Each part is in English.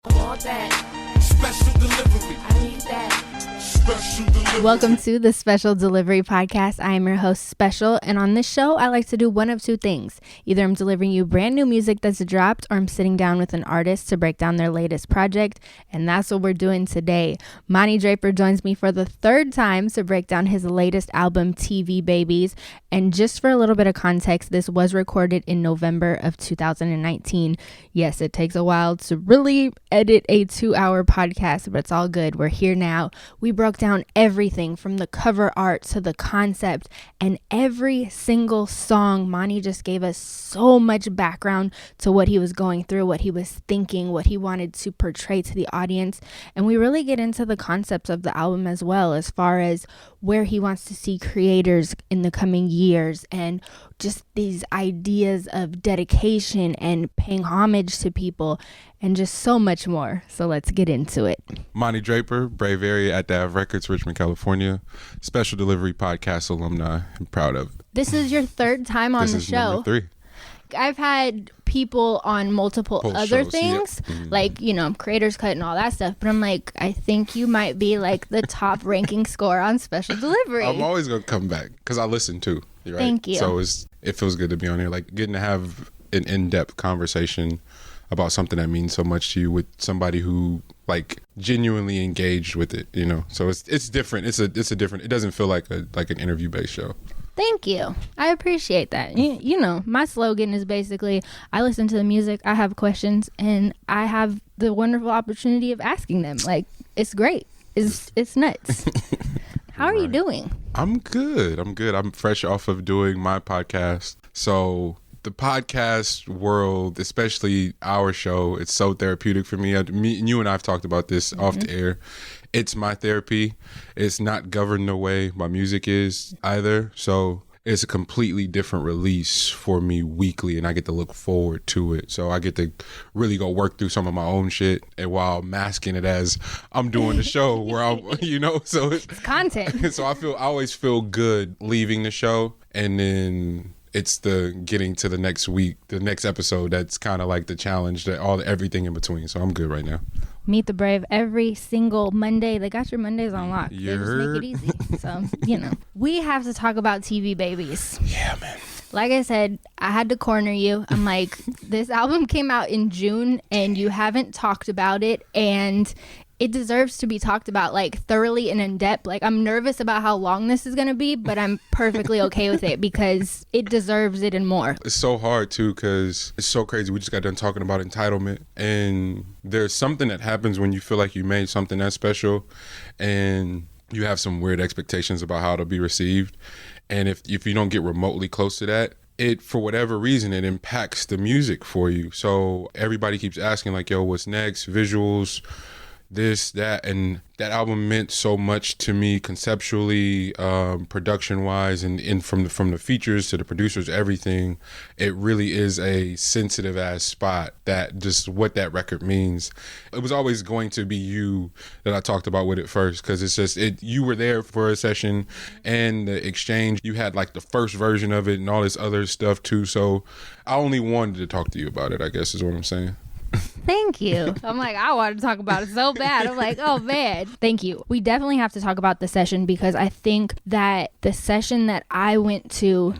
I want that. Special delivery. I need that. Special delivery. Welcome to the Special Delivery Podcast. I am your host, Special, and on this show, I like to do one of two things. Either I'm delivering you brand new music that's dropped, or I'm sitting down with an artist to break down their latest project, and that's what we're doing today. Mani Draper joins me for the third time to break down his latest album, TV Babies, and just for a little bit of context, this was recorded in November of 2019. Yes, it takes a while to really edit a 2-hour podcast, but it's all good. We're here now. We broke down everything from the cover art to the concept, and every single song. Mani just gave us so much background to what he was going through, what he was thinking, what he wanted to portray to the audience, and we really get into the concepts of the album as well, as far as where he wants to see creators in the coming years, and just these ideas of dedication and paying homage to people, and just so much more. So let's get into it. Mani Draper, Brave Area at Dav Records, Richmond, California. Special Delivery Podcast alumni. I'm proud of. This is your third time on the show. Number 3. I've had people on multiple other things, like, you know, Creators Cut and all that stuff. But I'm like, I think you might be like the top ranking score on Special Delivery. I'm always going to come back because I listen too. Right? Thank you. So it feels good to be on here. Like getting to have an in-depth conversation about something that means so much to you with somebody who like genuinely engaged with it, you know. So it's different. It's a different. It doesn't feel like an interview based show. Thank you. I appreciate that. You know, my slogan is basically, I listen to the music, I have questions, and I have the wonderful opportunity of asking them. Like, it's great. It's nuts. How are you doing? I'm good. I'm fresh off of doing my podcast. So the podcast world, especially our show, it's so therapeutic for me. You and I have talked about this off the air. It's my therapy. It's not governed the way my music is either. So it's a completely different release for me weekly, and I get to look forward to it. So I get to really go work through some of my own shit, and while masking it as I'm doing the show where I'm, you know, so it's content. So I always feel good leaving the show, and then it's the getting to the next week, the next episode. That's kind of like the challenge, everything in between. So I'm good right now. Meet the Brave every single Monday. They got your Mondays on lock. They just make it easy. So, you know. We have to talk about TV Babies. Yeah, man. Like I said, I had to corner you. I'm like, this album came out in June and you haven't talked about it, and it deserves to be talked about like thoroughly and in depth. Like, I'm nervous about how long this is going to be, but I'm perfectly okay with it because it deserves it and more. It's so hard too because it's so crazy. We just got done talking about entitlement, and there's something that happens when you feel like you made something that's special and you have some weird expectations about how it'll be received. And if you don't get remotely close to that, it, for whatever reason, it impacts the music for you. So everybody keeps asking like, yo, what's next? Visuals, this, that, and that album meant so much to me conceptually, production wise, and from the features to the producers, everything. It really is a sensitive ass spot, that just what that record means. It was always going to be you that I talked about with it first, because it's just you were there for a session and the exchange. You had like the first version of it and all this other stuff too. So I only wanted to talk to you about it, I guess is what I'm saying. Thank you. I'm like, I want to talk about it so bad. I'm like, oh man, thank you. We definitely have to talk about the session, because I think that the session that I went to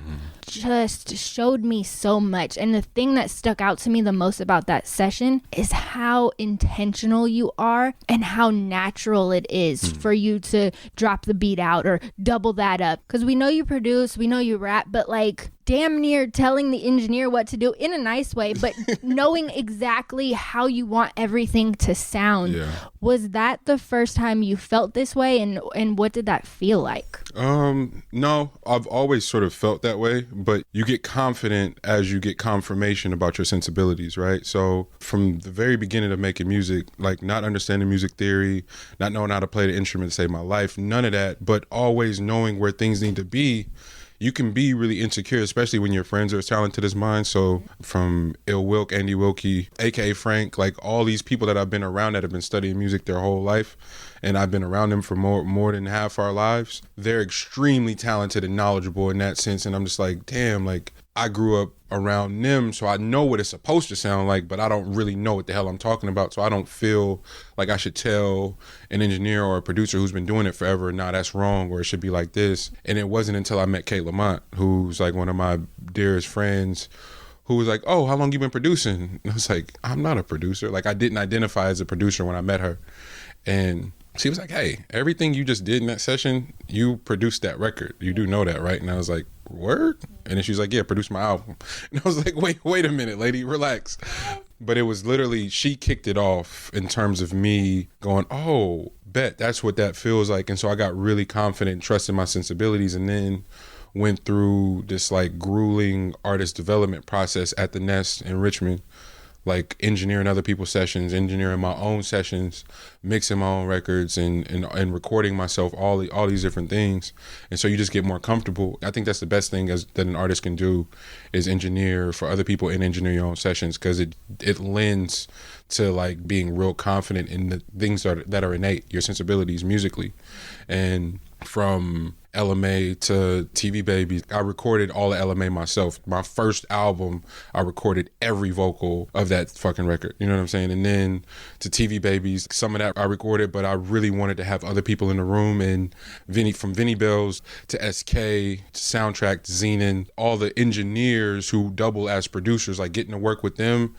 just showed me so much. And the thing that stuck out to me the most about that session is how intentional you are and how natural it is for you to drop the beat out or double that up. Because we know you produce, we know you rap, but like damn near telling the engineer what to do in a nice way, but knowing exactly how you want everything to sound. Yeah. Was that the first time you felt this way, and what did that feel like? No, I've always sort of felt that way, but you get confident as you get confirmation about your sensibilities, right? So from the very beginning of making music, like not understanding music theory, not knowing how to play the instrument to save my life, none of that, but always knowing where things need to be, you can be really insecure, especially when your friends are as talented as mine. So from Ill Wilk, Andy Wilkie, aka Frank, like all these people that I've been around that have been studying music their whole life, and I've been around them for more than half our lives, they're extremely talented and knowledgeable in that sense. And I'm just like, damn, like I grew up around them, so I know what it's supposed to sound like, but I don't really know what the hell I'm talking about. So I don't feel like I should tell an engineer or a producer who's been doing it forever, nah, that's wrong, or it should be like this. And it wasn't until I met Kate Lamont, who's like one of my dearest friends, who was like, oh, how long you been producing? And I was like, I'm not a producer. Like, I didn't identify as a producer when I met her. And she was like, hey, everything you just did in that session, you produced that record. You do know that, right? And I was like, word? And then she was like, yeah, produce my album. And I was like, wait a minute, lady, relax. But it was literally, she kicked it off in terms of me going, oh, bet, that's what that feels like. And so I got really confident and trusted my sensibilities, and then went through this like grueling artist development process at the Nest in Richmond, like engineering other people's sessions, engineering my own sessions, mixing my own records, and recording myself, all these different things. And so you just get more comfortable. I think that's the best thing that an artist can do, is engineer for other people and engineer your own sessions, because it lends to like being real confident in the things that are innate, your sensibilities musically. And from LMA to TV Babies, I recorded all of LMA myself. My first album, I recorded every vocal of that fucking record. You know what I'm saying? And then to TV Babies, some of that I recorded, but I really wanted to have other people in the room. And from Vinnie Bells to SK to Soundtrack to Zenon, all the engineers who double as producers, like getting to work with them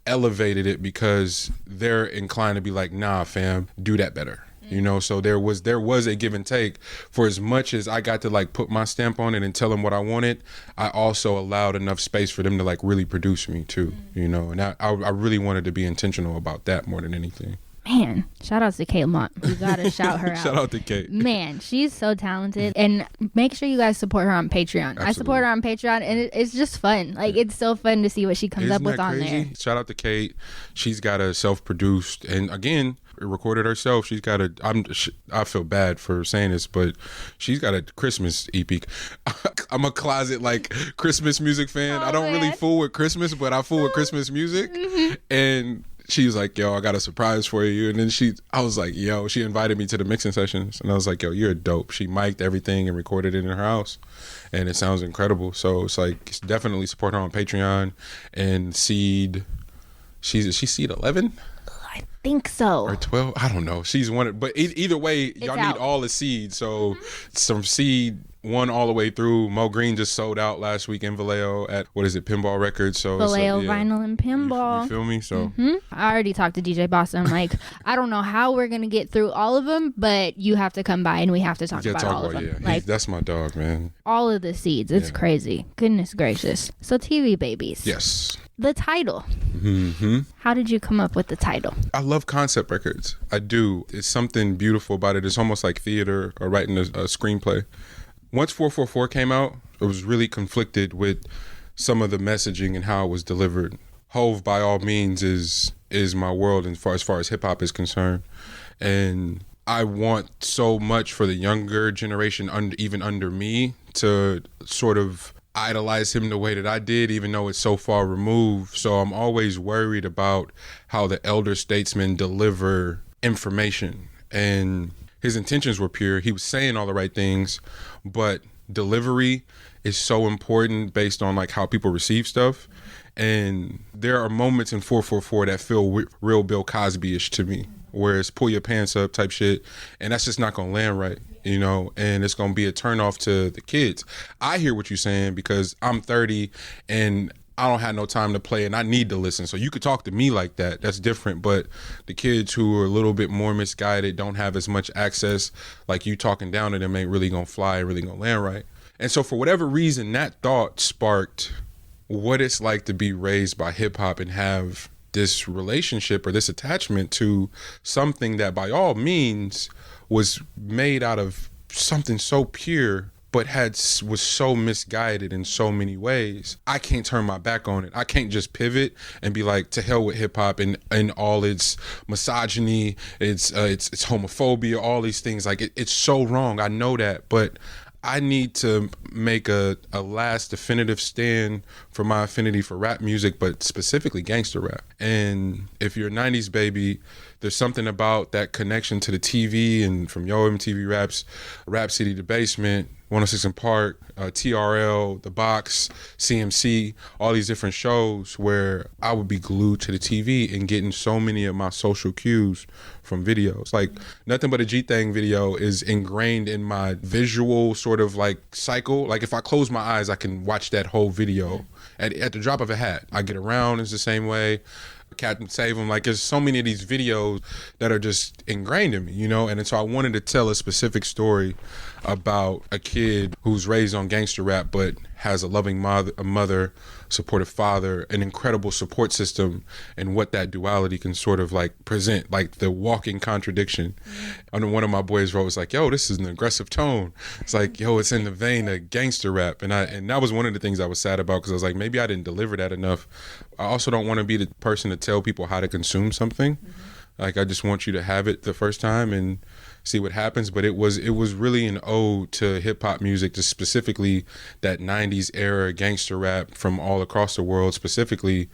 elevated it, because they're inclined to be like, nah, fam, do that better. You know, so there was a give and take. For as much as I got to like put my stamp on it and tell them what I wanted, I also allowed enough space for them to like really produce me too, you know. And I really wanted to be intentional about that more than anything. Man, shout out to Kate Lamont. You gotta shout her out. Shout out to Kate. Man, she's so talented. And make sure you guys support her on Patreon. Absolutely. I support her on Patreon, and it's just fun. Like, it's so fun to see what she comes up with on there. Shout out to Kate. She's got a self-produced, and again, recorded herself. She's got I feel bad for saying this, but she's got a Christmas EP. I'm a closet like Christmas music fan. I don't really fool with Christmas, but I fool with Christmas music. And she was like, yo, I got a surprise for you. And then I was like, yo, she invited me to the mixing sessions, and I was like, yo, you're dope. She mic'd everything and recorded it in her house, and it sounds incredible. So it's like, definitely support her on Patreon. And Seed, is she Seed 11? I think so. Or 12? I don't know. She's one, but either way, y'all need all the Seed. So some Seed 1 all the way through. Mo Green just sold out last week in Vallejo at, what is it, Pinball Records. So Vallejo Vinyl and Pinball. You feel me? So I already talked to DJ Boss. I'm like, I don't know how we're gonna get through all of them, but you have to come by and we have to talk about all of them. Yeah. Like, that's my dog, man. All of the Seeds. It's crazy. Goodness gracious. So TV Babies. Yes. The title. How did you come up with the title? I love concept records. I do. It's something beautiful about it. It's almost like theater or writing a screenplay. Once 444 came out, it was really conflicted with some of the messaging and how it was delivered. Hove, by all means, is my world as far as hip hop is concerned. And I want so much for the younger generation, even under me, to sort of idolize him the way that I did, even though it's so far removed. So I'm always worried about how the elder statesmen deliver information. And his intentions were pure. He was saying all the right things, but delivery is so important based on like how people receive stuff. And there are moments in 444 that feel real Bill Cosby-ish to me, where it's pull your pants up type shit, and that's just not gonna land right, you know, and it's gonna be a turnoff to the kids. I hear what you're saying, because I'm 30 and I don't have no time to play and I need to listen. So you could talk to me like that. That's different. But the kids who are a little bit more misguided, don't have as much access, like you talking down to them ain't really gonna fly and really gonna land right. And so for whatever reason, that thought sparked what it's like to be raised by hip hop and have this relationship or this attachment to something that by all means was made out of something so pure, but was so misguided in so many ways. I can't turn my back on it. I can't just pivot and be like, to hell with hip hop and all its misogyny, its homophobia, all these things. Like it's so wrong. I know that, but I need to make a last definitive stand for my affinity for rap music, but specifically gangster rap. And if you're a 90s baby, there's something about that connection to the TV, and from Yo MTV Raps, Rap City to Basement, 106 in Park, TRL, The Box, CMC, all these different shows where I would be glued to the TV and getting so many of my social cues from videos. Like Nothing But a G-Thang video is ingrained in my visual sort of like cycle. Like if I close my eyes, I can watch that whole video at the drop of a hat. I Get Around is the same way. Captain Save 'Em. Like there's so many of these videos that are just ingrained in me, you know? And so I wanted to tell a specific story about a kid who's raised on gangster rap but has a loving mother, supportive father, an incredible support system, and what that duality can sort of like present, like the walking contradiction. And one of my boys wrote, was like, yo, this is an aggressive tone. It's like, yo, it's in the vein of gangster rap. And that was one of the things I was sad about, because I was like, maybe I didn't deliver that enough. I also don't want to be the person to tell people how to consume something. Like I just want you to have it the first time and see what happens. But it was really an ode to hip hop music, to specifically that 90s era gangster rap from all across the world, specifically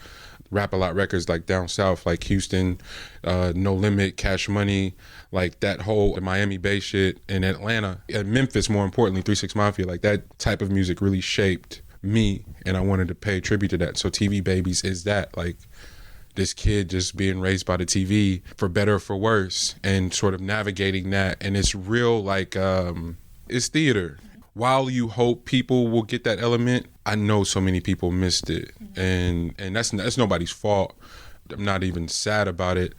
Rap-A-Lot records like down south, like Houston, No Limit, Cash Money, like that whole Miami Bay shit, in Atlanta, and Memphis, more importantly, 3 6 Mafia. Like that type of music really shaped me, and I wanted to pay tribute to that. So TV Babies is that, like this kid just being raised by the TV, for better or for worse, and sort of navigating that. And it's real, like it's theater. While you hope people will get that element, I know so many people missed it, and that's nobody's fault. I'm not even sad about it.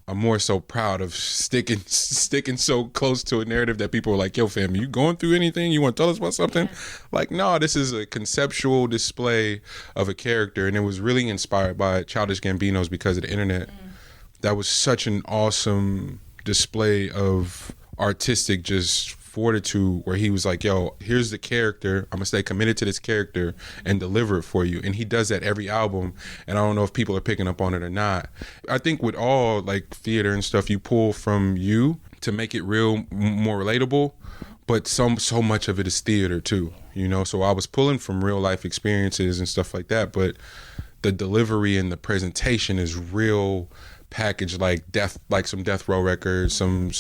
I'm more so proud of sticking so close to a narrative that people are like, yo, fam, you going through anything? You want to tell us about something? Like, no, this is a conceptual display of a character. And it was really inspired by Childish Gambino's Because of the Internet. That was such an awesome display of artistic just fortitude, where he was like, yo, here's the character, I'm gonna stay committed to this character and deliver it for you. And he does that every album, and I don't know if people are picking up on it or not. I think with all like theater and stuff, you pull from you to make it real, more relatable, but so much of it is theater too, you know? So I was pulling from real life experiences and stuff like that, but the delivery and the presentation is real package, like some Death Row records, some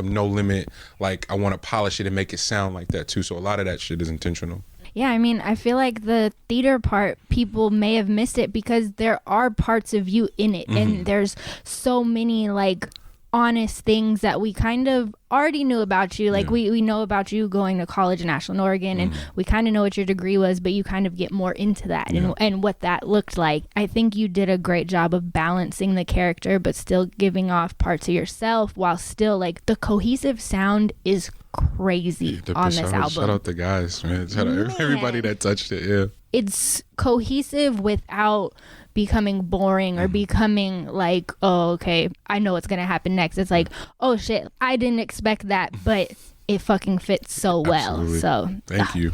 No Limit. Like I want to polish it and make it sound like that too. So a lot of that shit is intentional. Yeah, I mean, I feel like the theater part, people may have missed it because there are parts of you in it, and there's so many like honest things that we kind of already knew about you. Like we know about you going to college in Ashland, Oregon, and we kind of know what your degree was, but you kind of get more into that and what that looked like. I think you did a great job of balancing the character but still giving off parts of yourself, while still like the cohesive sound is crazy on this album. Shout out the guys, man. Shout out everybody that touched it. Yeah, it's cohesive without becoming boring or becoming like, oh, okay, I know what's gonna happen next. It's like, oh shit, I didn't expect that, but it fucking fits so well. Absolutely. So thank you.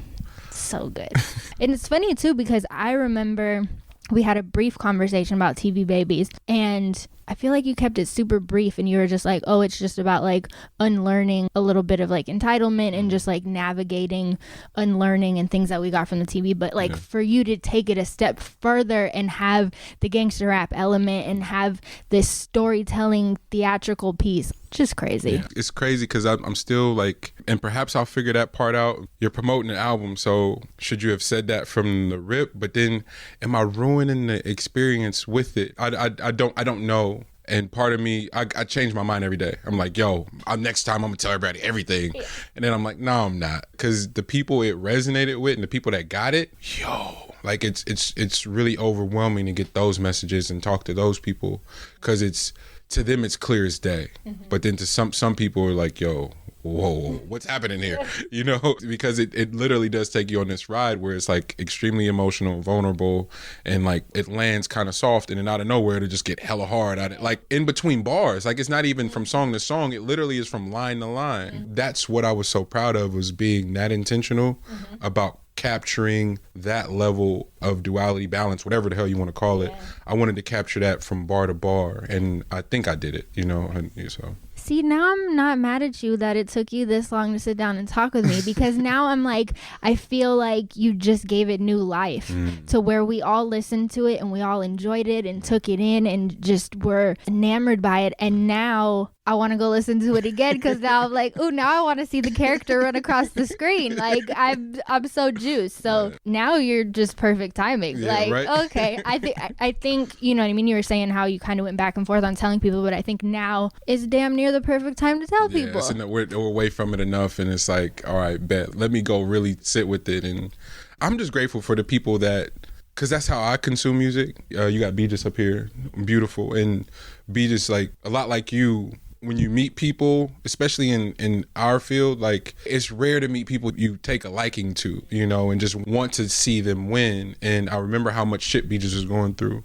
So good. And it's funny too, because I remember we had a brief conversation about TV Babies, and I feel like you kept it super brief, and you were just like, oh, it's just about like unlearning a little bit of like entitlement and just like navigating unlearning and things that we got from the TV. But like for you to take it a step further and have the gangster rap element and have this storytelling theatrical piece, just crazy. Yeah, it's crazy because I'm still like, and perhaps I'll figure that part out. You're promoting an album, so should you have said that from the rip? But then am I ruining the experience with it? I don't know. And part of me, I change my mind every day. I'm like, yo, next time I'm gonna tell everybody everything. And then I'm like, no, I'm not. Because the people it resonated with and the people that got it, yo, like it's really overwhelming to get those messages and talk to those people. Because to them it's clear as day. But then to some people are like, yo, whoa, what's happening here? You know, because it literally does take you on this ride where it's like extremely emotional, vulnerable, and like it lands kind of soft, and then out of nowhere to just get hella hard at it, like in between bars. Like it's not even from song to song, it literally is from line to line. That's what I was so proud of, was being that intentional about capturing that level of duality, balance, whatever the hell you want to call it. I wanted to capture that from bar to bar, and I think I did it, you know. And so see, now I'm not mad at you that it took you this long to sit down and talk with me, because now I'm like, I feel like you just gave it new life to where we all listened to it and we all enjoyed it and took it in and just were enamored by it. And now I want to go listen to it again because now I'm like, oh, now I want to see the character run across the screen. Like I'm so juiced. So now you're just perfect timing. Yeah, like, right? Okay, I think, you know what I mean? You were saying how you kind of went back and forth on telling people, but I think now is damn near the perfect time to tell people. We're away from it enough, and it's like, all right, bet. Let me go really sit with it. And I'm just grateful for the people that, because that's how I consume music. You got Beatrice up here, beautiful. And Beatrice, like, a lot like you, when you meet people, especially in our field, like, it's rare to meet people you take a liking to, you know, and just want to see them win. And I remember how much shit Beatrice was going through.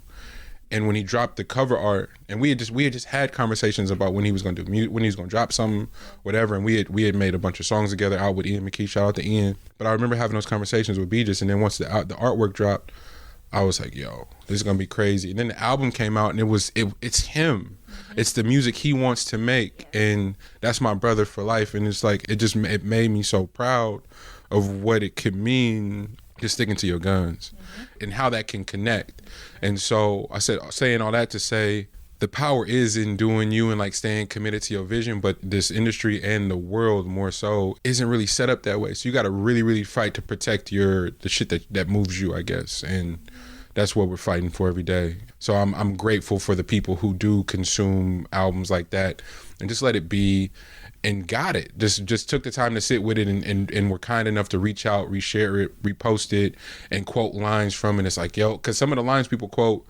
And when he dropped the cover art, and we had just had conversations about when he was going to do when he was going to drop something, whatever. And we had made a bunch of songs together out with Ian McKee. Shout out to Ian. But I remember having those conversations with Beatrice, and then once the artwork dropped, I was like, yo, this is gonna be crazy. And then the album came out, and it's him. It's the music he wants to make, and that's my brother for life. And it's like, it made me so proud of what it could mean, just sticking to your guns, and how that can connect. And so I said, saying all that to say, the power is in doing you and like staying committed to your vision, but this industry and the world more so isn't really set up that way. So you got to really, really fight to protect the shit that moves you, I guess. And that's what we're fighting for every day. So I'm grateful for the people who do consume albums like that and just let it be, and got it. Just took the time to sit with it, and were kind enough to reach out, reshare it, repost it, and quote lines from it. It's like, yo, because some of the lines people quote,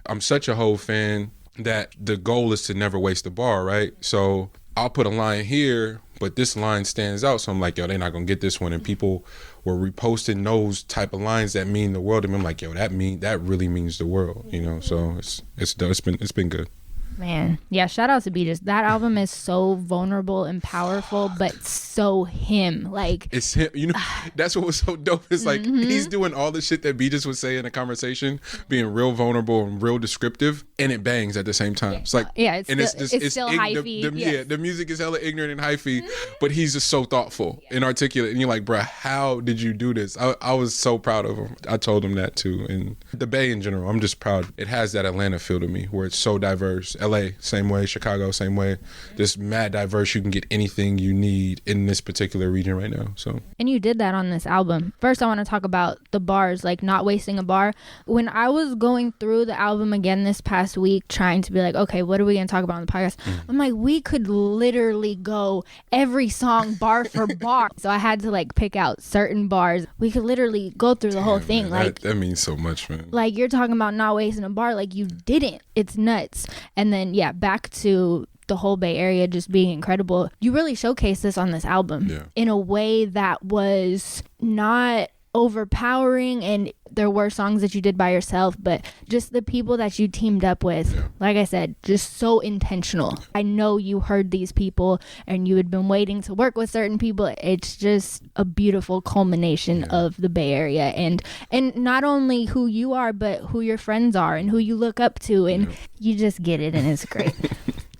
I'm such a Hov fan that the goal is to never waste the bar, right? So I'll put a line here, but this line stands out. So I'm like, yo, they're not gonna get this one. And people were reposting those type of lines that mean the world to me. I'm like, yo, that really means the world, you know? So it's been good. Man, yeah, shout out to Beatrice. That album is so vulnerable and powerful, but so him. Like, it's him. You know, that's what was so dope. It's like he's doing all the shit that Beatrice would say in a conversation, being real vulnerable and real descriptive, and it bangs at the same time. It's like, it's still hyphy. Yeah, the music is hella ignorant and hyphy, but he's just so thoughtful and articulate. And you're like, bruh, how did you do this? I was so proud of him. I told him that too. And the Bay in general, I'm just proud. It has that Atlanta feel to me, where it's so diverse. LA, same way. Chicago, same way. Just mad diverse. You can get anything you need in this particular region right now. So, and you did that on this album. First, I want to talk about the bars, like not wasting a bar. When I was going through the album again this past week, trying to be like, okay, what are we going to talk about on the podcast? I'm like, we could literally go every song bar for bar. So I had to like pick out certain bars. We could literally go through the whole thing. Man, like that means so much, man. Like, you're talking about not wasting a bar, like you didn't. It's nuts. And then back to the whole Bay Area just being incredible. You really showcased this on this album in a way that was not overpowering, and there were songs that you did by yourself, but just the people that you teamed up with, like I said, just so intentional. I know you heard these people and you had been waiting to work with certain people. It's just a beautiful culmination of the Bay Area, and not only who you are, but who your friends are and who you look up to, and you just get it, and it's great.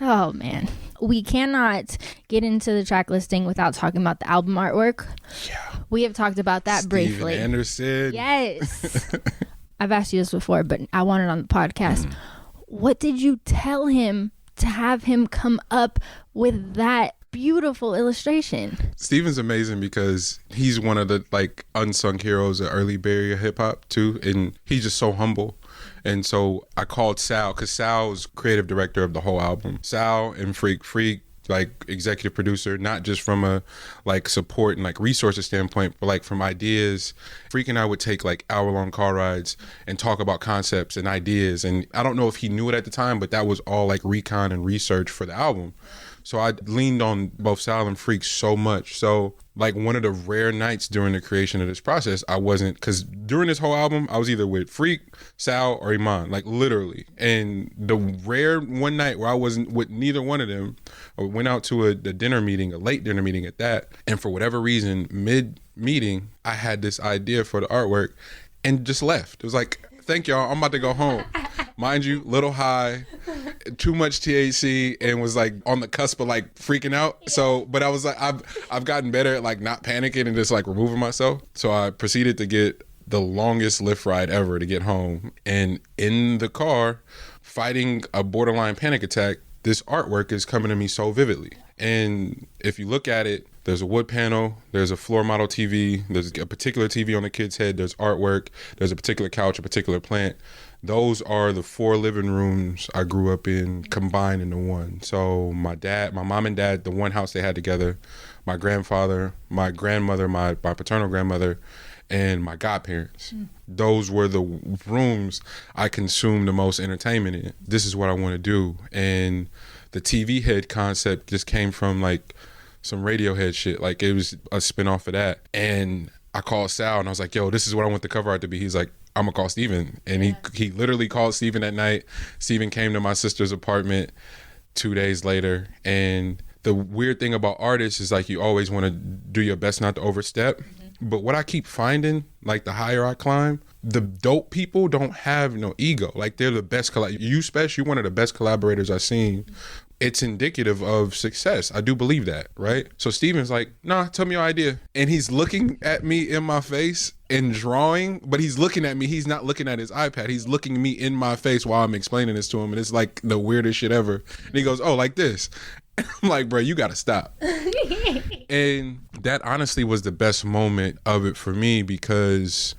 Oh man, we cannot get into the track listing without talking about the album artwork. We have talked about that briefly. Steven Anderson. Yes. I've asked you this before, but I want it on the podcast. What did you tell him to have him come up with that beautiful illustration? Steven's amazing because he's one of the like unsung heroes of early Bay Area hip hop too, and he's just so humble. And so I called Sal, because Sal's creative director of the whole album. Sal and Freak, like executive producer, not just from a like support and like resources standpoint, but like from ideas. Freak and I would take like hour-long car rides and talk about concepts and ideas. And I don't know if he knew it at the time, but that was all like recon and research for the album. So I leaned on both Sal and Freak so much. So like one of the rare nights during the creation of this process, I wasn't, because during this whole album, I was either with Freak, Sal, or Iman, like literally. And the rare one night where I wasn't with neither one of them, I went out to a dinner meeting, a late dinner meeting at that. And for whatever reason, mid-meeting, I had this idea for the artwork and just left. It was like, thank y'all, I'm about to go home. Mind you, little high, too much THC, and was like on the cusp of like freaking out. So, but I was like, I've gotten better at like not panicking and just like removing myself. So I proceeded to get the longest Lyft ride ever to get home. And in the car, fighting a borderline panic attack, this artwork is coming to me so vividly. And if you look at it, there's a wood panel, there's a floor model TV, there's a particular TV on the kid's head, there's artwork, there's a particular couch, a particular plant. Those are the 4 living rooms I grew up in combined into one. So my mom and dad, the one house they had together, my grandfather, my grandmother, my paternal grandmother, and my godparents. Those were the rooms I consumed the most entertainment in. This is what I want to do. And the TV head concept just came from like some Radiohead shit. Like it was a spinoff of that. And I called Sal and I was like, yo, this is what I want the cover art to be. He's like, I'm gonna call Steven. And he literally called Steven that night. Steven came to my sister's apartment 2 days later. And the weird thing about artists is like you always want to do your best not to overstep. But what I keep finding, like the higher I climb, the dope people don't have no ego. Like they're the best. You, Spesh, you're one of the best collaborators I've seen. It's indicative of success. I do believe that, right? So Steven's like, nah, tell me your idea. And he's looking at me in my face and drawing, but he's looking at me. He's not looking at his iPad. He's looking me in my face while I'm explaining this to him. And it's like the weirdest shit ever. And he goes, oh, like this. And I'm like, bro, you got to stop. And that honestly was the best moment of it for me because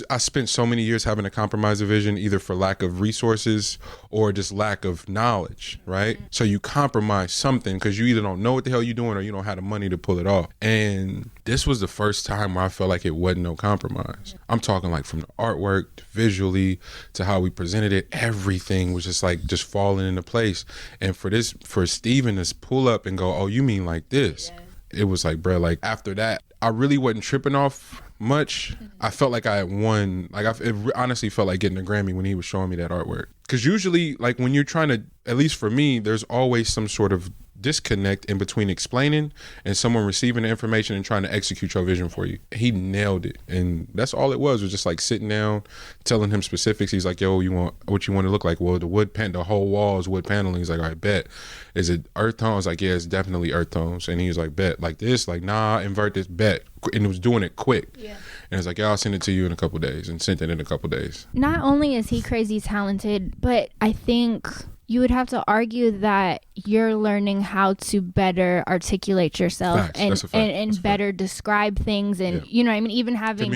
I spent so many years having to compromise a vision either for lack of resources or just lack of knowledge, right? So you compromise something because you either don't know what the hell you're doing or you don't have the money to pull it off. And this was the first time where I felt like it wasn't no compromise. I'm talking like from the artwork to visually to how we presented it, everything was just falling into place. And for Steven to pull up and go, oh, you mean like this? Yeah. It was like, bro, like after that, I really wasn't tripping off much. I felt like I had won. Like it honestly felt like getting a Grammy when he was showing me that artwork. Because usually, like when you're trying to, at least for me, there's always some sort of disconnect in between explaining and someone receiving the information and trying to execute your vision for you. He nailed it. And that's all it was just like sitting down, telling him specifics. He's like, yo, what you want to look like? Well, the whole wall is wood paneling. He's like, all right, bet. Is it earth tones? I was like, yeah, it's definitely earth tones. And he was like, bet. Like this? Like, nah, invert this, bet. And it was doing it quick. Yeah. And it's like, yeah, I'll send it to you in a couple days, and sent it in a couple days. Not only is he crazy talented, but I think you would have to argue that you're learning how to better articulate yourself and better describe things. And, you know what I mean? Even having...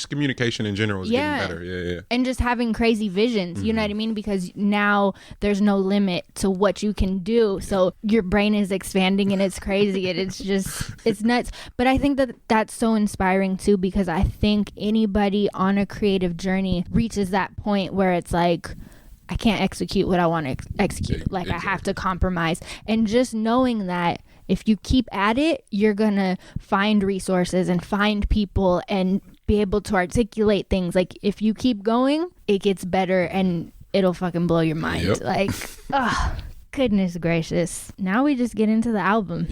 communication in general is getting better. Yeah. And just having crazy visions, you know what I mean? Because now there's no limit to what you can do. So your brain is expanding and it's crazy and it's nuts. But I think that that's so inspiring too, because I think anybody on a creative journey reaches that point where it's like, I can't execute what I want to execute. Like I have to compromise. And just knowing that if you keep at it, you're going to find resources and find people and be able to articulate things. Like if you keep going, it gets better and it'll fucking blow your mind. Yep. Like, goodness gracious. Now we just get into the album.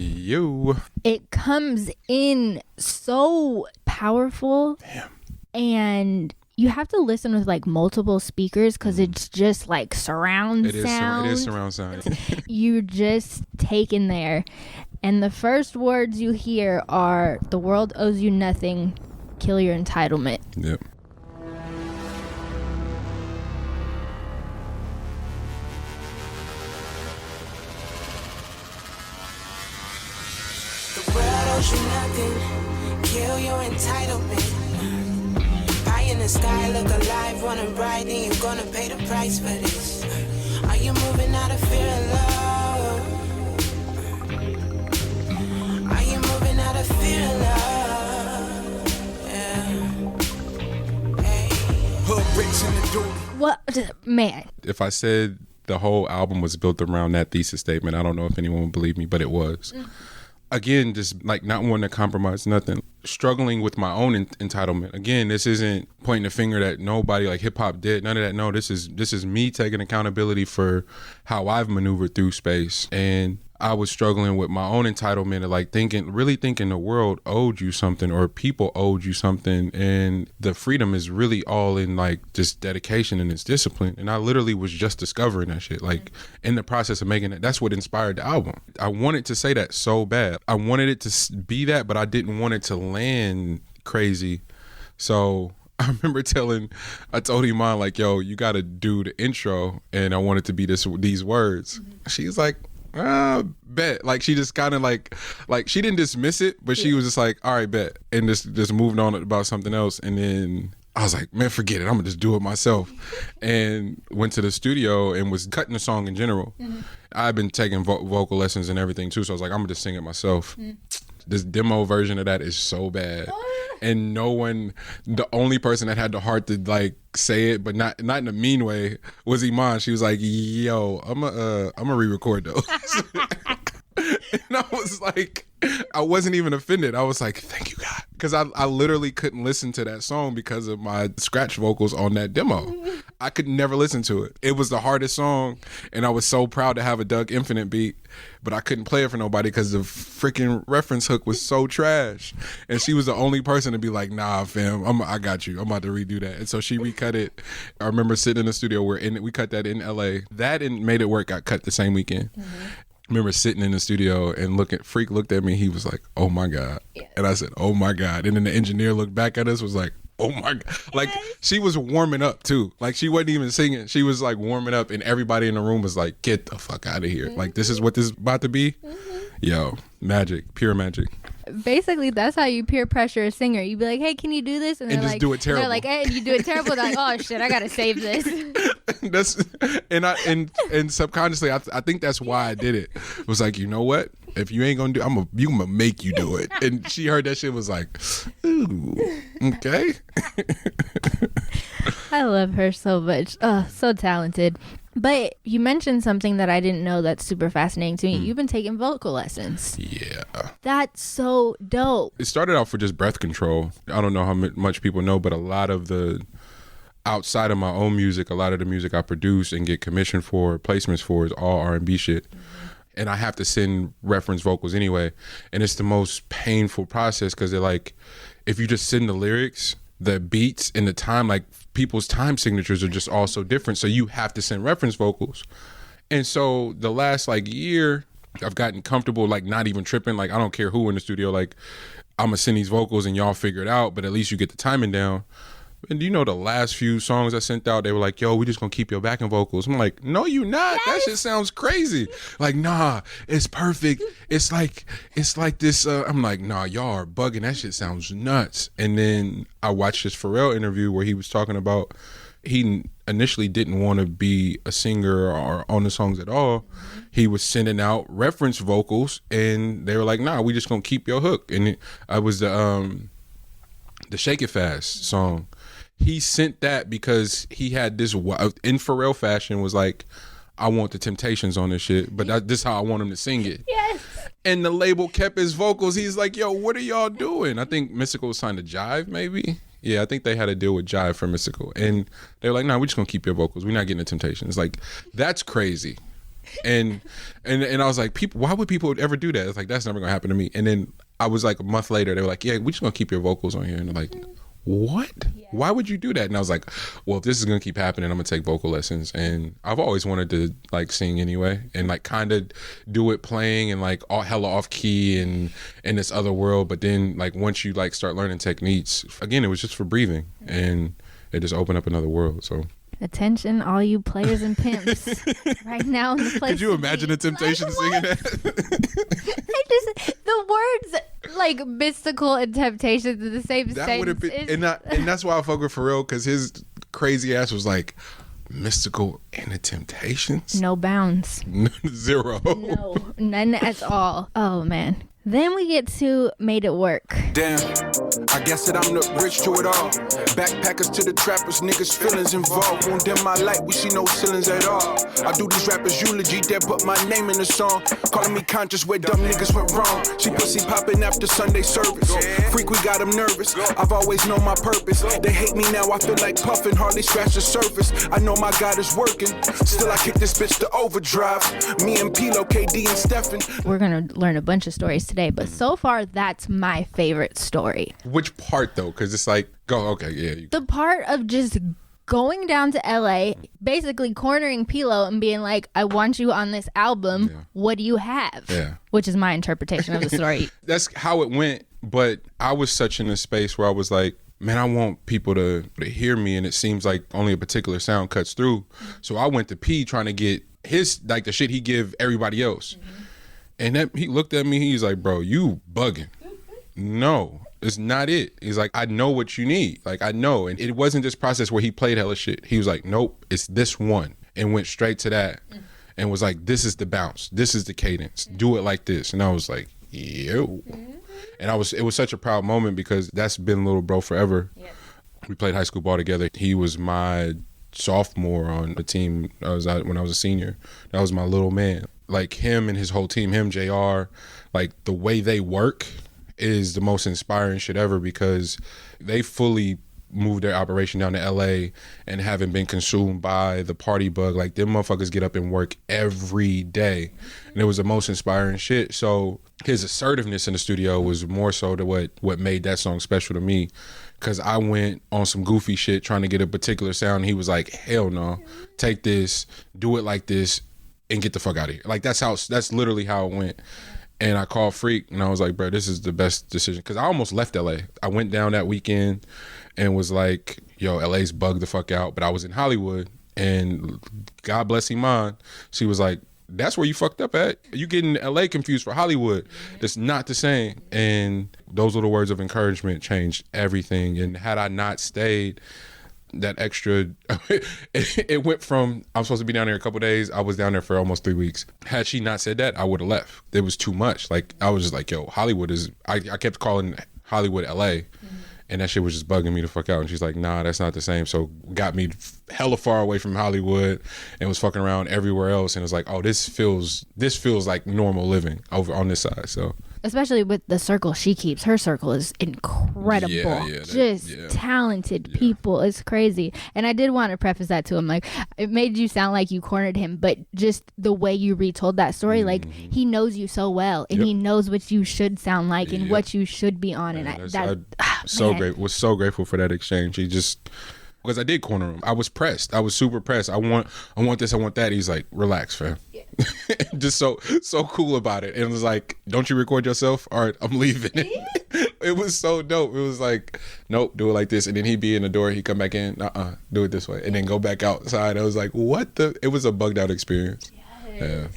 It comes in so powerful. Damn. And you have to listen with like multiple speakers because it's just like surround sound. It is surround sound. You're just taken there. And the first words you hear are, the world owes you nothing, kill your entitlement. Yep. The world owes you nothing, kill your entitlement. In the sky, look alive, wanna ride, and you're gonna pay the price for this. Are you moving out of fear of love? Are you moving out of fear of love? Yeah. Hey. Hood rich in the duty. What, man? If I said the whole album was built around that thesis statement, I don't know if anyone would believe me, but it was. Again, just like not wanting to compromise nothing, struggling with my own entitlement. Again, this isn't pointing the finger that nobody like hip hop did, none of that. No, this is me taking accountability for how I've maneuvered through space. And I was struggling with my own entitlement of like really thinking the world owed you something or people owed you something. And the freedom is really all in like just dedication and its discipline. And I literally was just discovering that shit, like in the process of making it. That's what inspired the album. I wanted to say that so bad. I wanted it to be that, but I didn't want it to land crazy. So I remember I told Iman, like, yo, you got to do the intro, and I want it to be these words. She's like, bet. Like, she just kind of like she didn't dismiss it, but she was just like, all right, bet. And just moved on about something else. And then I was like, man, forget it. I'm going to just do it myself. And went to the studio and was cutting the song in general. I've been taking vocal lessons and everything too. So I was like, I'm going to just sing it myself. This demo version of that is so bad. And the only person that had the heart to like say it, but not in a mean way, was Iman. She was like, yo, I'm a re-record those. And I was like, I wasn't even offended. I was like, thank you, God. Because I literally couldn't listen to that song because of my scratch vocals on that demo. I could never listen to it. It was the hardest song, and I was so proud to have a Doug Infinite beat, but I couldn't play it for nobody because the freaking reference hook was so trash. And she was the only person to be like, nah, fam, I got you. I'm about to redo that. And so she recut it. I remember sitting in the studio we cut that in LA. That and Made It Work got cut the same weekend. I remember sitting in the studio and Freak looked at me. He was like, oh my God. Yes. And I said, oh my God. And then the engineer looked back at us, was like, oh my God. Like, she was warming up too. Like, she wasn't even singing. She was like warming up, and everybody in the room was like, get the fuck out of here. Like, this is what this is about to be. Yo, magic, pure magic. Basically, that's how you peer pressure a singer. You be like, hey, can you do this? And just do it terrible. They're like, hey, and you do it terrible. They're like, oh shit, I gotta save this. And subconsciously, I think that's why I did it. It was like, you know what? If you ain't gonna do, I'm gonna make you do it. And she heard that shit, was like, ooh, okay. I love her so much. So talented. But you mentioned something that I didn't know that's super fascinating to me. You've been taking vocal lessons. Yeah. That's so dope. It started out for just breath control. I don't know how much people know, but a lot of outside of my own music, a lot of the music I produce and get commissioned for, placements for, is all R&B shit. And I have to send reference vocals anyway. And it's the most painful process because they're like, if you just send the lyrics, the beats and the time, like, people's time signatures are just all so different. So you have to send reference vocals. And so the last like year, I've gotten comfortable, like, not even tripping. Like, I don't care who in the studio, like, I'm gonna send these vocals and y'all figure it out, but at least you get the timing down. And you know, the last few songs I sent out, they were like, yo, we just gonna keep your backing vocals. I'm like, no, you not. Yes. That shit sounds crazy. Like, nah, it's perfect. It's like this. I'm like, nah, y'all are bugging. That shit sounds nuts. And then I watched this Pharrell interview where he was talking about, he initially didn't want to be a singer or on the songs at all. He was sending out reference vocals, and they were like, nah, we just gonna keep your hook. And I was the Shake It Fast song. He sent that because he had this, in Pharrell fashion, was like, I want the Temptations on this shit, but this is how I want him to sing it. Yes. And the label kept his vocals. He's like, yo, what are y'all doing? I think Mystical was signed to Jive, maybe. Yeah, I think they had a deal with Jive for Mystical. And they were like, nah, we're just going to keep your vocals. We're not getting the Temptations. Like, that's crazy. And I was like, why would people ever do that? It's like, that's never going to happen to me. And then I was like, a month later, they were like, yeah, we're just going to keep your vocals on here. And they're like, what? Yeah. Why would you do that? And I was like, well, if this is gonna keep happening, I'm gonna take vocal lessons. And I've always wanted to like sing anyway, and like kind of do it playing and like all hella off key and in this other world. But then like once you like start learning techniques, again, it was just for breathing, and it just opened up another world. So attention, all you players and pimps, right now in the place. Could you imagine the Temptations singing that? The words like Mystical and Temptations in the same sentence. That would have been, and that's why I fuck with Pharrell, because his crazy ass was like, Mystical and the Temptations? No bounds. Zero. No, none at all. Oh man. Then we get to Made It Work. Damn, I guess that I'm the rich to it all. Backpackers to the trappers, niggas feelings involved. Won't dim my light, we see no ceilings at all. I do these rappers eulogy, they put my name in the song. Calling me conscious where dumb niggas went wrong. She pussy popping after Sunday service. Freak, we got them nervous. I've always known my purpose. They hate me now, I feel like puffin', hardly scratch the surface. I know my God is working. Still I kick this bitch to overdrive. Me and Pilo, KD and Stephen. We're gonna learn a bunch of stories today, but so far that's my favorite story. Which part though? Because it's like, okay, yeah. The part of just going down to LA, basically cornering Pilo and being like, I want you on this album. Yeah. What do you have? Yeah. Which is my interpretation of the story. That's how it went. But I was such in a space where I was like, man, I want people to hear me, and it seems like only a particular sound cuts through. So I went to P trying to get his, like, the shit he give everybody else. And that, he looked at me, he's like, bro, you bugging. No, it's not it. He's like, I know what you need. Like, I know. And it wasn't this process where he played hella shit. He was like, nope, it's this one. And went straight to that. And was like, this is the bounce. This is the cadence. Do it like this. And I was like, yo. And it was such a proud moment because that's been little bro forever. Yeah. We played high school ball together. He was my sophomore on the team when I was a senior. That was my little man. Like, him and his whole team, him, JR, like, the way they work is the most inspiring shit ever because they fully moved their operation down to LA and haven't been consumed by the party bug. Like, them motherfuckers get up and work every day. And it was the most inspiring shit. So his assertiveness in the studio was more so to what made that song special to me. Cause I went on some goofy shit trying to get a particular sound. He was like, hell no, take this, do it like this, and get the fuck out of here. Like, that's literally how it went. And I called Freak and I was like, bro, this is the best decision. Cause I almost left LA. I went down that weekend and was like, yo, LA's bugged the fuck out. But I was in Hollywood, and God bless Iman, she was like, that's where you fucked up at. You getting LA confused for Hollywood. That's not the same. And those little words of encouragement changed everything. And had I not stayed, that extra, it went from, I'm supposed to be down there a couple days. I was down there for almost 3 weeks. Had she not said that, I would have left. It was too much. Like, I was just like, yo, Hollywood is, I kept calling Hollywood LA. And that shit was just bugging me the fuck out. And she's like, nah, that's not the same. So got me hella far away from Hollywood and was fucking around everywhere else. And it was like, oh, this feels like normal living over on this side. So especially with the circle she keeps, her circle is incredible. Talented people. It's crazy. And I did want to preface that to him, like, it made you sound like you cornered him, but just the way you retold that story, like, he knows you so well, and he knows what you should sound like and what you should be on. And was so grateful for that exchange. He just, because I did corner him. I was pressed. I was super pressed. I want this, I want that. He's like, relax, fam. Yeah. Just so cool about it. And it was like, don't you record yourself? All right, I'm leaving. It was so dope. It was like, nope, do it like this. And then he'd be in the door, he'd come back in, do it this way. And then go back outside. I was like, what the? It was a bugged out experience. Yes. Yeah.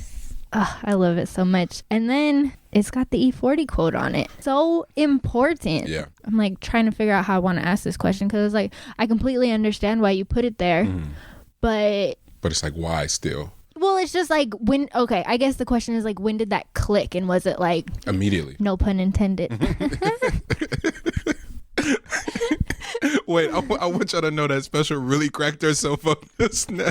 Oh, I love it so much. And then it's got the E40 quote on it. So important. Yeah. I'm like trying to figure out how I want to ask this question, because it's like, I completely understand why you put it there, but it's like, why still? Well, it's just like, okay, I guess the question is like, when did that click? And was it like immediately? No pun intended. Wait, I want y'all to know that Special really cracked herself up just now.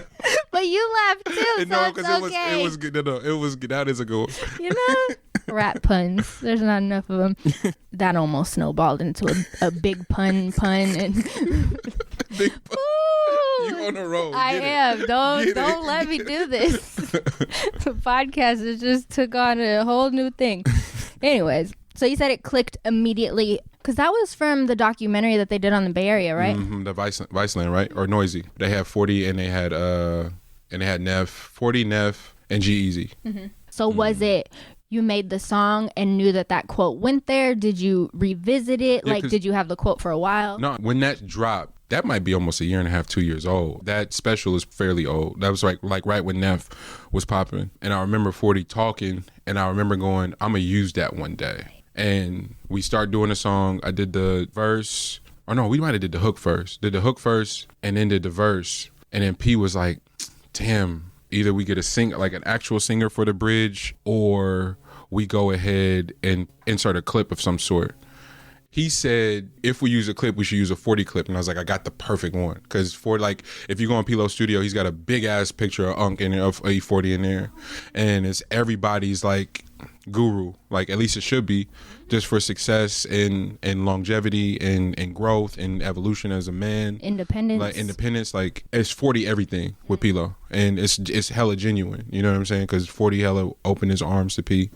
But you laughed too, so it's okay. It was good. No, it was good. That is a good one. You know, rat puns. There's not enough of them. That almost snowballed into a big pun and big pun. You on the road. I am. Don't let me do this. The podcast has just took on a whole new thing. Anyways, so you said it clicked immediately. Because that was from the documentary that they did on the Bay Area, right? Mm-hmm, the Viceland, right? Or Noisy. They had 40 and they had Neff, 40, Neff, and G-Eazy. Mm-hmm. So was it, you made the song and knew that quote went there? Did you revisit it? Yeah, like, did you have the quote for a while? No, when that dropped, that might be almost a year and a half, 2 years old. That special is fairly old. That was like right when Neff was popping. And I remember 40 talking, and I remember going, I'm going to use that one day. And we start doing the song. I did the verse. Or no, we might have did the hook first. Did the hook first and then did the verse. And then P was like, damn, either we get an actual singer for the bridge, or we go ahead and insert a clip of some sort. He said, if we use a clip, we should use a 40 clip. And I was like, I got the perfect one. Because if you go on P-Lo's studio, he's got a big ass picture of Unc in there, of E40 in there. And it's everybody's like guru, like at least it should be, just for success and longevity and growth and evolution as a man. Independence. Like, it's 40 everything with P-Lo. And it's hella genuine. You know what I'm saying? Because 40 hella opened his arms to P.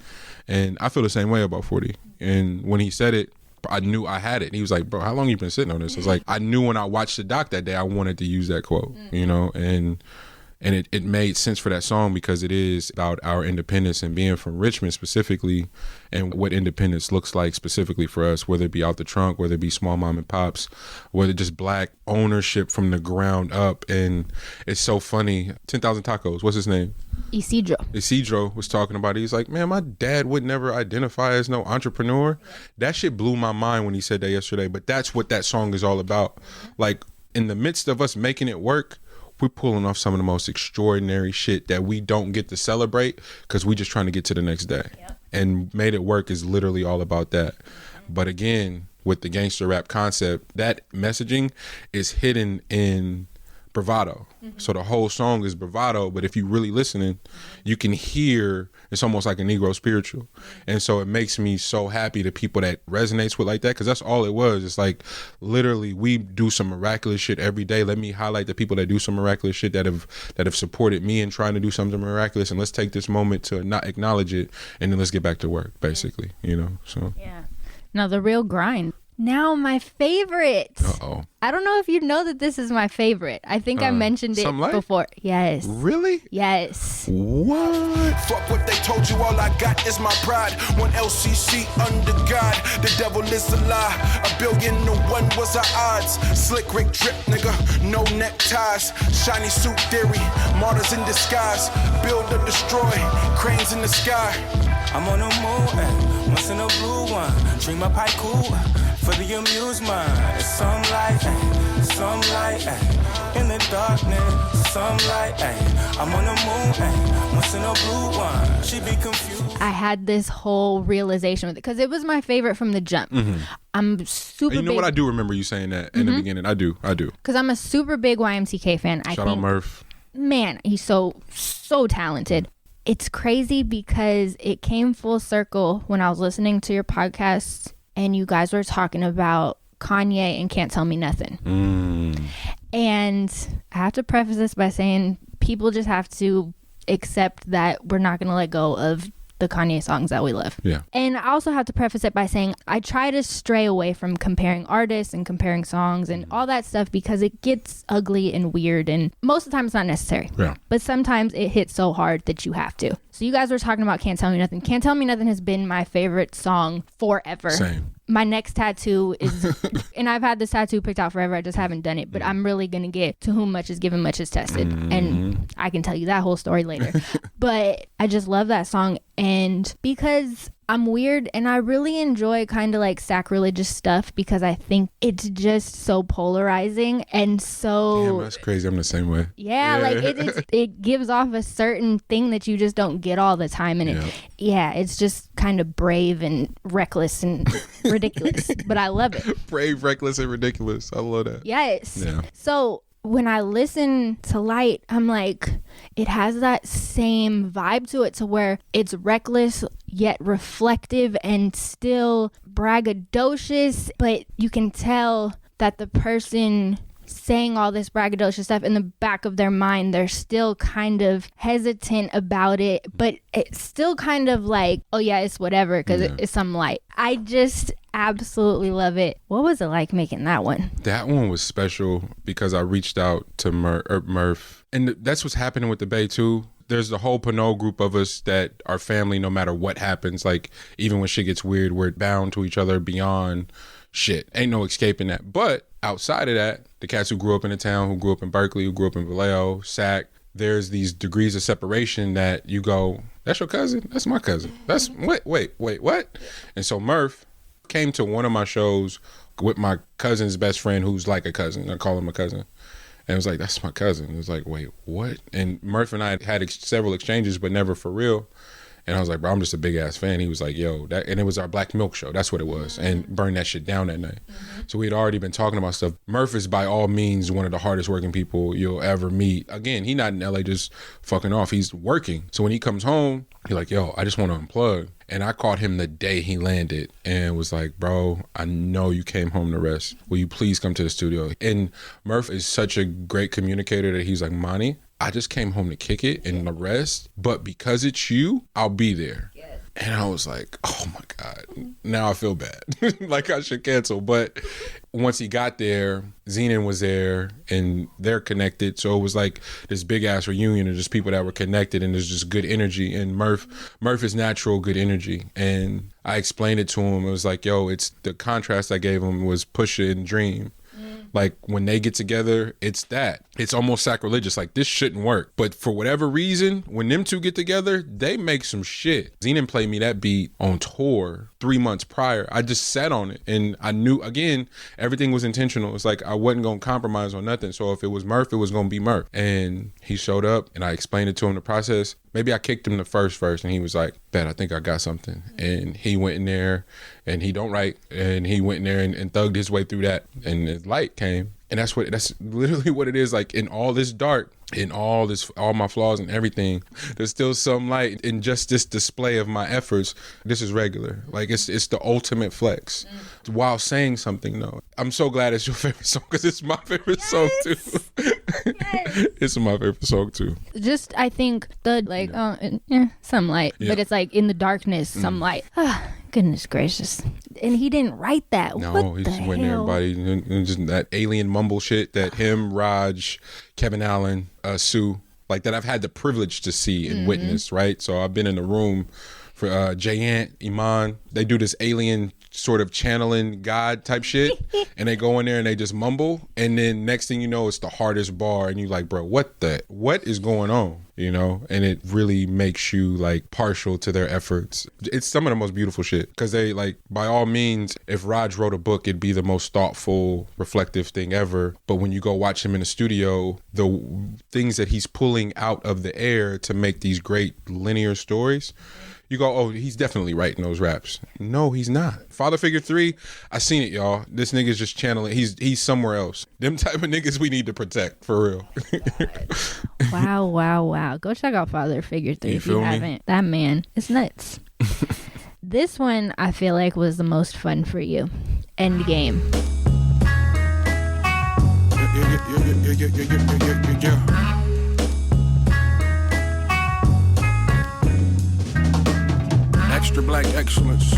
And I feel the same way about 40. And when he said it, I knew I had it. He was like, bro, how long you been sitting on this? I was like, I knew when I watched the doc that day, I wanted to use that quote, you know? And And it made sense for that song because it is about our independence and being from Richmond specifically, and what independence looks like specifically for us, whether it be out the trunk, whether it be small mom and pops, whether just black ownership from the ground up. And it's so funny. 10,000 Tacos, what's his name? Isidro was talking about it. He's like, man, my dad would never identify as no entrepreneur. That shit blew my mind when he said that yesterday. But that's what that song is all about. Like, in the midst of us making it work, we're pulling off some of the most extraordinary shit that we don't get to celebrate because we just trying to get to the next day. Yep. And Made It Work is literally all about that. But again, with the gangster rap concept, that messaging is hidden in bravado. So the whole song is bravado, but if you really listening, you can hear it's almost like a Negro spiritual. And so it makes me so happy to people that resonates with like that, because that's all it was. It's like, literally, we do some miraculous shit every day. Let me highlight the people that do some miraculous shit, that have supported me in trying to do something miraculous, and let's take this moment to not acknowledge it, and then let's get back to work, basically, so. Yeah. No, the real grind. Now my favorite. Uh-oh. I don't know if you know that this is my favorite. I think I mentioned it before. Yes. Really? Yes. What? Fuck what they told you, all I got is my pride. One LCC under God, the devil is a lie. 1,000,000,001 was our odds. Slick Rick drip, nigga, no neckties. Shiny suit theory, martyrs in disguise. Build or destroy, cranes in the sky. I'm on the moon, once in a blue one. Dream up haiku for the amusement. It's some light, in the darkness, some light. I'm on the moon, once in a blue one. She be confused. I had this whole realization with it because it was my favorite from the jump. I'm super big. You know what? I do remember you saying that in the beginning. I do. Because I'm a super big YMCK fan. Shout out Murph. Man, he's so talented. It's crazy because it came full circle when I was listening to your podcast and you guys were talking about Kanye and Can't Tell Me Nothing. And I have to preface this by saying people just have to accept that we're not going to let go of the Kanye songs that we love. Yeah. And I also have to preface it by saying I try to stray away from comparing artists and comparing songs and all that stuff because it gets ugly and weird, and most of the time it's not necessary. Yeah. But sometimes it hits so hard that you have to. So you guys were talking about Can't Tell Me Nothing. Can't Tell Me Nothing has been my favorite song forever. Same. My next tattoo is, and I've had this tattoo picked out forever, I just haven't done it, but I'm really going to get To Whom Much Is Given, Much Is Tested. And I can tell you that whole story later. But I just love that song. And because I'm weird and I really enjoy kind of like sacrilegious stuff because I think it's just so polarizing and so... Damn, that's crazy. I'm the same way. Yeah, like it gives off a certain thing that you just don't get all the time. And it's just kind of brave and reckless and ridiculous. But I love it. Brave, reckless, and ridiculous. I love that. Yes. Yeah. So when I listen to Light, I'm like, it has that same vibe to it, to where it's reckless yet reflective and still braggadocious, but you can tell that the person saying all this braggadocious stuff, in the back of their mind they're still kind of hesitant about it, but it's still kind of like, oh yeah, it's whatever because it's some Light. I just absolutely love it. What was it like making that one? That one was special because I reached out to Murph, and that's what's happening with the Bay too. There's the whole Pinot group of us that are family no matter what happens. Like, even when shit gets weird, we're bound to each other beyond shit. Ain't no escaping that. But outside of that, the cats who grew up in the town, who grew up in Berkeley, who grew up in Vallejo, Sac, there's these degrees of separation that you go, that's your cousin? That's my cousin. That's, wait, what? And so Murph came to one of my shows with my cousin's best friend, who's like a cousin. I call him a cousin. And it was like, that's my cousin. It was like, wait, what? And Murph and I had several exchanges, but never for real. And I was like, bro, I'm just a big ass fan. He was like, yo, that, and it was our Black Milk show. That's what it was. And burned that shit down that night. So we had already been talking about stuff. Murph is by all means one of the hardest working people you'll ever meet. Again, he not in LA just fucking off. He's working. So when he comes home, he's like, yo, I just want to unplug. And I caught him the day he landed and was like, bro, I know you came home to rest. Will you please come to the studio? And Murph is such a great communicator that he's like, Mani, I just came home to kick it and the rest, but because it's you, I'll be there. Yes. And I was like, oh my God, now I feel bad. Like I should cancel. But once he got there, Zenon was there and they're connected. So it was like this big ass reunion of just people that were connected, and there's just good energy. And Murph is natural good energy. And I explained it to him. It was like, yo, it's the contrast I gave him was Pusha and Dream. Like when they get together, it's that. It's almost sacrilegious. Like this shouldn't work. But for whatever reason, when them two get together, they make some shit. Zenon played me that beat on tour 3 months prior. I just sat on it and I knew, again, everything was intentional. It's like I wasn't going to compromise on nothing. So if it was Murph, it was going to be Murph. And he showed up and I explained it to him, the process. Maybe I kicked him the first verse and he was like, bet, I think I got something. And he went in there and he don't write. And he went in there and thugged his way through that. And the light came. And that's literally what it is. Like in all this dark, in all my flaws and everything, there's still some light in just this display of my efforts. This is regular. Like it's the ultimate flex while saying something though. I'm so glad it's your favorite song because it's my favorite song too. Yes. It's my favorite song too. Just, I think some light, but it's like in the darkness, some light. Goodness gracious. And he didn't write that. No, he just went there, everybody. And just that alien mumble shit that him, Raj, Kevin Allen, Sue, like that I've had the privilege to see and witness, right? So I've been in the room for Jay-Ant, Iman. They do this alien sort of channeling God type shit. And they go in there and they just mumble. And then next thing you know, it's the hardest bar. And you're like, bro, what is going on? You know, and it really makes you like partial to their efforts. It's some of the most beautiful shit because they like, by all means, if Raj wrote a book, it'd be the most thoughtful, reflective thing ever. But when you go watch him in the studio, the things that he's pulling out of the air to make these great linear stories, you go, oh, he's definitely writing those raps. No, he's not. Father Figure 3, I seen it, y'all. This nigga's just channeling. He's somewhere else. Them type of niggas we need to protect, for real. Wow. Go check out Father Figure 3 if you haven't. That man is nuts. This one, I feel like, was the most fun for you. Endgame. Yeah. Extra black excellence.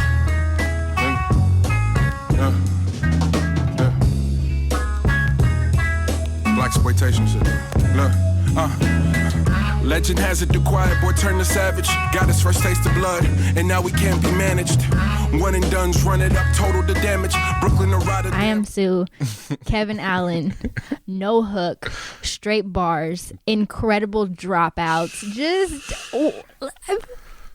Black exploitation shit. Look, legend has it the quiet boy turned to savage. Got his first taste of blood, and now we can't be managed. One and done's run it up, total the damage. Brooklyn to Rotterdam. I Am Sue, Kevin Allen, no hook, straight bars, incredible dropouts.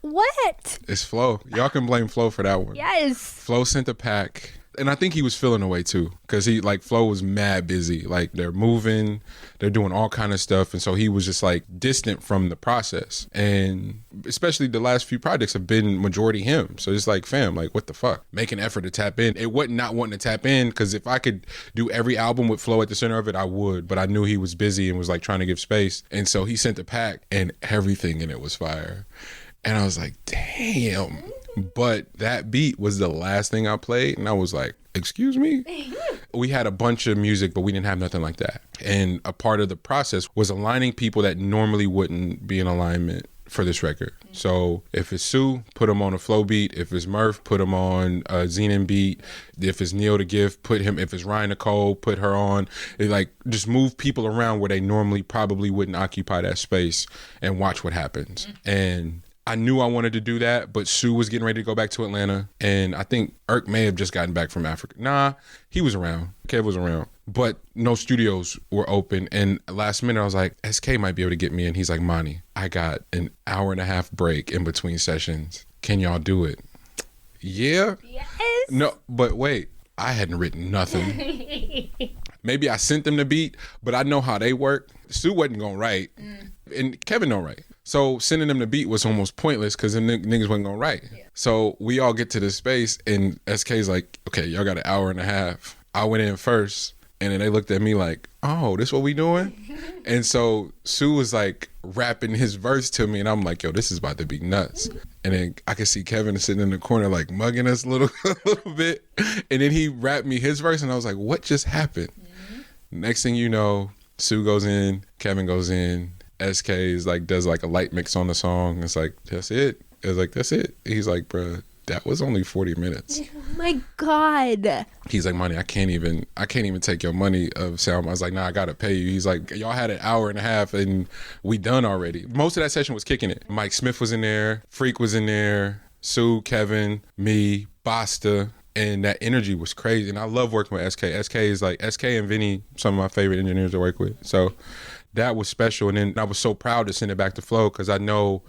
What? It's Flo. Y'all can blame Flo for that one. Yes. Flo sent a pack. And I think he was feeling away too. Because Flo was mad busy. Like they're moving, they're doing all kind of stuff. And so he was just like distant from the process. And especially the last few projects have been majority him. So it's like, fam, like what the fuck? Make an effort to tap in. It wasn't not wanting to tap in because if I could do every album with Flo at the center of it, I would. But I knew he was busy and was like trying to give space. And so he sent a pack and everything in it was fire. And I was like, damn. But that beat was the last thing I played. And I was like, excuse me? We had a bunch of music, but we didn't have nothing like that. And a part of the process was aligning people that normally wouldn't be in alignment for this record. So if it's Sue, put him on a Flow beat. If it's Murph, put him on a Zenon beat. If it's Neil the Gift, put him. If it's Ryan Nicole, put her on. It like just move people around where they normally probably wouldn't occupy that space and watch what happens. And I knew I wanted to do that, but Sue was getting ready to go back to Atlanta. And I think Irk may have just gotten back from Africa. Nah, he was around. Kev was around. But no studios were open. And last minute, I was like, SK might be able to get me in. He's like, Mani, I got an hour and a half break in between sessions. Can y'all do it? Yeah. Yes. No, but wait, I hadn't written nothing. Maybe I sent them the beat, but I know how they work. Sue wasn't going to write. And Kevin don't write. So sending them the beat was almost pointless because them niggas wasn't gonna write. Yeah. So we all get to this space and SK's like, okay, y'all got an hour and a half. I went in first and then they looked at me like, oh, this what we doing? And so Sue was like rapping his verse to me and I'm like, yo, this is about to be nuts. And then I could see Kevin sitting in the corner like mugging us a little bit. And then he rapped me his verse and I was like, what just happened? Next thing you know, Sue goes in, Kevin goes in, SK is like does like a light mix on the song. It's like, that's it. It was like, that's it. He's like, bro, that was only 40 minutes. Oh my God. He's like, Mani, I can't even take your money of sound. I was like, nah, I gotta pay you. He's like, y'all had an hour and a half and we done already. Most of that session was kicking it. Mike Smith was in there, Freak was in there, Sue, Kevin, me, Basta, and that energy was crazy. And I love working with SK. SK and Vinny, some of my favorite engineers to work with. So that was special. And then I was so proud to send it back to Flo because I know,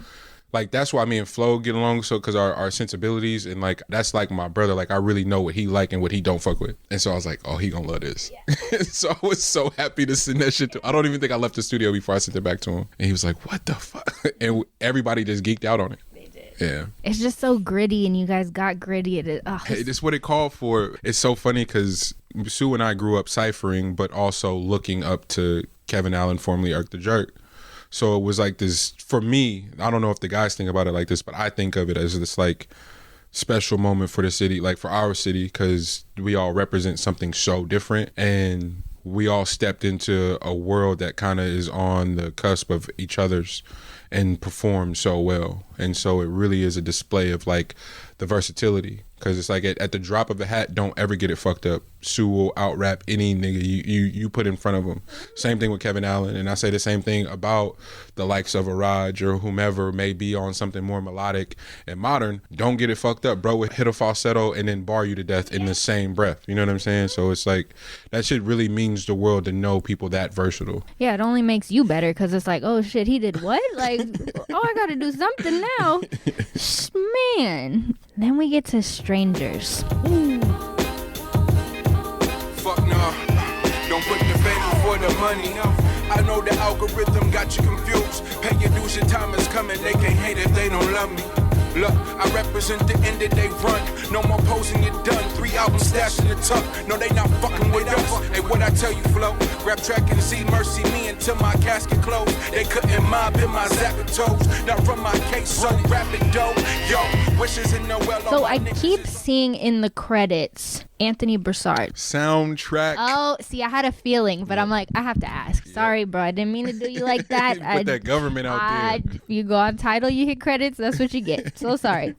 like, that's why me and Flo get along, so because our sensibilities, and like that's like my brother. Like, I really know what he like and what he don't fuck with. And so I was like, oh, he gonna love this. Yeah. So I was so happy to send that shit to him. I don't even think I left the studio before I sent it back to him. And he was like, what the fuck? And everybody just geeked out on it. Yeah, it's just so gritty, and you guys got gritty at it. Hey, it's what it called for. It's so funny because Sue and I grew up ciphering, but also looking up to Kevin Allen, formerly Irk the Jerk. So it was like this, for me, I don't know if the guys think about it like this, but I think of it as this like special moment for the city, like for our city, because we all represent something so different, and we all stepped into a world that kind of is on the cusp of each other's and performed so well. And so it really is a display of like the versatility, because it's like at the drop of a hat, don't ever get it fucked up. Sue will out rap any nigga you put in front of him. Same thing with Kevin Allen, and I say the same thing about the likes of a Raj or whomever may be on something more melodic and modern. Don't get it fucked up, bro. Hit a falsetto and then bar you to death in the same breath. You know what I'm saying? So it's like that shit really means the world to know people that versatile. Yeah, it only makes you better because it's like, oh shit, he did what? Like, oh, I gotta do something now. Man. Then we get to Strangers. Ooh. Fuck no, don't put the fame before the money. I know the algorithm got you confused. Pay your dues, your time is coming. They can't hate if they don't love me. Look, I represent the end that they run. No more posing, you're done. 3 albums stashed in the tuck. No, they not fucking with us. Hey, what I tell you, Flo? Grab track and see mercy me until my casket closed. They couldn't mob in my Zappa toes. Not from my case, so rapid dope. Yo, wishes in Noel. So I keep seeing in the credits Anthony Broussard soundtrack. Oh, see, I had a feeling, but I'm like, I have to ask. Sorry, bro, I didn't mean to do you like that. Put that government out there. You go on Tidal, you hit credits, that's what you get. So sorry.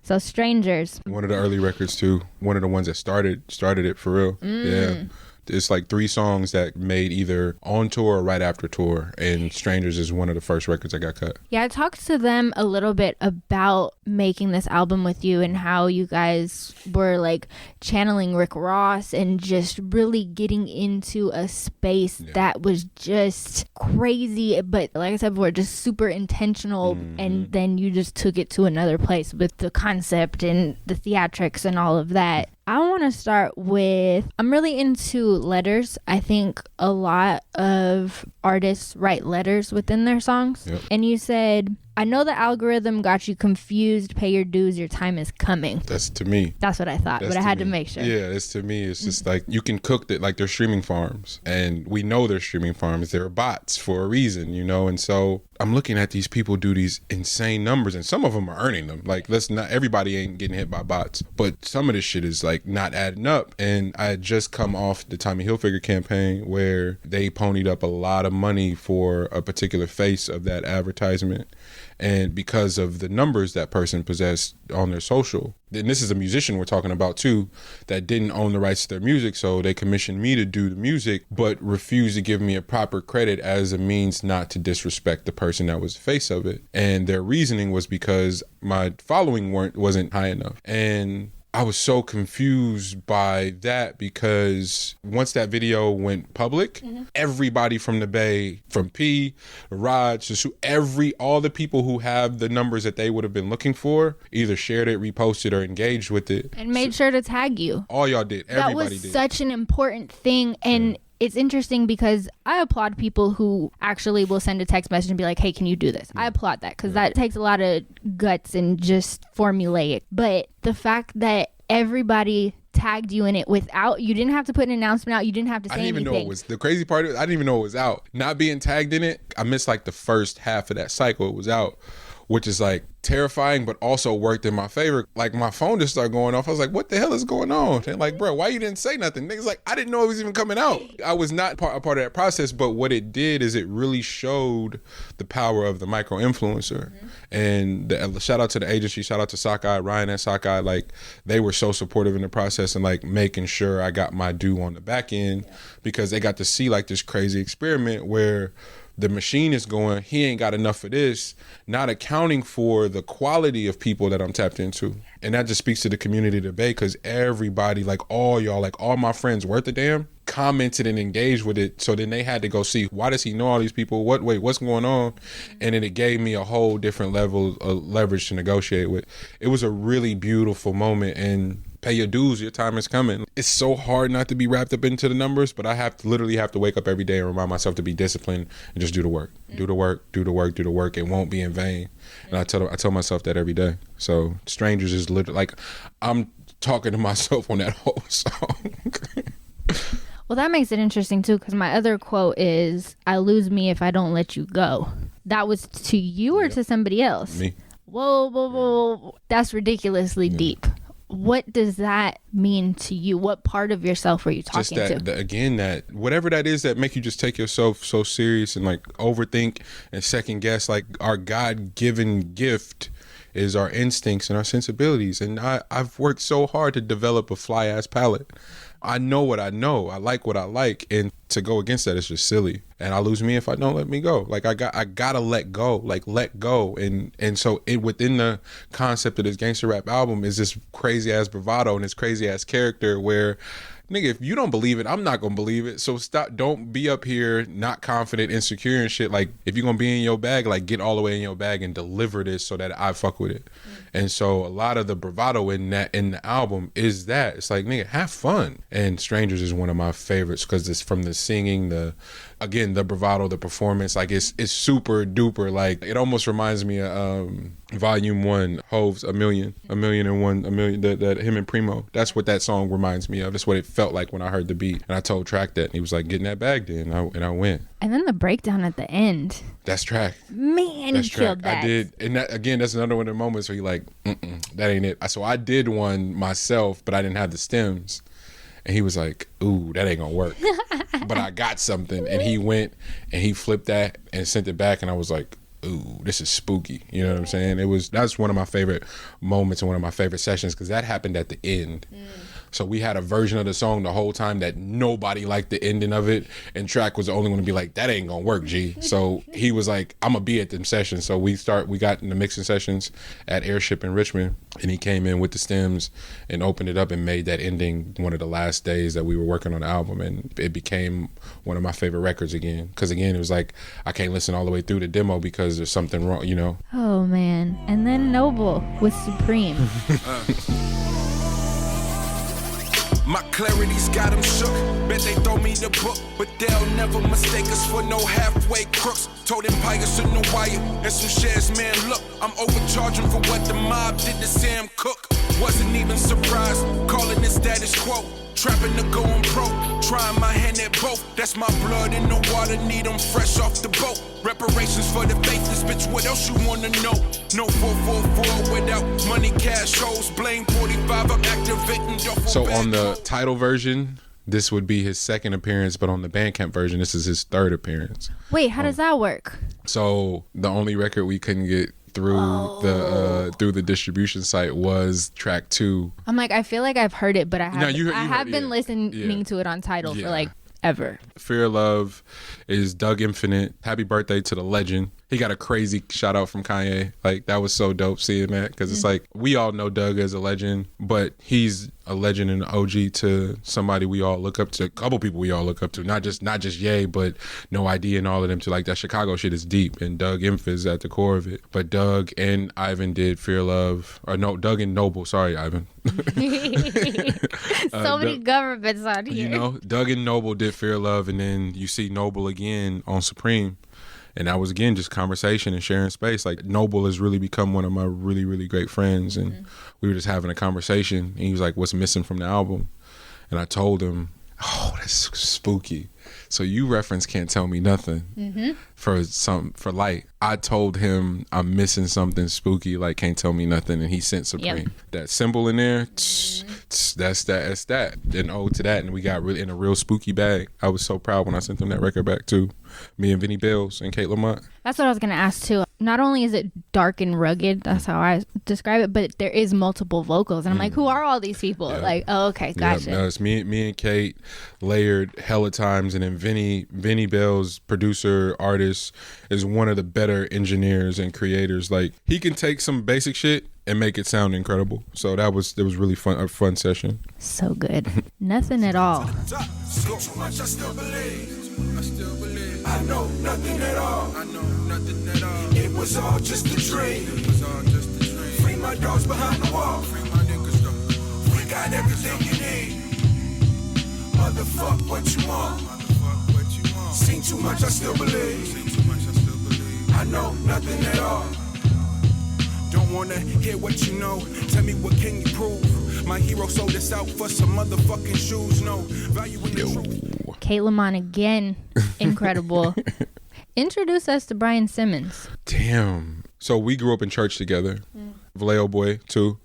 So Strangers. One of the early records too. One of the ones that started it for real. Yeah. It's like 3 songs that made either on tour or right after tour, and Strangers is one of the first records that got cut. Yeah, I talked to them a little bit about making this album with you and how you guys were like channeling Rick Ross and just really getting into a space that was just crazy, but like I said before, just super intentional. And then you just took it to another place with the concept and the theatrics and all of that. I want to start with, I'm really into letters. I think a lot of artists write letters within their songs. Yep. And you said, I know the algorithm got you confused. Pay your dues. Your time is coming. That's to me. That's what I thought, but I had to make sure. Yeah, it's to me. It's just like you can cook it like they're streaming farms, and we know they're streaming farms. They're bots for a reason, you know. And so I'm looking at these people do these insane numbers, and some of them are earning them. Like, let's not, everybody ain't getting hit by bots, but some of this shit is like not adding up. And I had just come off the Tommy Hilfiger campaign where they ponied up a lot of money for a particular face of that advertisement. And because of the numbers that person possessed on their social, and this is a musician we're talking about too, that didn't own the rights to their music, so they commissioned me to do the music, but refused to give me a proper credit as a means not to disrespect the person that was the face of it. And their reasoning was because my following wasn't high enough. And I was so confused by that because once that video went public, everybody from the Bay, from P, Raj, to Sue, all the people who have the numbers that they would have been looking for, either shared it, reposted, or engaged with it. And made sure to tag you. All y'all did. Everybody did. That was such an important thing. And it's interesting because I applaud people who actually will send a text message and be like, hey, can you do this? I applaud that because that takes a lot of guts and just formulaic. But the fact that everybody tagged you in it without, you didn't have to put an announcement out, you didn't have to say anything. I didn't even know it was, the crazy part of it, I didn't even know it was out. Not being tagged in it, I missed like the first half of that cycle it was out. which is like terrifying, but also worked in my favor. Like my phone just started going off. I was like, what the hell is going on? And like, bro, why you didn't say nothing? Niggas like, I didn't know it was even coming out. I was not a part of that process, but what it did is it really showed the power of the micro influencer. And shout out to the agency, shout out to Sockeye, Ryan at Sockeye. Like they were so supportive in the process and like making sure I got my due on the back end, because they got to see like this crazy experiment where the machine is going, he ain't got enough of this, not accounting for the quality of people that I'm tapped into. And that just speaks to the community debate, because everybody, like all y'all, like all my friends worth a damn, commented and engaged with it. So then they had to go see, why does he know all these people? What's going on? And then it gave me a whole different level of leverage to negotiate with. It was a really beautiful moment, and pay your dues, your time is coming. It's so hard not to be wrapped up into the numbers, but I literally have to wake up every day and remind myself to be disciplined and just do the work. Do the work, do the work, do the work. It won't be in vain. And I tell myself that every day. So Strangers is literally like, I'm talking to myself on that whole song. Well, that makes it interesting too, because my other quote is, I lose me if I don't let you go. That was to you or to somebody else? Me. Whoa. That's ridiculously deep. What does that mean to you? What part of yourself were you talking to? That whatever that is that make you just take yourself so serious and like overthink and second guess, like our God-given gift is our instincts and our sensibilities. And I've worked so hard to develop a fly-ass palate. I know what I know. I like what I like. And to go against that is just silly. And I lose me if I don't let me go. Like I gotta let go. Like let go. And so within the concept of this gangster rap album is this crazy ass bravado and this crazy ass character where, nigga, if you don't believe it, I'm not gonna believe it. So stop. Don't be up here not confident, insecure and shit. Like if you're gonna be in your bag, like get all the way in your bag and deliver this so that I fuck with it. And so a lot of the bravado in the album is that it's like, nigga, have fun. And Strangers is one of my favorites because it's from the singing, the bravado, the performance, like it's super duper. Like it almost reminds me of Volume 1, Hove's A Million that him and Primo. That's what that song reminds me of. That's what it felt like when I heard the beat. And I told Track that, and he was like, "Get in that bag then." And I went. And then the breakdown at the end. That's Track. Man, he killed that. I did. And that, again, that's another one of the moments where you're like, that ain't it. So I did one myself, but I didn't have the stems. And he was like, ooh, that ain't gonna work. But I got something. And he went and he flipped that and sent it back. And I was like, ooh, this is spooky. You know what I'm saying? That's one of my favorite moments and one of my favorite sessions because that happened at the end. So we had a version of the song the whole time that nobody liked the ending of it, and Track was the only one to be like, that ain't gonna work, G. So he was like, I'm gonna be at them sessions. So we got in the mixing sessions at Airship in Richmond, and he came in with the stems and opened it up and made that ending one of the last days that we were working on the album, and it became one of my favorite records again. Because again, it was like, I can't listen all the way through the demo because there's something wrong, you know? Oh man. And then Noble with Supreme. My clarity's got them shook. Bet they throw me the book, but they'll never mistake us for no halfway crooks. Told empires in the wire and some shares, man, look. I'm overcharging for what the mob did to Sam Cooke. Wasn't even surprised, calling it status quo. Trapping to going pro, trying my hand at both. That's my blood in the water, need them fresh off the boat. Reparations for the faithless, bitch, what else you wanna know? No 444 without money, cash hoes. Blame 45, I'm activating. So on the title version, this would be his second appearance, but on the Bandcamp version, this is his third appearance. Wait, how does that work? So the only record we couldn't get through the distribution site was track 2. I'm like, I feel like I've heard it, but I have been listening to it on Tidal for like ever. Fear of Love is Doug Infinite. Happy birthday to the legend. He got a crazy shout out from Kanye. Like, that was so dope seeing that, because it's like, we all know Doug as a legend, but he's a legend and an OG to somebody we all look up to, a couple people we all look up to, not just Ye, but No ID and all of them too. Like, that Chicago shit is deep, and Doug Inf is at the core of it. But Doug and Ivan did Fear of Love, or no, Doug and Noble, sorry, Ivan. So many governments on here. You know, Doug and Noble did Fear of Love, and then you see Noble again on Supreme. And that was, again, just conversation and sharing space. Like, Noble has really become one of my really, really great friends. And we were just having a conversation. And he was like, what's missing from the album? And I told him, oh, that's spooky. so you reference Can't Tell Me Nothing for Light. I told him I'm missing something spooky like Can't Tell Me Nothing, and he sent Supreme. Yep. That symbol in there, that's that. An ode to that, and we got really in a real spooky bag. I was so proud when I sent them that record back too. Me and Vinny Bells and Kate Lamont. That's what I was going to ask too. Not only is it dark and rugged, that's how I describe it, but there is multiple vocals. And I'm like, who are all these people? Yeah. Like, oh, okay, gotcha. Yeah, no, it's me and Kate layered hella times, and then Vinny Bells, producer, artist, is one of the better engineers and creators. Like, he can take some basic shit and make it sound incredible. So it was really fun, a fun session. So good. Nothing at all. So much I still believe. I know nothing at all. It was all just a dream. Free my dogs behind the wall. We got everything you need. Motherfuck what you want. Seen too much, I still believe. I know nothing at all. Don't wanna hear what you know. Tell me what can you prove. My hero sold us out for some motherfucking shoes. No value in the truth. Kate Lamont again, incredible. Introduce us to Brian Simmons. Damn. So we grew up in church together. Vallejo boy too.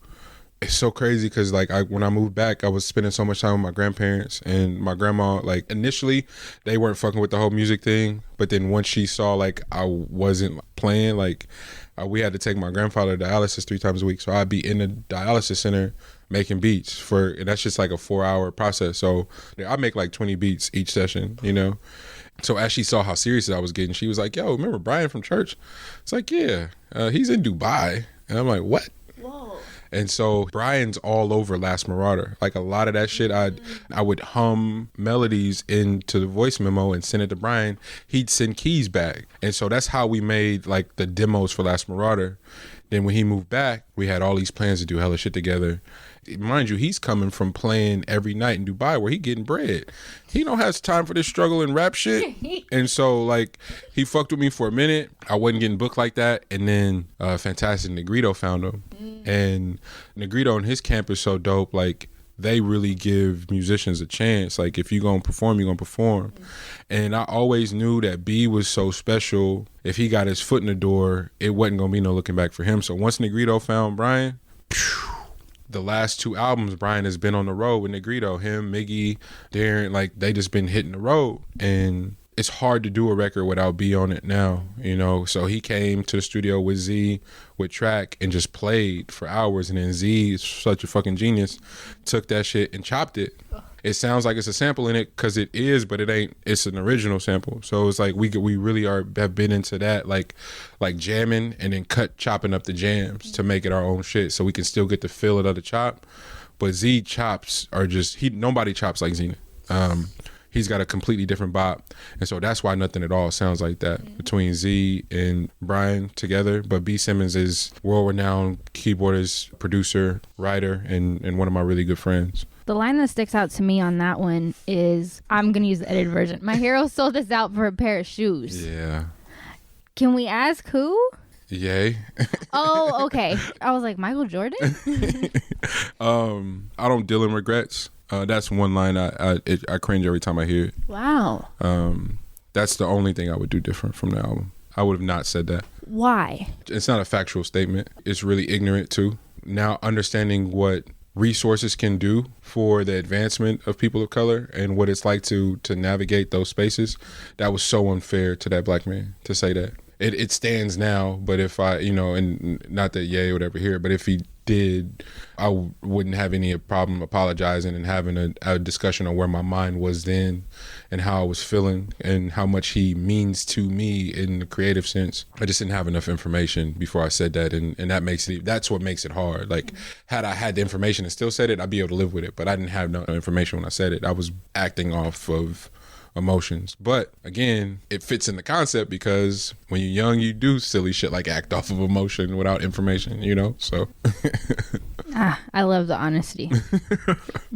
It's so crazy because like when I moved back, I was spending so much time with my grandparents and my grandma. Like initially, they weren't fucking with the whole music thing, but then once she saw like I wasn't playing, like we had to take my grandfather to dialysis 3 times a week. So I'd be in the dialysis center making beats and that's just like a 4-hour process. So I make like 20 beats each session, you know. So as she saw how serious I was getting, she was like, "Yo, remember Brian from church?" It's like, "Yeah, he's in Dubai." And I'm like, "What?" Whoa. And so Brian's all over Last Marauder. Like a lot of that shit, I would hum melodies into the voice memo and send it to Brian. He'd send keys back. And so that's how we made like the demos for Last Marauder. Then when he moved back, we had all these plans to do hella shit together. Mind you, he's coming from playing every night in Dubai where he getting bread. He don't have time for this struggle and rap shit. And so like he fucked with me for a minute. I wasn't getting booked like that. And then Fantastic Negrito found him. And Negrito and his camp is so dope. Like they really give musicians a chance. Like if you're gonna perform, you're gonna perform. And I always knew that B was so special. If he got his foot in the door, it wasn't gonna be no looking back for him. So once Negrito found Brian, the last 2 albums, Brian has been on the road with Negrito. Him, Miggy, Darren, like they just been hitting the road. And it's hard to do a record without B on it now, you know. So he came to the studio with Z, with track, and just played for hours. And then Z is such a fucking genius, took that shit and chopped it. It sounds like it's a sample in it because it is, but it ain't. It's an original sample. So it's like we really have been into that, like jamming and then chopping up the jams to make it our own shit, so we can still get the feel of the chop. But Z chops are just nobody chops like Zenith. He's got a completely different bop, and so that's why Nothing at All sounds like that between Z and Brian together. But B Simmons is world-renowned keyboardist, producer, writer, and one of my really good friends. The line that sticks out to me on that one is, I'm going to use the edited version. My hero sold this out for a pair of shoes. Yeah. Can we ask who? Yay. Oh, okay. I was like, Michael Jordan? I don't deal in regrets. That's one line I cringe every time I hear it. Wow. That's the only thing I would do different from the album. I would have not said that. Why? It's not a factual statement. It's really ignorant too. Now understanding what resources can do for the advancement of people of color and what it's like to navigate those spaces, that was so unfair to that black man to say that. It stands now, but if I, and not that Ye would ever hear it, but if he did, I wouldn't have any problem apologizing and having a discussion on where my mind was then and how I was feeling and how much he means to me in the creative sense. I just didn't have enough information before I said that, and that's what makes it hard. Like, had I had the information and still said it, I'd be able to live with it, but I didn't have no information when I said it. I was acting off of emotions. But again, it fits in the concept because when you're young, you do silly shit like act off of emotion without information, so. I love the honesty.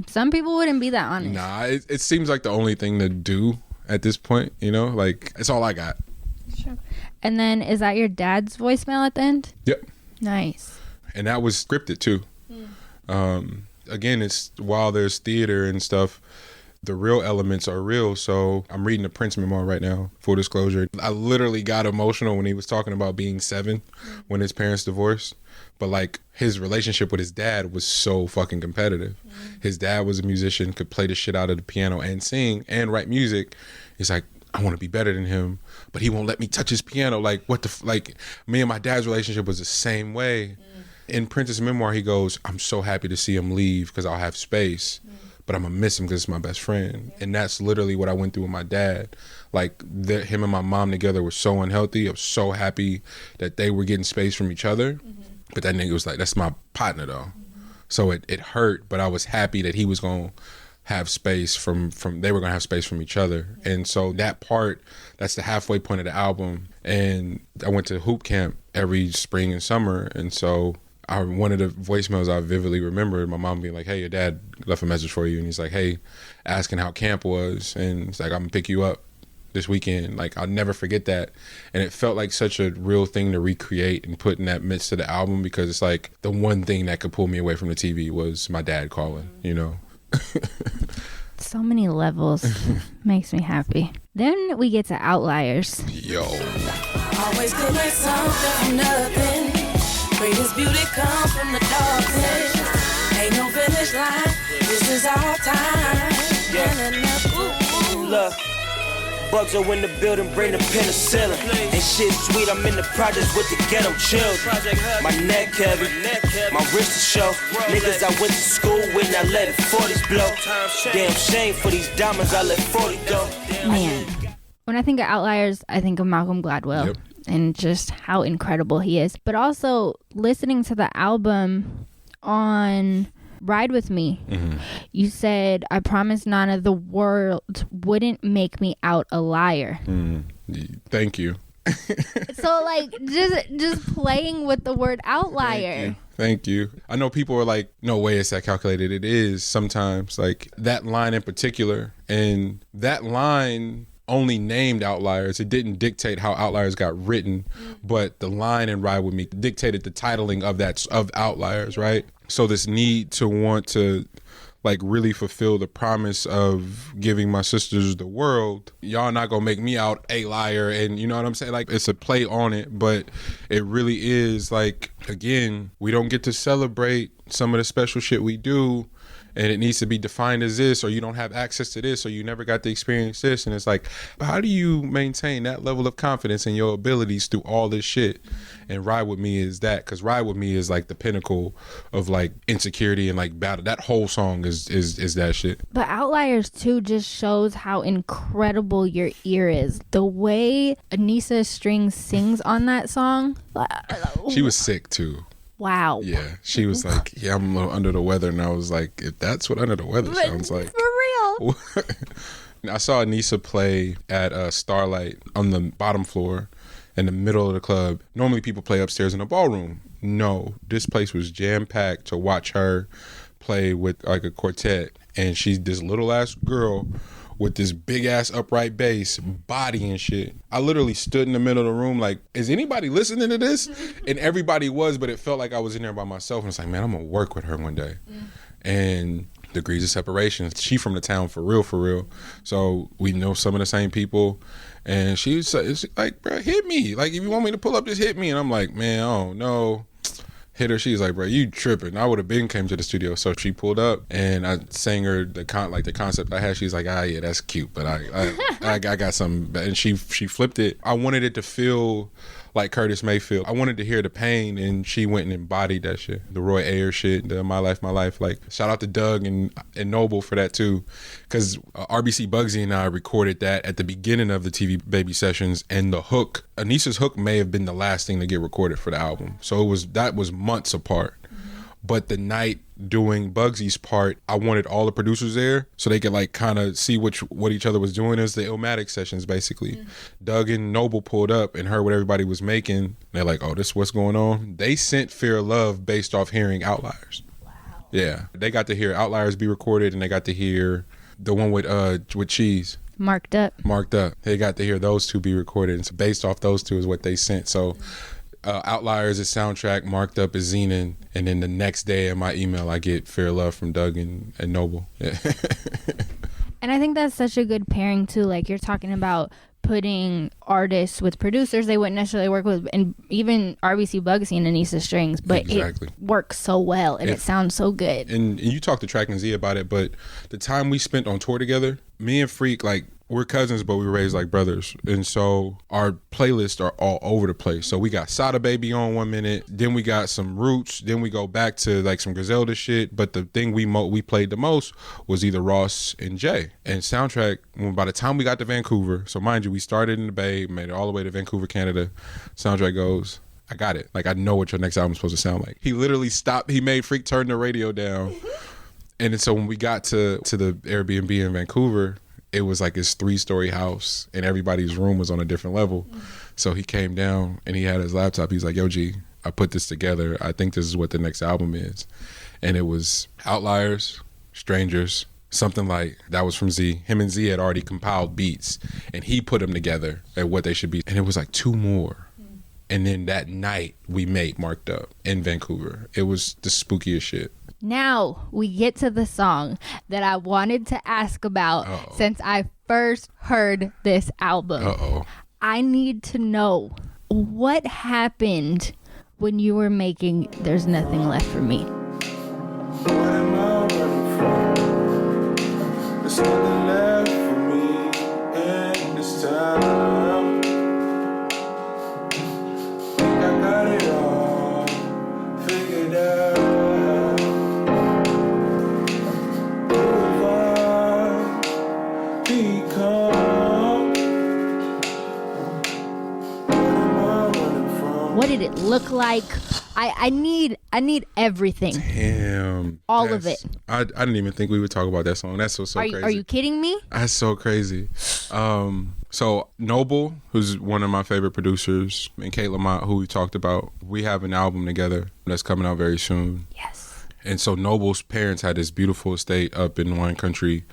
Some people wouldn't be that honest. Nah, it seems like the only thing to do at this point, like it's all I got. Sure. And then is that your dad's voicemail at the end? Yep. Nice. And that was scripted too. Again, it's while there's theater and stuff, the real elements are real. So I'm reading the Prince memoir right now, full disclosure. I literally got emotional when he was talking about being 7 when his parents divorced. But like his relationship with his dad was so fucking competitive. His dad was a musician, could play the shit out of the piano and sing and write music. He's like, I want to be better than him, but he won't let me touch his piano. Like like me and my dad's relationship was the same way. In Prince's memoir, he goes, I'm so happy to see him leave because I'll have space, but I'm gonna miss him because it's my best friend. And that's literally what I went through with my dad. Like him and my mom together were so unhealthy. I was so happy that they were getting space from each other. But that nigga was like, that's my partner though. So it hurt, but I was happy that he was going to have space from they were going to have space from each other. And so that part, that's the halfway point of the album. And I went to hoop camp every spring and summer. And so one of the voicemails I vividly remember, my mom being like, hey, your dad left a message for you. And he's like, hey, asking how camp was. And it's like, I'm going to pick you up this weekend. Like, I'll never forget that. And it felt like such a real thing to recreate and put in that midst of the album, because it's like the one thing that could pull me away from the TV was my dad calling, you know. So many levels. Makes me happy. Then we get to Outliers. Yo. Always could make something from nothing. Greatest beauty comes from the darkness. Ain't no finish line. This is our time. Look. Bugs are in the building, bring the penicillin. And shit sweet, I'm in the projects with the ghetto children. My neck heavy, my wrist is show. Niggas I went to school with, I let it 40s blow. Damn shame for these diamonds, I let 40 go. Man, when I think of Outliers, I think of Malcolm Gladwell. Yep. And just how incredible he is. But also listening to the album on Ride With Me, you said, I promise Nana the world wouldn't make me out a liar. Thank you. So like just playing with the word outlier. Thank you. I know people are like, no way it's that calculated. It is sometimes, like that line in particular. And that line only named Outliers. It didn't dictate how Outliers got written, but the line in Ride With Me dictated the titling of Outliers, right? So this need to want to like really fulfill the promise of giving my sisters the world. Y'all not gonna make me out a liar. And you know what I'm saying? Like, it's a play on it, but it really is like, again, we don't get to celebrate some of the special shit we do, and it needs to be defined as this, or you don't have access to this, or you never got to experience this. And it's like, how do you maintain that level of confidence in your abilities through all this shit? And Ride With Me is that, because Ride With Me is like the pinnacle of like insecurity and like battle. That whole song is that shit. But Outliers too just shows how incredible your ear is. The way Anissa Strings sings on that song. She was sick too. Wow. Yeah, she was like, yeah, I'm a little under the weather. And I was like, if that's what under the weather sounds like. For real. I saw Anissa play at Starlight on the bottom floor in the middle of the club. Normally people play upstairs in a ballroom. No, this place was jam-packed to watch her play with like a quartet. And she's this little ass girl with this big ass upright bass, body and shit. I literally stood in the middle of the room like, is anybody listening to this? And everybody was, but it felt like I was in there by myself. And it's like, man, I'm gonna work with her one day. And degrees of separation. She from the town for real. So we know some of the same people. And she's like, bro, hit me. Like, if you want me to pull up, just hit me. And I'm like, man, oh no. Hit her. She's like, bro, you tripping. I would have been came to the studio. So she pulled up and I sang her the concept I had. She's like, ah, yeah, that's cute, but I got some. And she flipped it. I wanted it to feel like Curtis Mayfield. I wanted to hear the pain, and she went and embodied that shit. The Roy Ayers shit, the My Life. Like, shout out to Doug and Noble for that too, because RBC Bugsy and I recorded that at the beginning of the TV Baby sessions, and the hook, Anissa's hook, may have been the last thing to get recorded for the album. So that was months apart. But the night doing Bugsy's part, I wanted all the producers there so they could like kind of see what each other was doing. As the Illmatic sessions, basically. Doug and Noble pulled up and heard what everybody was making. They're like, oh, this is what's going on. They sent Fear of Love based off hearing Outliers. Wow. Yeah. They got to hear Outliers be recorded, and they got to hear the one with Cheese. Marked Up. They got to hear those two be recorded. And so based off those two is what they sent. So Outliers is soundtrack, Marked Up is Zenon, and then the next day in my email I get Fear of Love from Doug and Noble. Yeah. And I think that's such a good pairing too. Like you're talking about putting artists with producers they wouldn't necessarily work with, and even RBC Bugsy and Anissa Strings, but it works so well and it sounds so good. And you talked to Track and Z about it, but the time we spent on tour together, me and Freak, like, we're cousins, but we were raised like brothers. And so our playlists are all over the place. So we got Sada Baby on 1 minute, then we got some Roots, then we go back to like some Griselda shit. But the thing we played the most was either Ross and Jay. And Soundtrack, by the time we got to Vancouver, so mind you, we started in the Bay, made it all the way to Vancouver, Canada. Soundtrack goes, I got it. Like, I know what your next album's supposed to sound like. He literally stopped, he made Freak turn the radio down. And then so when we got to the Airbnb in Vancouver, it was like his 3-story house and everybody's room was on a different level. So he came down and he had his laptop. He's like, yo, G, I put this together. I think this is what the next album is. And it was Outliers, Strangers, something like that was from Z. Him and Z had already compiled beats and he put them together at what they should be. And it was like 2 more. And then that night we made Marked Up in Vancouver. It was the spookiest shit. Now we get to the song that I wanted to ask about since I first heard this album. I need to know what happened when you were making There's Nothing Left for Me. What am I running from? There's nothing left for me in this time. Think I got it all figured out. What did it look like? I need everything. Damn. All of it. I didn't even think we would talk about that song. That's so crazy. Are you kidding me? That's so crazy. So Noble, who's one of my favorite producers, and Kate Lamont, who we talked about, we have an album together that's coming out very soon. Yes. And so Noble's parents had this beautiful estate up in wine country,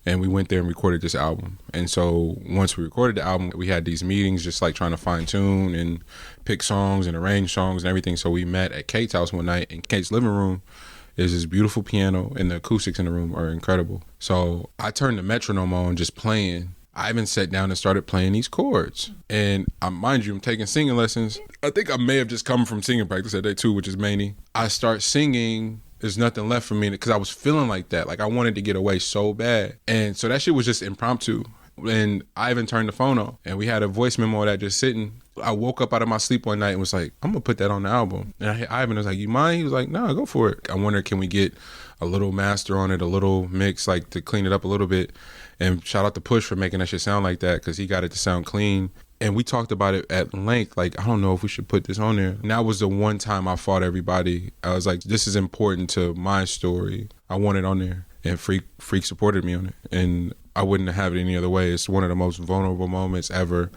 and we went there and recorded this album. And so once we recorded the album, we had these meetings just like trying to fine tune and pick songs and arrange songs and everything. So we met at Kate's house one night. In Kate's living room is this beautiful piano, and the acoustics in the room are incredible. So I turned the metronome on, just playing. I even sat down and started playing these chords. And mind you, I'm taking singing lessons. I think I may have just come from singing practice that day too, which is Mani. I start singing There's Nothing Left for Me because I was feeling like that. Like I wanted to get away so bad. And so that shit was just impromptu. And I even turned the phone on and we had a voice memo of that just sitting. I woke up out of my sleep one night and was like, I'm gonna put that on the album. And Ivan was like, you mind? He was like, no, go for it. I wonder, can we get a little master on it, a little mix, like to clean it up a little bit. And shout out to Push for making that shit sound like that because he got it to sound clean. And we talked about it at length, like, I don't know if we should put this on there. And that was the one time I fought everybody. I was like, this is important to my story. I want it on there. And Freak supported me on it. And I wouldn't have it any other way. It's one of the most vulnerable moments ever.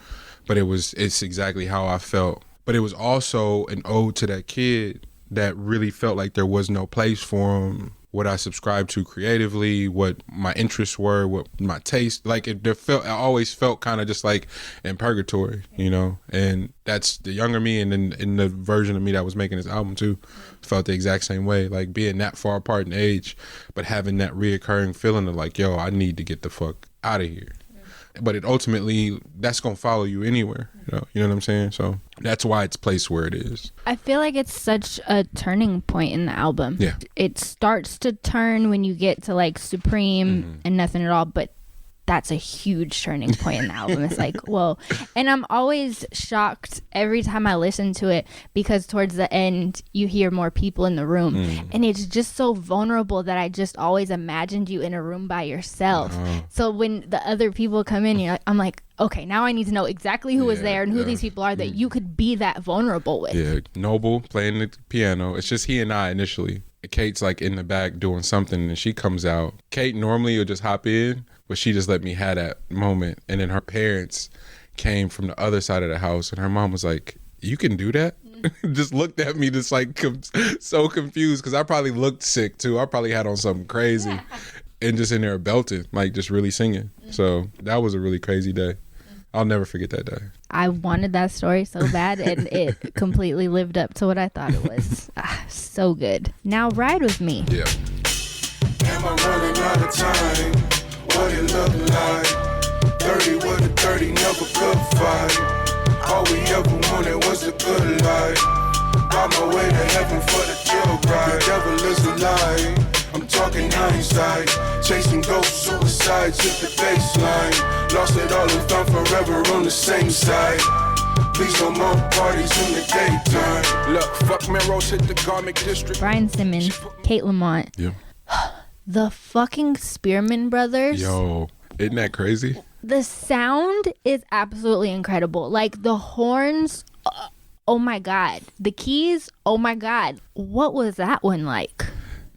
But it's exactly how I felt. But it was also an ode to that kid that really felt like there was no place for him. What I subscribed to creatively, what my interests were, what my taste, like I always felt kind of just like in purgatory, you know. And that's the younger me, and then in the version of me that was making this album too, felt the exact same way, like being that far apart in age, but having that reoccurring feeling of like, yo, I need to get the fuck out of here. But it ultimately, that's gonna follow you anywhere, you know what I'm saying? So that's why it's placed where it is. I feel like it's such a turning point in the album. Yeah. It starts to turn when you get to like Supreme and Nothing at All, but that's a huge turning point in the album. It's like, whoa. And I'm always shocked every time I listen to it because towards the end you hear more people in the room and it's just so vulnerable that I just always imagined you in a room by yourself. So when the other people come in, I'm like, okay, now I need to know exactly who was there and who these people are that you could be that vulnerable with. Yeah, Noble playing the piano. It's just he and I initially. Kate's like in the back doing something and she comes out. Kate normally would just hop in, but she just let me have that moment. And then her parents came from the other side of the house and her mom was like, you can do that? Just looked at me just like so confused because I probably looked sick too. I probably had on something crazy and just in there belting, like just really singing. So that was a really crazy day. I'll never forget that day. I wanted that story so bad and it completely lived up to what I thought it was. So good. Now Ride With Me. Yeah. Am I running out of time? What what it look like. 30 with a 30, never could fight. All we ever wanted was the good life. On my way to heaven for the chill ride. The devil is a lie. I'm talking hindsight. Chasing ghosts, suicides, hit the baseline. Lost it all and found forever on the same side. Please no more parties in the daytime. Look, fuck Melrose, hit the Garmick District. Brian Simmons, Kate Lamont. Yeah. The fucking Spearman brothers. Yo, isn't that crazy? The sound is absolutely incredible. Like the horns, oh my God. The keys, oh my God. What was that one like?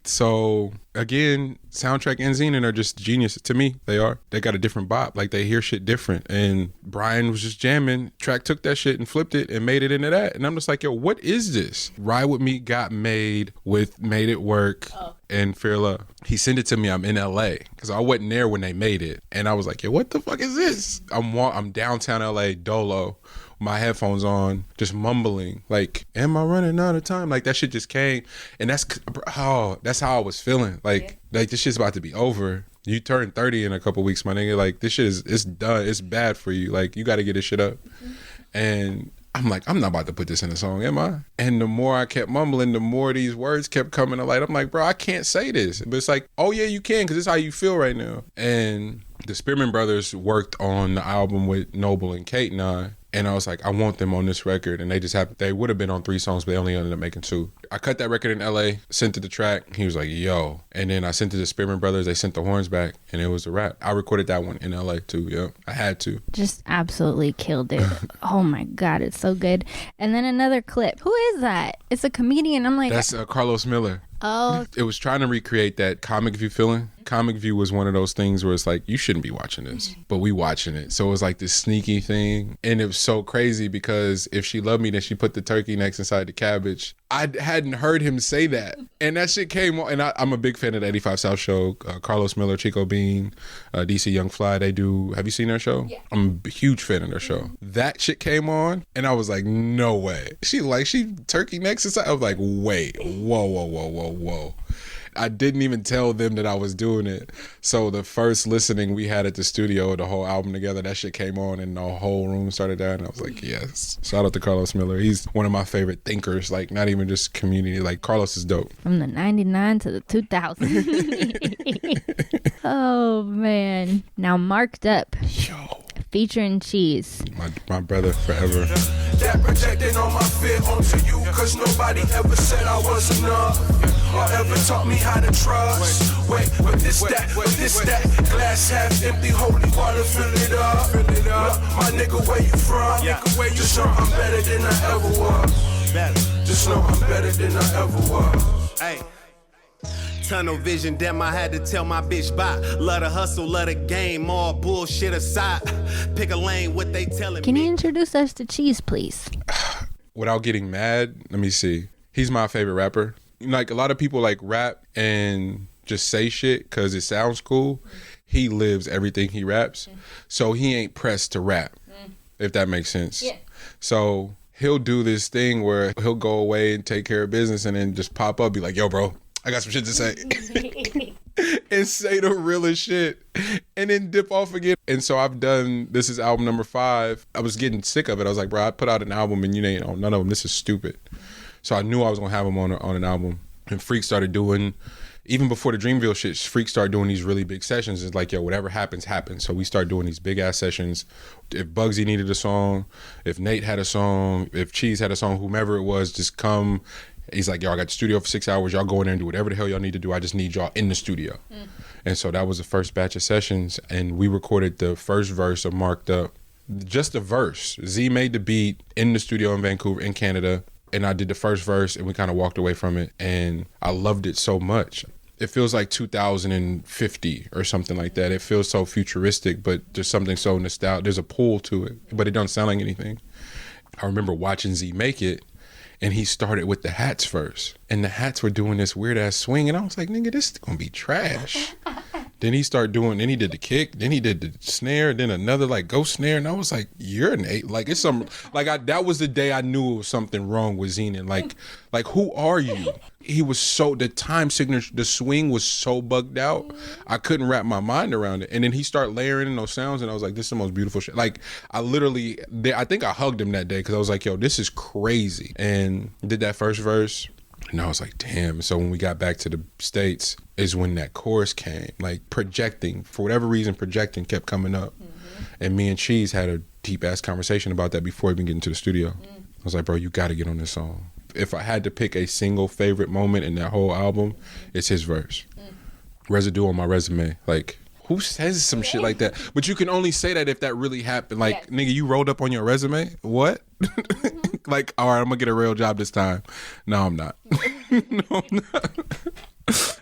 So again, Soundtrack and Zenon are just geniuses. To me, they are. They got a different bop. Like they hear shit different. And Brian was just jamming. Track took that shit and flipped it and made it into that. And I'm just like, yo, what is this? Ride With Me got made with Made It Work and Fear Love. He sent it to me. I'm in LA because I wasn't there when they made it. And I was like, yo, what the fuck is this? I'm downtown LA, Dolo. My headphones on, just mumbling, like, am I running out of time? Like, that shit just came, and that's how I was feeling. Like this shit's about to be over. You turn 30 in a couple weeks, my nigga. Like, this shit it's done. It's bad for you. Like, you got to get this shit up. And I'm like, I'm not about to put this in a song, am I? And the more I kept mumbling, the more these words kept coming to light. I'm like, bro, I can't say this. But it's like, oh yeah, you can, because it's how you feel right now. And the Spearman brothers worked on the album with Noble and Kate and I. And I was like, I want them on this record. And they would have been on 3 songs, but they only ended up making 2. I cut that record in LA, sent it the track. He was like, yo. And then I sent it to Spearman Brothers. They sent the horns back, and it was a wrap. I recorded that one in LA too, yeah. I had to. Just absolutely killed it. Oh my God, it's so good. And then another clip. Who is that? It's a comedian. I'm like, that's Carlos Miller. Oh. It was trying to recreate that Comic View feeling. Comic View was one of those things where it's like, you shouldn't be watching this, but we watching it. So it was like this sneaky thing. And it was so crazy because If She Loved Me, then she put the turkey necks inside the cabbage. I hadn't heard him say that. And that shit came on. And I'm a big fan of the 85 South show. Carlos Miller, Chico Bean, DC Young Fly, they do. Have you seen their show? Yeah. I'm a huge fan of their show. That shit came on and I was like, no way. She turkey necks inside. I was like, wait, whoa. I didn't even tell them that I was doing it. So the first listening we had at the studio, the whole album together, that shit came on and the whole room started down. And I was like, yes. Shout out to Carlos Miller. He's one of my favorite thinkers, like not even just community. Like Carlos is dope. From the 99 to the 2000. Oh, man. Now Marked Up. Yo. Featuring Cheese. My brother forever. That projecting all my fear onto you, cause nobody ever said I was enough, or ever taught me how to trust. Wait, but this that, glass half empty, holy water, fill it up. Look, my nigga, where you from? Just know I'm better than I ever was. Just know I'm better than I ever was. Hey. Tunnel vision, damn, I had to tell my bitch bye. Love the hustle, love the game, all bullshit aside. Pick a lane, what they telling me. Can you introduce us to Cheese, please? Without getting mad, let me see. He's my favorite rapper. Like, a lot of people like rap and just say shit because it sounds cool. He lives everything he raps. So he ain't pressed to rap, if that makes sense. Yeah. So he'll do this thing where he'll go away and take care of business and then just pop up, be like, yo, bro, I got some shit to say. And say the realest shit and then dip off again. And so this is album number 5. I was getting sick of it. I was like, bro, I put out an album and you ain't on none of them. This is stupid. So I knew I was gonna have him on an album. And Freak started doing, even before the Dreamville shit, Freak started doing these really big sessions. It's like, yo, whatever happens, happens. So we started doing these big ass sessions. If Bugsy needed a song, if Nate had a song, if Cheese had a song, whomever it was, just come. He's like, yo, I got the studio for 6 hours. Y'all go in there and do whatever the hell y'all need to do. I just need y'all in the studio. And so that was the first batch of sessions. And we recorded the first verse of Marked Up. Just the verse. Z made the beat in the studio in Vancouver, in Canada. And I did the first verse and we kind of walked away from it. And I loved it so much. It feels like 2050 or something like that. It feels so futuristic, but there's something so nostalgic. There's a pull to it, but it doesn't sound like anything. I remember watching Z make it. And he started with the hats first. And the hats were doing this weird ass swing. And I was like, nigga, this is gonna be trash. Then he did the kick, then he did the snare, then another like ghost snare, and I was like, you're an 8. Like it's some that was the day I knew it was something wrong with Zenon. Like who are you? He was the time signature, the swing was so bugged out, I couldn't wrap my mind around it. And then he started layering in those sounds, and I was like, this is the most beautiful shit. Like I think I hugged him that day because I was like, yo, this is crazy. And did that first verse. And I was like, damn. So when we got back to the States is when that chorus came. Like projecting, for whatever reason, projecting kept coming up. Mm-hmm. And me and Cheese had a deep ass conversation about that before even getting to the studio. I was like, bro, you got to get on this song. If I had to pick a single favorite moment in that whole album, it's his verse. Residue on my resume. Like, who says some shit like that? But you can only say that if that really happened. Like, nigga, you rolled up on your resume? What? Like, all right, I'm gonna get a real job this time. No, I'm not. No, I'm not.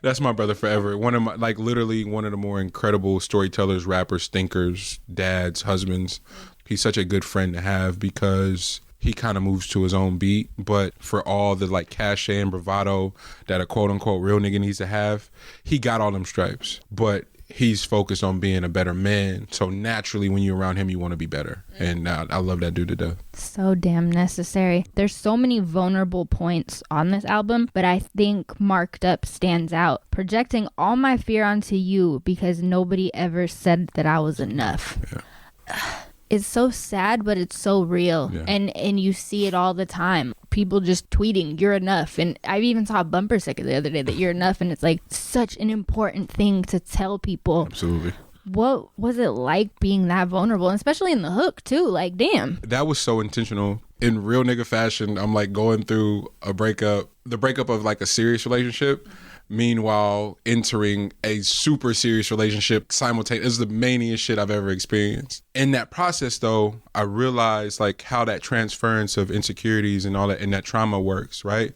That's my brother forever. Literally one of the more incredible storytellers, rappers, thinkers, dads, husbands. He's such a good friend to have because he kind of moves to his own beat, but for all the like cachet and bravado that a quote unquote real nigga needs to have, he got all them stripes. But he's focused on being a better man. So naturally, when you're around him, you want to be better. And I love that dude to death. So damn necessary. There's so many vulnerable points on this album, but I think Marked Up stands out. Projecting all my fear onto you because nobody ever said that I was enough. Yeah. It's so sad, but it's so real. Yeah. And you see it all the time. People just tweeting, you're enough. And I even saw a bumper sticker the other day that you're enough. And it's like such an important thing to tell people. Absolutely. What was it like being that vulnerable? And especially in the hook, too. Like, damn. That was so intentional. In real nigga fashion, I'm like going through the breakup of like a serious relationship. Meanwhile, entering a super serious relationship simultaneously is the maniest shit I've ever experienced. In that process, though, I realized like how that transference of insecurities and all that and that trauma works, right?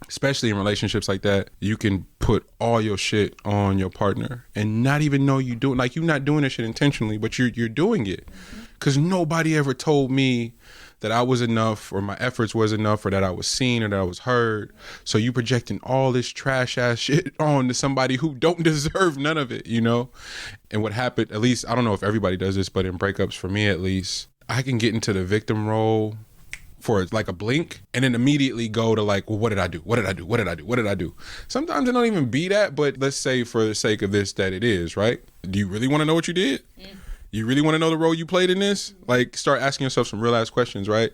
Especially in relationships like that, you can put all your shit on your partner and not even know you do it. Like you're not doing this shit intentionally, but you're doing it. Because nobody ever told me that I was enough or my efforts was enough or that I was seen or that I was heard. So you projecting all this trash ass shit on to somebody who don't deserve none of it, you know? And what happened, at least, I don't know if everybody does this, but in breakups, for me at least, I can get into the victim role for like a blink and then immediately go to like, well, what did I do? What did I do? What did I do? What did I do? Sometimes it don't even be that, but let's say for the sake of this that it is, right? Do you really want to know what you did? You really want to know the role you played in this? Like, start asking yourself some real ass questions, right?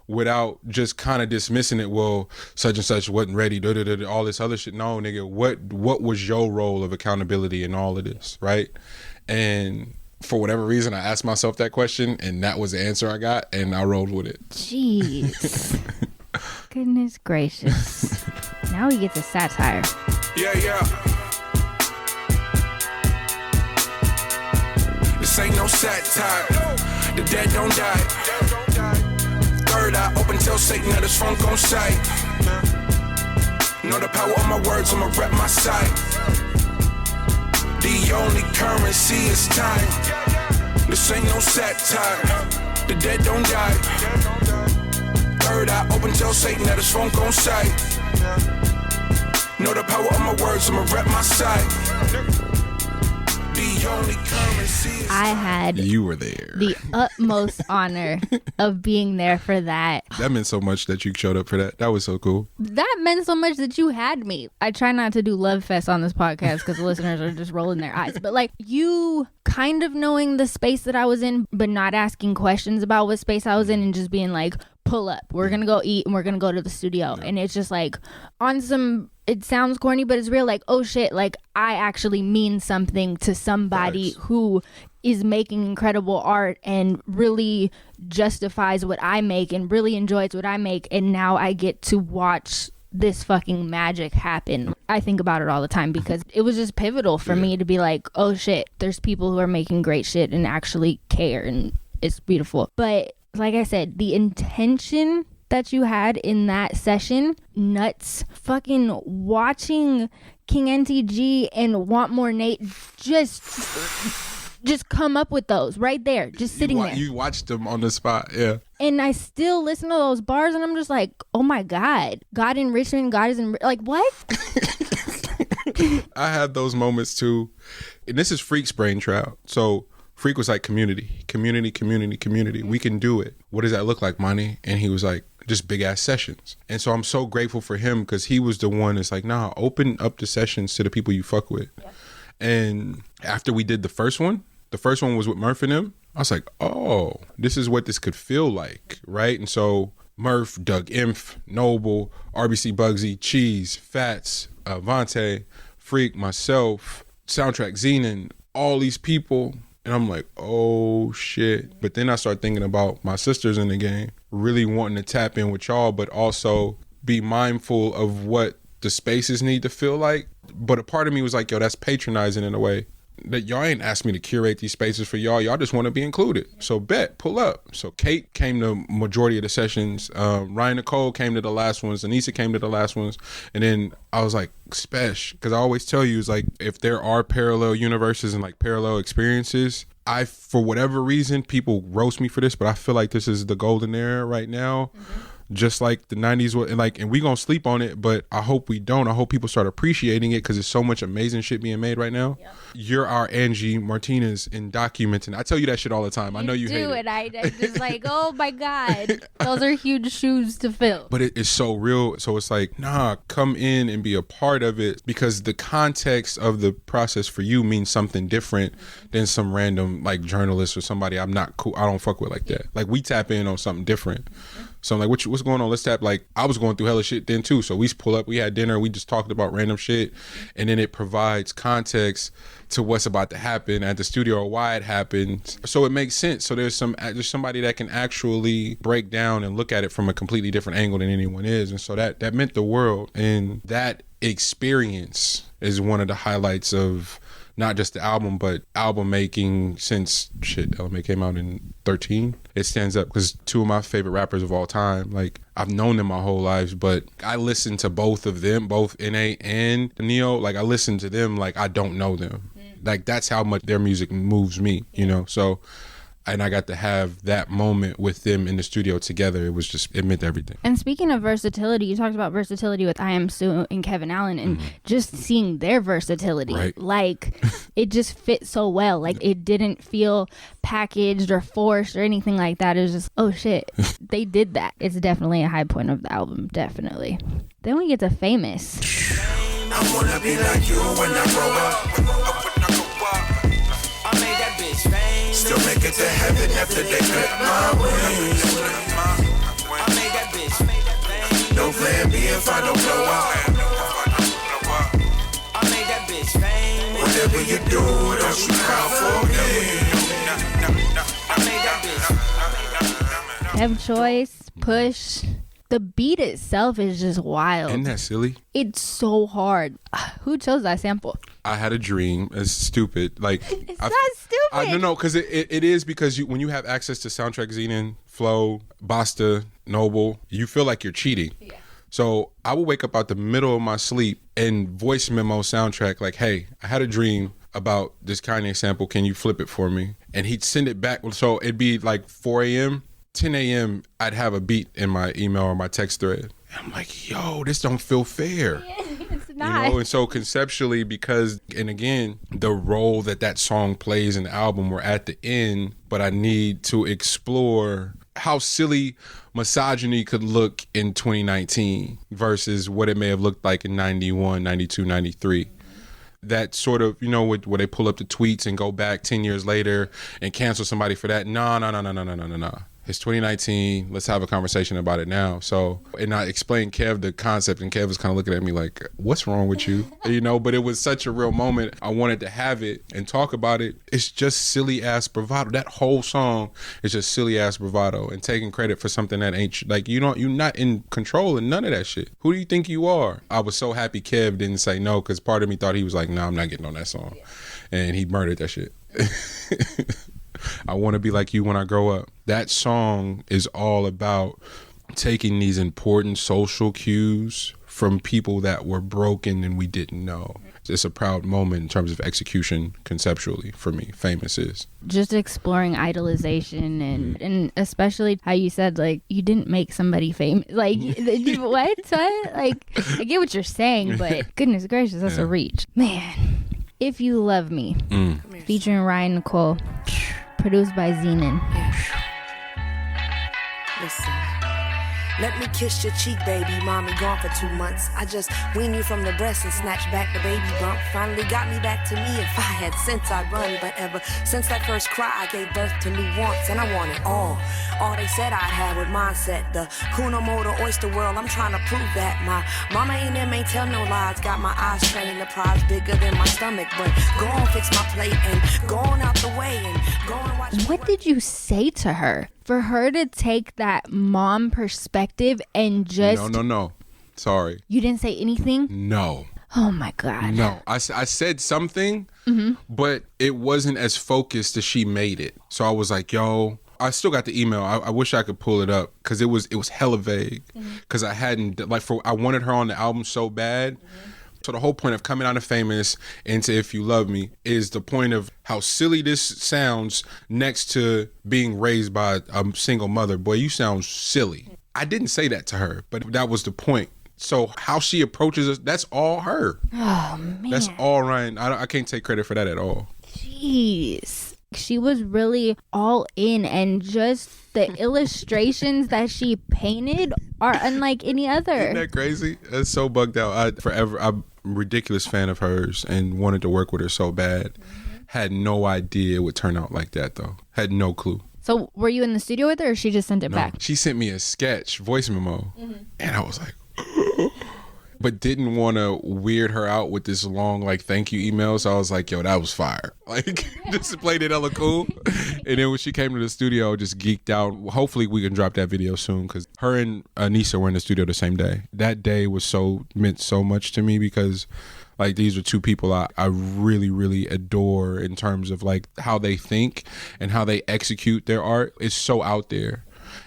Without just kind of dismissing it. Well, such and such wasn't ready. All this other shit. No, nigga. What was your role of accountability in all of this, right? And for whatever reason, I asked myself that question, and that was the answer I got, and I rolled with it. Jeez. Goodness gracious. Now we get to satire. Yeah. This ain't no satire. The dead don't die. Third eye open till Satan let his funk on sight. Know the power of my words, I'ma rep my side. The only currency is time. This ain't no satire. The dead don't die. Third eye open till Satan let his funk on sight. Know the power of my words, I'ma rep my side. I had you were there. The utmost honor of being there for that. That meant so much that you showed up for that. That was so cool. That meant so much that you had me. I try not to do love fest on this podcast because the listeners are just rolling their eyes. But like you kind of knowing the space that I was in, but not asking questions about what space I was in and just being like, pull up. We're going to go eat and we're going to go to the studio. Yeah. And it's just like on some, it sounds corny, but it's real like, oh shit, like I actually mean something to somebody who is making incredible art and really justifies what I make and really enjoys what I make. And now I get to watch this fucking magic happen. I think about it all the time because it was just pivotal for me to be like, oh shit, there's people who are making great shit and actually care, and it's beautiful. But like I said, the intention that you had in that session, nuts. Fucking watching King NTG and Want More Nate just come up with those right there, just sitting there. You watched them on the spot, yeah. And I still listen to those bars and I'm just like, oh my God, God in Richmond, God is in, like what? I have those moments too. And this is Freak's brainchild. So Freak was like, community. We can do it. What does that look like, Mani? And he was like, just big ass sessions. And so I'm so grateful for him because he was the one that's like, nah, open up the sessions to the people you fuck with. Yeah. And after we did the first one was with Murph and him. I was like, oh, this is what this could feel like, right? And so Murph, Doug Imph, Noble, RBC Bugsy, Cheese, Fats, Vontae, Freak, myself, Soundtrack Zenon, all these people. And I'm like, oh shit. But then I start thinking about my sisters in the game, really wanting to tap in with y'all, but also be mindful of what the spaces need to feel like. But a part of me was like, yo, that's patronizing in a way. That y'all ain't asked me to curate these spaces for y'all. Y'all just want to be included. So bet, pull up. So Kate came to majority of the sessions. Ryan Nicole came to the last ones. Anissa came to the last ones. And then I was like, Spesh, because I always tell you, is like, if there are parallel universes and like parallel experiences, for whatever reason, people roast me for this, but I feel like this is the golden era right now. Mm-hmm. Just like the 90s were, and we gonna sleep on it, but I hope we don't. I hope people start appreciating it because there's so much amazing shit being made right now. Yep. You're our Angie Martinez in documenting. I tell you that shit all the time. I know you hate it. I just like, oh my God, those are huge shoes to fill. But it's so real. So it's like, nah, come in and be a part of it because the context of the process for you means something different than some random like journalist or somebody I'm not cool. I don't fuck with like that. Like we tap in on something different. So I'm like, what's going on? Let's tap. Like, I was going through hella shit then too. So we pull up, we had dinner, we just talked about random shit. And then it provides context to what's about to happen at the studio or why it happened. So it makes sense. So there's somebody that can actually break down and look at it from a completely different angle than anyone is. And so that meant the world. And that experience is one of the highlights of not just the album, but album making since LMA came out in 2013. It stands up because two of my favorite rappers of all time, like I've known them my whole lives, but I listen to both of them, both NA and Neo. Like I listen to them like I don't know them. Like that's how much their music moves me, you know? So, and I got to have that moment with them in the studio together. It meant everything. And speaking of versatility, you talked about versatility with I Am Sue and Kevin Allen, and just seeing their versatility, right? Like it just fit so well. Like it didn't feel packaged or forced or anything like that. It was just, oh shit, they did that. It's definitely a high point of the album, definitely. Then we get to Famous. I wanna be like you when I grow up. I made that bitch famous. Still make it to heaven after they clip my wings. I made that bitch famous. No plan B if I don't blow up. I made that bitch famous. Whatever you do, don't you cry for me. I made that bitch. Have Choice, Push. The beat itself is just wild. Isn't that silly? It's so hard. Who chose that sample? I Had a Dream. It's stupid. Like it's not stupid. No, because it is because when you have access to Soundtrack Zenon, Flow, Basta, Noble, you feel like you're cheating. Yeah. So I would wake up out the middle of my sleep and voice memo Soundtrack like, hey, I had a dream about this Kanye sample. Can you flip it for me? And he'd send it back. So it'd be like 4 a.m., 10 a.m., I'd have a beat in my email or my text thread. And I'm like, yo, this don't feel fair. It's not. You know, and so conceptually, because, and again, the role that song plays in the album, we're at the end, but I need to explore how silly misogyny could look in 2019 versus what it may have looked like in 91, 92, 93. That sort of, you know, where they pull up the tweets and go back 10 years later and cancel somebody for that. No. It's 2019. Let's have a conversation about it now. So, and I explained Kev the concept, and Kev was kind of looking at me like, what's wrong with you? You know, but it was such a real moment. I wanted to have it and talk about it. It's just silly ass bravado. That whole song is just silly ass bravado and taking credit for something that ain't, like, you're not in control of none of that shit. Who do you think you are? I was so happy Kev didn't say no, because part of me thought he was like, I'm not getting on that song. And he murdered that shit. I want to be like you when I grow up. That song is all about taking these important social cues from people that were broken and we didn't know, It's a proud moment in terms of execution conceptually for me. Famous is just exploring idolization and especially how you said like you didn't make somebody famous. Like what? Like I get what you're saying, but goodness gracious, that's a reach, man. If You Love Me, featuring Ryan Nicole, produced by Zenon. Listen. Let me kiss your cheek, baby. Mommy gone for 2 months. I just wean you from the breast and snatch back the baby bump. Finally got me back to me. If I had sense, I'd run. But ever since that first cry, I gave birth to new wants. And I want it all. All they said I'd have with mindset. The Kuno Motor Oyster World, I'm trying to prove that. My mama ain't them, ain't tell no lies. Got my eyes trained, the prize bigger than my stomach. But go on, fix my plate and go on out the way and go on watch. What did you say to her? For her to take that mom perspective and just... No. Sorry. You didn't say anything? No. Oh, my God. No. I said something, but it wasn't as focused as she made it. So I was like, yo... I still got the email. I wish I could pull it up because it was hella vague. Because I hadn't... I wanted her on the album so bad. So the whole point of coming out of Famous into If You Love Me is the point of how silly this sounds next to being raised by a single mother. Boy, you sound silly. I didn't say that to her, but that was the point. So how she approaches us, that's all her. Oh, man. That's all Ryan. I can't take credit for that at all. Jeez. She was really all in, and just the illustrations that she painted are unlike any other. Isn't that crazy? That's so bugged out. I'm a ridiculous fan of hers and wanted to work with her so bad. Had no idea it would turn out like that, though. Had no clue. So were you in the studio with her, or she just sent it back? She sent me a sketch voice memo, and I was like... but didn't want to weird her out with this long like thank you email, so I was like, yo, that was fire. Like just played it hella cool. And then when she came to the studio, just geeked out. Hopefully we can drop that video soon, because her and Anissa were in the studio the same day. That day meant so much to me, because like these are two people I really, really adore in terms of like how they think and how they execute their art. It's so out there.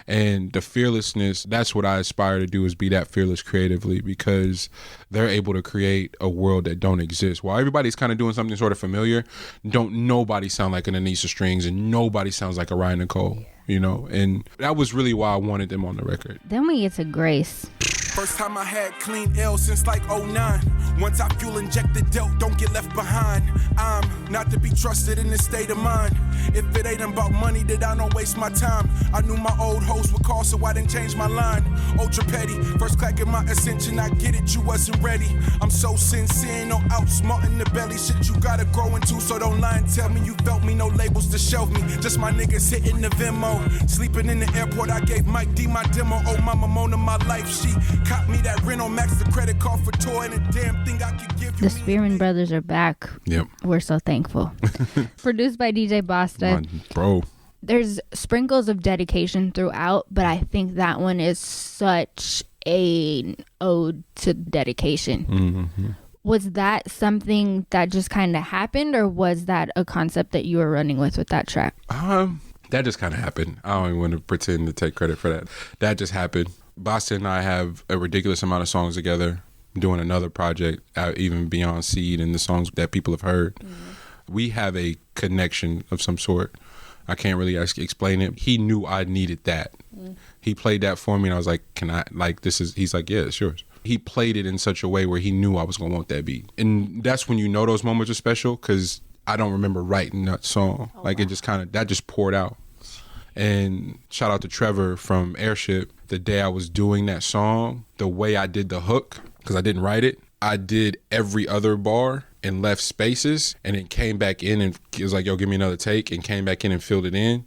And the fearlessness, that's what I aspire to do, is be that fearless creatively, because they're able to create a world that don't exist. While everybody's kind of doing something sort of familiar, don't nobody sound like an Anissa Strings and nobody sounds like a Ryan Nicole, you know? And that was really why I wanted them on the record. Then we get to Grace. First time I had clean L since like 09. Once I fuel injected dealt, don't get left behind. I'm not to be trusted in this state of mind. If it ain't about money, then I don't waste my time. I knew my old host would call, so I didn't change my line. Ultra petty, first clack in my ascension, I get it, you wasn't ready. I'm so sincere, no outsmarting the belly. Shit you gotta grow into, so don't lie and tell me you felt me. No labels to shelve me, just my niggas hitting the Venmo. Sleeping in the airport, I gave Mike D my demo. Oh, mama Mona, my life, she caught me that Renault Max, the credit card for toy, and a damn thing I could give you. The Spearman brothers are back. Yep. We're so thankful. Produced by DJ Basta. Bro. There's sprinkles of dedication throughout, but I think that one is such an ode to dedication. Mm-hmm. Was that something that just kind of happened, or was that a concept that you were running with that track? That just kind of happened. I don't even want to pretend to take credit for that. That just happened. Basta and I have a ridiculous amount of songs together, doing another project, even beyond Seed and the songs that people have heard. Mm-hmm. We have a connection of some sort. I can't really explain it. He knew I needed that. Mm. He played that for me, and I was like, can I, like, he's like, yeah, it's yours. He played it in such a way where he knew I was going to want that beat. And that's when you know those moments are special, because I don't remember writing that song. Oh, like, wow. It just that just poured out. And shout out to Trevor from Airship. The day I was doing that song, the way I did the hook, because I didn't write it, I did every other bar and left spaces, and then came back in and he was like, yo, give me another take, and came back in and filled it in.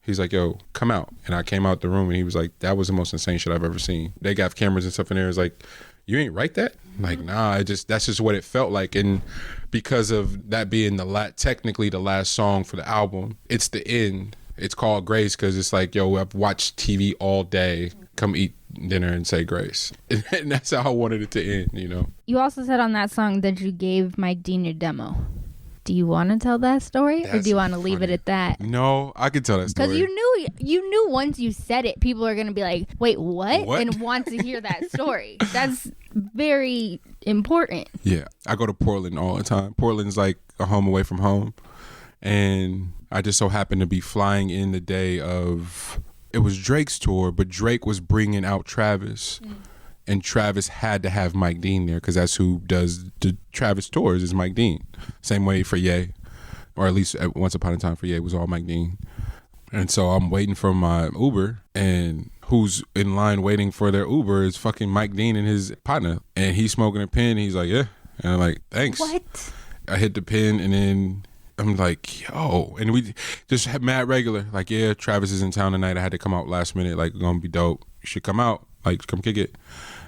He's like, yo, come out. And I came out the room, and he was like, that was the most insane shit I've ever seen. They got cameras and stuff in there. It's like, you ain't write that? I'm like, nah, that's just what it felt like. And because of that being technically the last song for the album, it's the end. It's called Grace because it's like, yo, I've watched TV all day. Come eat dinner and say grace. And that's how I wanted it to end, you know? You also said on that song that you gave Mike Dean your demo. Do you want to tell that story, or do you want to leave it at that? No, I can tell that story. Because you knew once you said it, people are going to be like, wait, what? And want to hear that story. very important. Yeah, I go to Portland all the time. Portland's like a home away from home. And I just so happened to be flying in the day of, it was Drake's tour, but Drake was bringing out Travis. And Travis had to have Mike Dean there because that's who does the Travis tours is Mike Dean. Same way for Ye, or at least once upon a time for Ye was all Mike Dean. And so I'm waiting for my Uber, and who's in line waiting for their Uber is fucking Mike Dean and his partner. And he's smoking a pen. He's like, yeah. And I'm like, thanks. What? I hit the pen, and then I'm like, yo. And we just had mad regular. Like, yeah, Travis is in town tonight. I had to come out last minute. Like, gonna be dope. You should come out. Like, come kick it.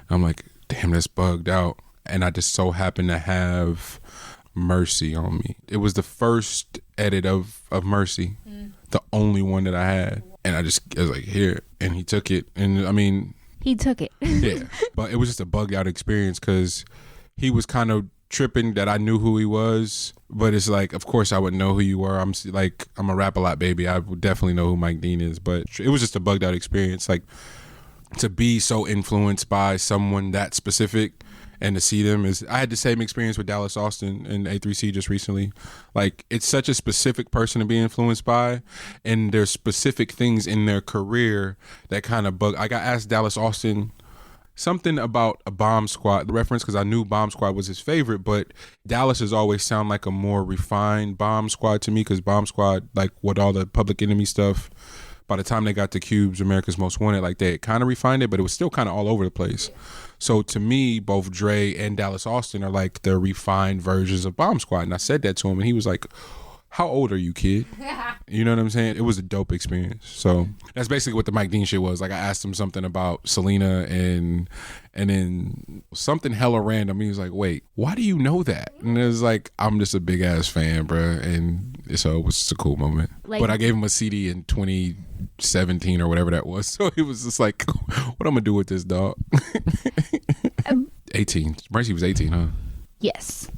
I'm like, damn, that's bugged out. And I just so happened to have Mercy on me. It was the first edit of Mercy, the only one that I had. And I was like, here. And he took it. And I mean, he took it. Yeah. But it was just a bugged out experience because he was kind of tripping that I knew who he was. But it's like, of course I would know who you were. I'm a Rap-A-Lot baby. I would definitely know who Mike Dean is. But it was just a bugged out experience. Like, to be so influenced by someone that specific and to see them is, I had the same experience with Dallas Austin and A3C just recently. Like, it's such a specific person to be influenced by, and there's specific things in their career that kind of bug. I got asked Dallas Austin something about a Bomb Squad reference because I knew Bomb Squad was his favorite, but Dallas has always sounded like a more refined Bomb Squad to me because Bomb Squad, like with all the Public Enemy stuff, by the time they got to Cube's America's Most Wanted, like they kind of refined it, but it was still kind of all over the place. So to me, both Dre and Dallas Austin are like the refined versions of Bomb Squad. And I said that to him, and he was like, how old are you, kid? You know what I'm saying? It was a dope experience. So that's basically what the Mike Dean shit was. Like, I asked him something about Selena and then something hella random. He was like, wait, why do you know that? And it was like, I'm just a big ass fan, bro. And so it was just a cool moment. Like, but I gave him a CD in 2017 or whatever that was. So he was just like, what I'm going to do with this, dog? 18. Mercy was 18, huh? Yes.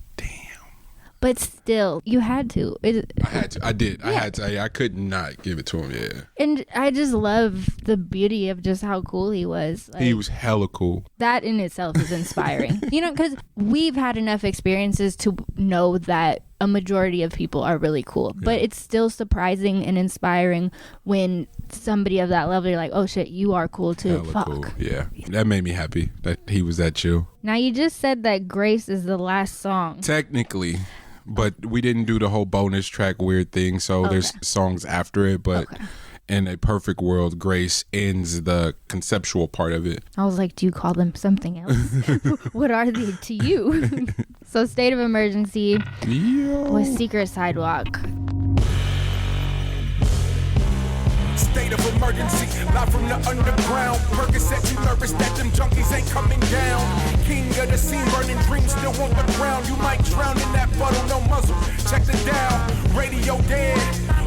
But still, you had to. I had to. I did. Yeah. I had to. I could not give it to him, yeah. And I just love the beauty of just how cool he was. Like, he was hella cool. That in itself is inspiring. You know, because we've had enough experiences to know that a majority of people are really cool. Yeah. But it's still surprising and inspiring when somebody of that level, you're like, oh shit, you are cool too. Hella Fuck. Cool. Yeah. That made me happy that he was that chill. Now, you just said that Grace is the last song. Technically. But we didn't do the whole bonus track weird thing, so there's songs after it. But in a perfect world, Grace ends the conceptual part of it. I was like, do you call them something else? What are they to you? So State of Emergency was Secret Sidewalk. State of emergency, live from the underground. Percocet, you nervous that them junkies ain't coming down. King of the scene, burning dreams, still want the ground. You might drown in that puddle, no muzzle. Check the dial, radio dead.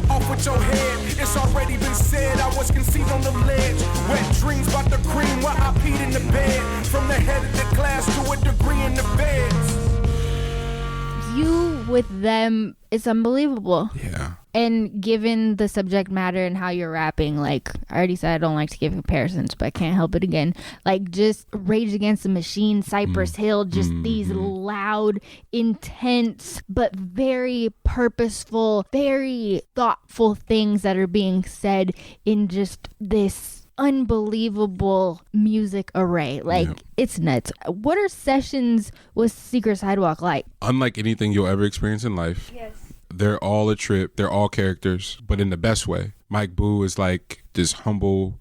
Off with your head, it's already been said. I was conceived on the ledge. Wet dreams about the cream while I peed in the bed. From the head of the class to a degree in the beds. You with them, it's unbelievable. Yeah. And given the subject matter and how you're rapping, like I already said, I don't like to give comparisons, but I can't help it again. Like just Rage Against the Machine, Cypress Hill, just these loud, intense, but very purposeful, very thoughtful things that are being said in just this unbelievable music array. Like it's nuts. What are sessions with Secret Sidewalk like? Unlike anything you'll ever experience in life. Yes. They're all a trip. They're all characters, but in the best way. Mike Boo is like this humble,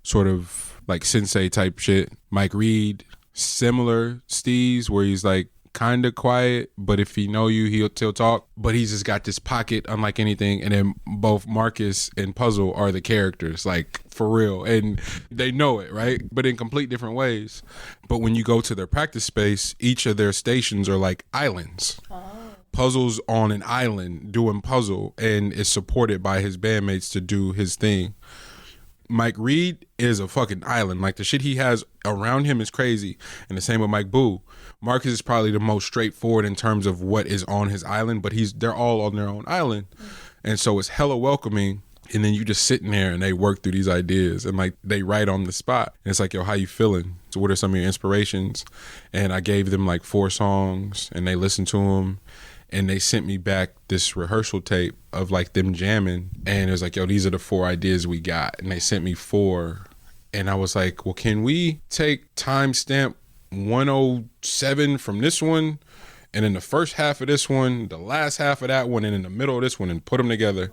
sort of like sensei type shit. Mike Reed, similar steez, where he's like kind of quiet, but if he know you, he'll talk. But he's just got this pocket unlike anything. And then both Marcus and Puzzle are the characters, like for real. And they know it, right? But in complete different ways. But when you go to their practice space, each of their stations are like islands. Puzzle's on an island doing Puzzle and is supported by his bandmates to do his thing. Mike Reed is a fucking island. Like the shit he has around him is crazy. And the same with Mike Boo. Marcus is probably the most straightforward in terms of what is on his island, but they're all on their own island. And so it's hella welcoming And then you just sitting there and they work through these ideas and like they write on the spot. And it's like, yo, how you feeling? So what are some of your inspirations? And I gave them like 4 songs and they listened to them. And they sent me back this rehearsal tape of like them jamming. And it was like, yo, these are the 4 ideas we got. And they sent me 4. And I was like, well, can we take timestamp 107 from this one? And in the first half of this one, the last half of that one, and in the middle of this one, and put them together.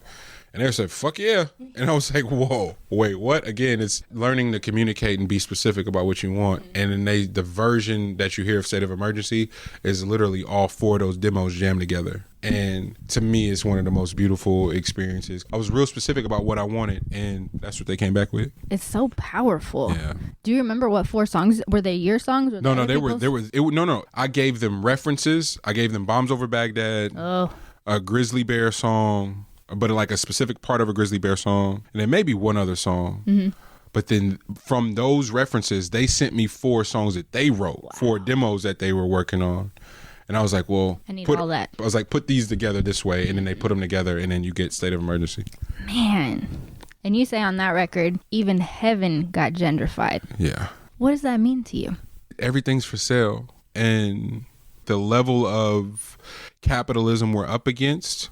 And they said, fuck yeah. And I was like, whoa, wait, what? Again, it's learning to communicate and be specific about what you want. And then the version that you hear of State of Emergency is literally all 4 of those demos jammed together. And to me, it's one of the most beautiful experiences. I was real specific about what I wanted, and that's what they came back with. It's so powerful. Yeah. Do you remember what 4 songs? Were they your songs? Or No, I gave them references. I gave them Bombs Over Baghdad, a Grizzly Bear song, but like a specific part of a Grizzly Bear song, and then maybe one other song. Mm-hmm. But then from those references, they sent me 4 songs that they wrote, 4 demos that they were working on. And I was like, well, I need all that. I was like, put these together this way, and then they put them together, and then you get State of Emergency. Man. And you say on that record, even heaven got gentrified. Yeah. What does that mean to you? Everything's for sale. And the level of capitalism we're up against,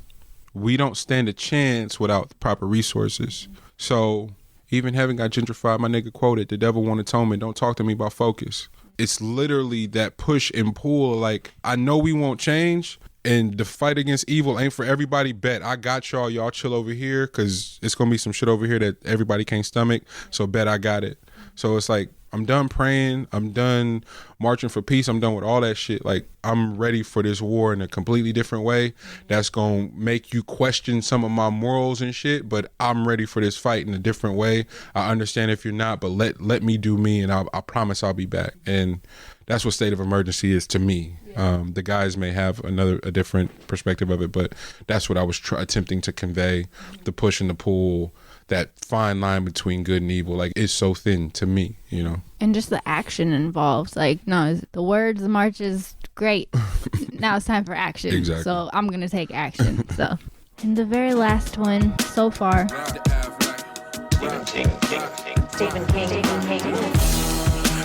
we don't stand a chance without the proper resources. So even heaven got gentrified. My nigga quoted, the devil want atonement. Don't talk to me about focus. It's literally that push and pull. Like, I know we won't change, and the fight against evil ain't for everybody. Bet I got y'all. Y'all chill over here, because it's going to be some shit over here that everybody can't stomach. So bet I got it. So it's like, I'm done praying. I'm done marching for peace. I'm done with all that shit. Like, I'm ready for this war in a completely different way that's going to make you question some of my morals and shit, but I'm ready for this fight in a different way. I understand if you're not, but let me do me, and I promise I'll be back. And that's what State of Emergency is to me. The guys may have a different perspective of it, but that's what I was attempting to convey, the push and the pull, that fine line between good and evil. Like, it's so thin to me, you know. And just the action involved. Like, no, the words, the marches, great. Now it's time for action. Exactly. So I'm going to take action. So, and the very last one so far. Stephen King.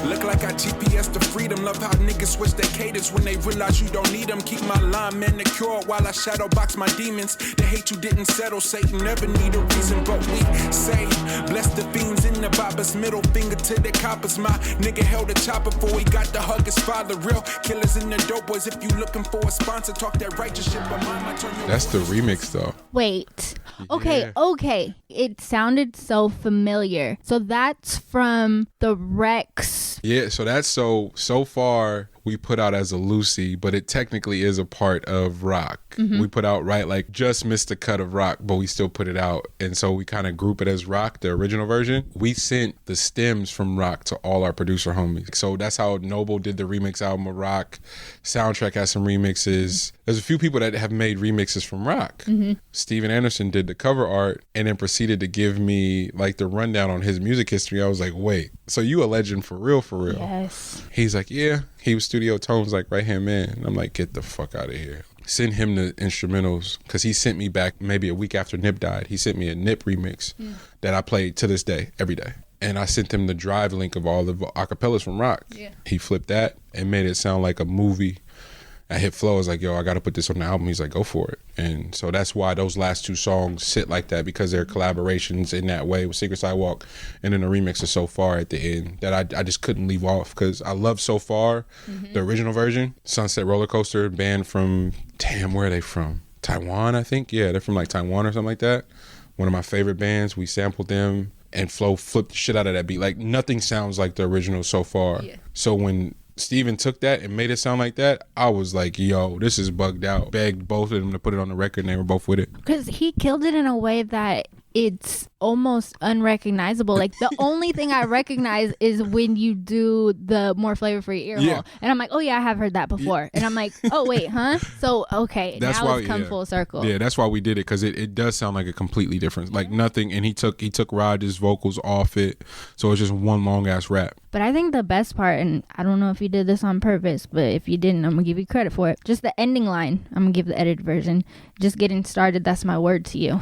Look like I GPS to freedom. Love how niggas switch their cadence when they realize you don't need them. Keep my line manicured while I shadow box my demons. The hate you didn't settle. Satan never need a reason, but we say bless the fiends in the Baba's middle finger to the coppers. My nigga held a chopper before he got to hug his father. Real killers in the dope boys. If you looking for a sponsor, talk that righteous shit. But mine, that's the remix though. Wait. Okay. It sounded so familiar. So that's from the Rex. Yeah, so that's so far we put out as a Lucy, but it technically is a part of Rock. Mm-hmm. We put out like just missed the cut of Rock, but we still put it out. And so we kind of group it as Rock, the original version. We sent the stems from Rock to all our producer homies. So that's how Noble did the remix album of Rock. Soundtrack has some remixes. There's a few people that have made remixes from Rock. Mm-hmm. Steven Anderson did the cover art and then proceeded to give me like the rundown on his music history. I was like, wait, so you a legend for real? Yes. He's like, yeah. He was Studio Tone's like right hand man. And I'm like, get the fuck out of here. Send him the instrumentals, because he sent me back maybe a week after Nip died. He sent me a Nip remix that I played to this day, every day. And I sent him the drive link of all the acapellas from Rock. Yeah. He flipped that and made it sound like a movie. I hit Flo, I was like, yo, I got to put this on the album. He's like, go for it. And so that's why those last 2 songs sit like that, because they're collaborations in that way with Secret Sidewalk. And then the remix is So Far at the end that I just couldn't leave off, because I love So Far, the original version. Sunset Roller Coaster, band from, where are they from? Taiwan, I think. Yeah, they're from like Taiwan or something like that. One of my favorite bands. We sampled them, and Flo flipped the shit out of that beat. Like, nothing sounds like the original So Far. Yeah. So when Steven took that and made it sound like that, I was like, yo, this is bugged out. Begged both of them to put it on the record, and they were both with it. Because he killed it in a way that it's almost unrecognizable. Like, the only thing I recognize is when you do the more flavor for your ear hole. And I'm like, oh yeah, I have heard that before. And I'm like, oh wait, huh? So, okay, that's now it's come full circle. Yeah, that's why we did it, because it does sound like a completely different, like nothing. And he took Rod's vocals off it, so it's just one long ass rap. But I think the best part, and I don't know if you did this on purpose, but if you didn't, I'm gonna give you credit for it. Just the ending line, I'm gonna give the edited version. Just getting started, that's my word to you.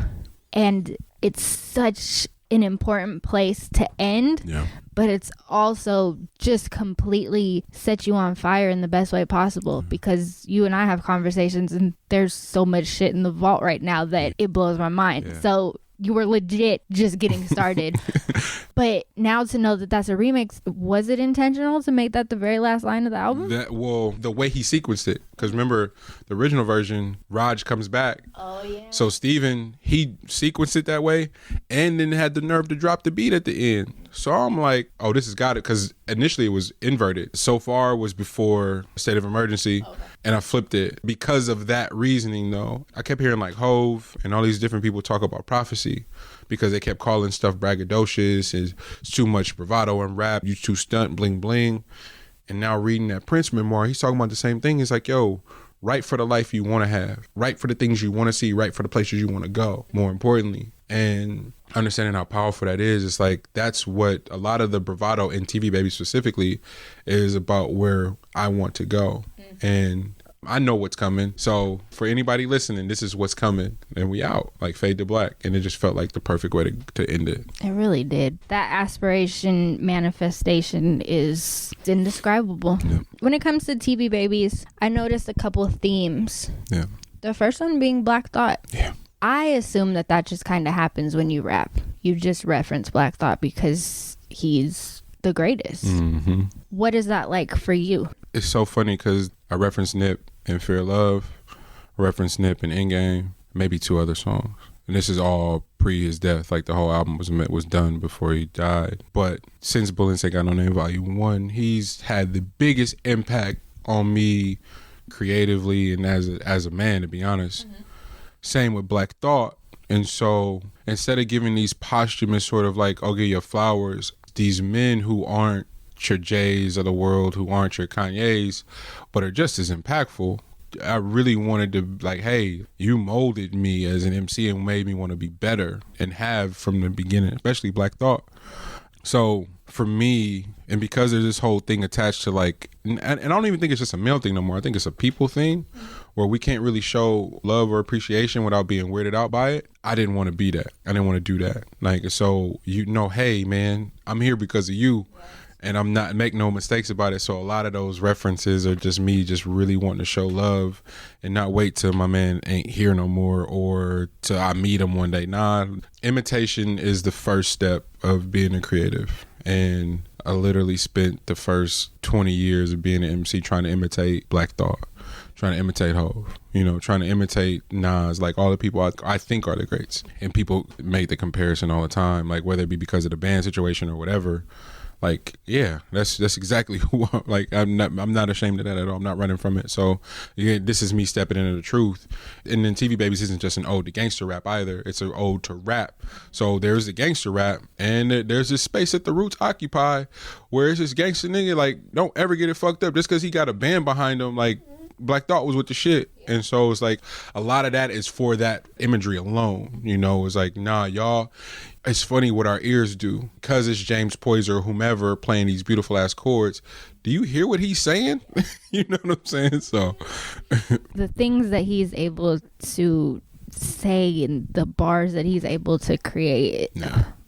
And it's such an important place to end. Yeah. But it's also just completely set you on fire in the best way possible, because you and I have conversations and there's so much shit in the vault right now that it blows my mind. Yeah. So you were legit just getting started. But now to know that that's a remix, was it intentional to make that the very last line of the album? Well, the way he sequenced it, because remember the original version, Raj comes back. Oh yeah. So Steven, he sequenced it that way and then had the nerve to drop the beat at the end. So I'm like, oh, this has got it, because initially it was inverted. So Far was before State of Emergency, and I flipped it. Because of that reasoning, though, I kept hearing like Hove and all these different people talk about prophecy, because they kept calling stuff braggadocious, it's too much bravado and rap, you too stunt, bling bling. And now reading that Prince memoir, he's talking about the same thing. He's like, yo, write for the life you want to have, write for the things you want to see, write for the places you want to go, more importantly. And understanding how powerful that is, it's like that's what a lot of the bravado in TV Baby specifically is about, where I want to go. And I know what's coming. So for anybody listening, this is what's coming, and we out, like Fade to Black. And it just felt like the perfect way to end it. It really did. That aspiration manifestation is indescribable. Yeah. When it comes to TV Babies, I noticed a couple of themes. Yeah. The first one being Black Thought. Yeah. I assume that just kind of happens when you rap. You just reference Black Thought because he's the greatest. Mm-hmm. What is that like for you? It's so funny because I referenced Nip in Fear of Love, I referenced Nip in Endgame, maybe 2 other songs. And this is all pre his death. Like the whole album was done before he died. But since Bullets Ain't Got No Name Volume 1, he's had the biggest impact on me creatively and as a man, to be honest. Mm-hmm. Same with Black Thought. And so instead of giving these posthumous sort of like, I'll give you flowers, these men who aren't your Jays of the world, who aren't your Kanyes, but are just as impactful, I really wanted to like, hey, you molded me as an MC and made me want to be better, and have from the beginning, especially Black Thought. So for me, and because there's this whole thing attached to like, and I don't even think it's just a male thing no more. I think it's a people thing where we can't really show love or appreciation without being weirded out by it. I didn't want to be that. I didn't want to do that. Like, so, you know, hey man, I'm here because of you. And I'm not, make no mistakes about it. So a lot of those references are just me just really wanting to show love and not wait till my man ain't here no more or till I meet him one day. Nah, imitation is the first step of being a creative. And I literally spent the first 20 years of being an MC trying to imitate Black Thought, trying to imitate Hove, you know, trying to imitate Nas, like all the people I think are the greats. And people make the comparison all the time, like whether it be because of the band situation or whatever. Like, yeah, that's exactly who I'm not ashamed of that at all. I'm not running from it. So yeah, this is me stepping into the truth. And then TV Babies isn't just an ode to gangster rap either. It's an ode to rap. So there's the gangster rap, and there's this space that the Roots occupy where it's this gangster nigga, like, don't ever get it fucked up just because he got a band behind him. Like, Black Thought was with the shit. And so it's like a lot of that is for that imagery alone. You know, it's like, nah, y'all, it's funny what our ears do, because it's James Poyser or whomever playing these beautiful ass chords. Do you hear what he's saying? You know what I'm saying? So the things that he's able to say and the bars that he's able to create,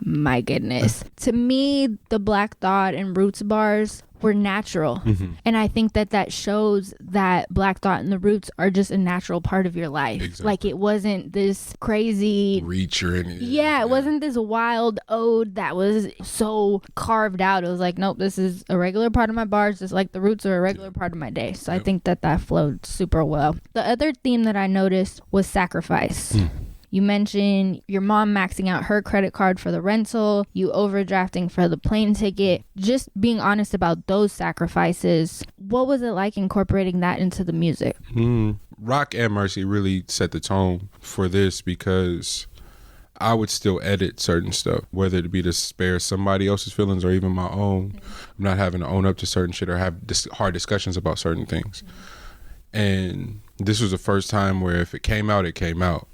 my goodness. To me, the Black Thought and Roots bars were natural. Mm-hmm. And I think that shows that Black Thought and the Roots are just a natural part of your life. Exactly. Like, it wasn't this crazy reach or anything. Yeah, it wasn't this wild ode that was so carved out. It was like, nope, this is a regular part of my bars, just like the Roots are a regular part of my day. So I think that flowed super well. The other theme that I noticed was sacrifice. You mentioned your mom maxing out her credit card for the rental, you overdrafting for the plane ticket. Just being honest about those sacrifices. What was it like incorporating that into the music? Rock and Mercy really set the tone for this, because I would still edit certain stuff, whether it be to spare somebody else's feelings or even my own. I'm not having to own up to certain shit or have hard discussions about certain things. And this was the first time where if it came out,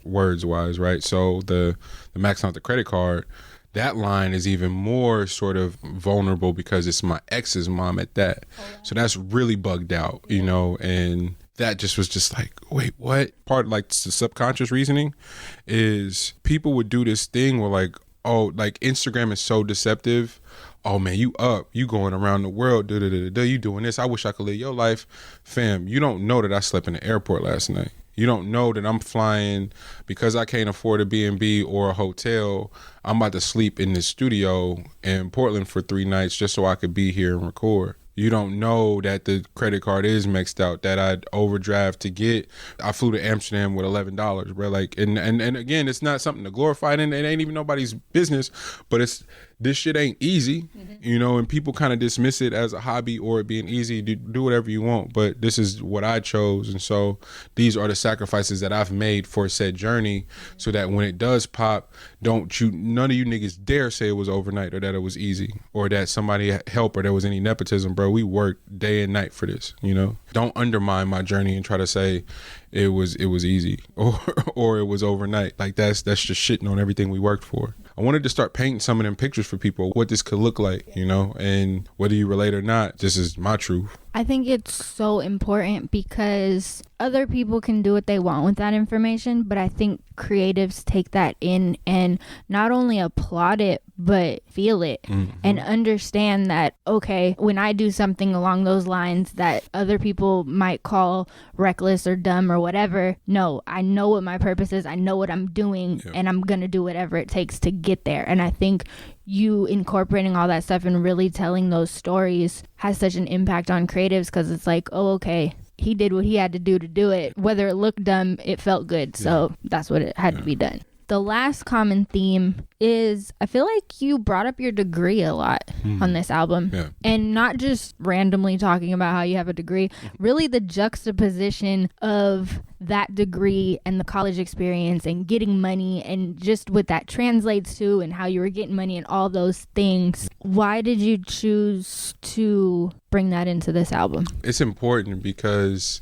words wise, right? So the maxing out the credit card, that line is even more sort of vulnerable because it's my ex's mom at that. So that's really bugged out, you know, and that just was just like, wait, what? Part like the subconscious reasoning is people would do this thing where like, oh, like Instagram is so deceptive. Oh man, you going around the world, you doing this. I wish I could live your life. Fam, you don't know that I slept in the airport last night. You don't know that I'm flying because I can't afford a B&B or a hotel. I'm about to sleep in this studio in Portland for 3 nights just so I could be here and record. You don't know that the credit card is maxed out, that I'd overdraft to get. I flew to Amsterdam with $11, bro. Like, and again, it's not something to glorify, and it ain't even nobody's business, but this shit ain't easy, you know, and people kind of dismiss it as a hobby or it being easy. Do whatever you want, but this is what I chose, and so these are the sacrifices that I've made for said journey, so that when it does pop, none of you niggas dare say it was overnight or that it was easy or that somebody helped or there was any nepotism, bro. We worked day and night for this, you know. Don't undermine my journey and try to say it was easy or it was overnight. Like that's just shitting on everything we worked for. I wanted to start painting some of them pictures for people, what this could look like, you know, and whether you relate or not, this is my truth. I think it's so important because other people can do what they want with that information, but I think creatives take that in and not only applaud it, but feel it and understand that, okay, when I do something along those lines that other people might call reckless or dumb or whatever, no, I know what my purpose is. I know what I'm doing, and I'm going to do whatever it takes to get there. And I think you incorporating all that stuff and really telling those stories has such an impact on creatives because it's like, oh, okay, he did what he had to do it. Whether it looked dumb, it felt good. So that's what it had to be done. The last common theme is I feel like you brought up your degree a lot on this album. Yeah. And not just randomly talking about how you have a degree, really the juxtaposition of that degree and the college experience and getting money and just what that translates to and how you were getting money and all those things. Why did you choose to bring that into this album? It's important because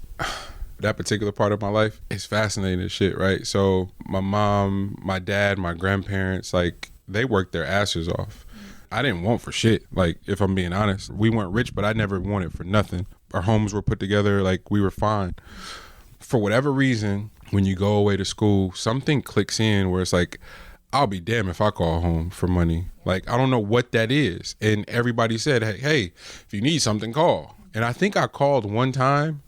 that particular part of my life is fascinating as shit, right? So my mom, my dad, my grandparents, like they worked their asses off. I didn't want for shit, like if I'm being honest. We weren't rich, but I never wanted for nothing. Our homes were put together, like we were fine. For whatever reason, when you go away to school, something clicks in where it's like, I'll be damned if I call home for money. Like, I don't know what that is. And everybody said, hey, if you need something, call. And I think I called one time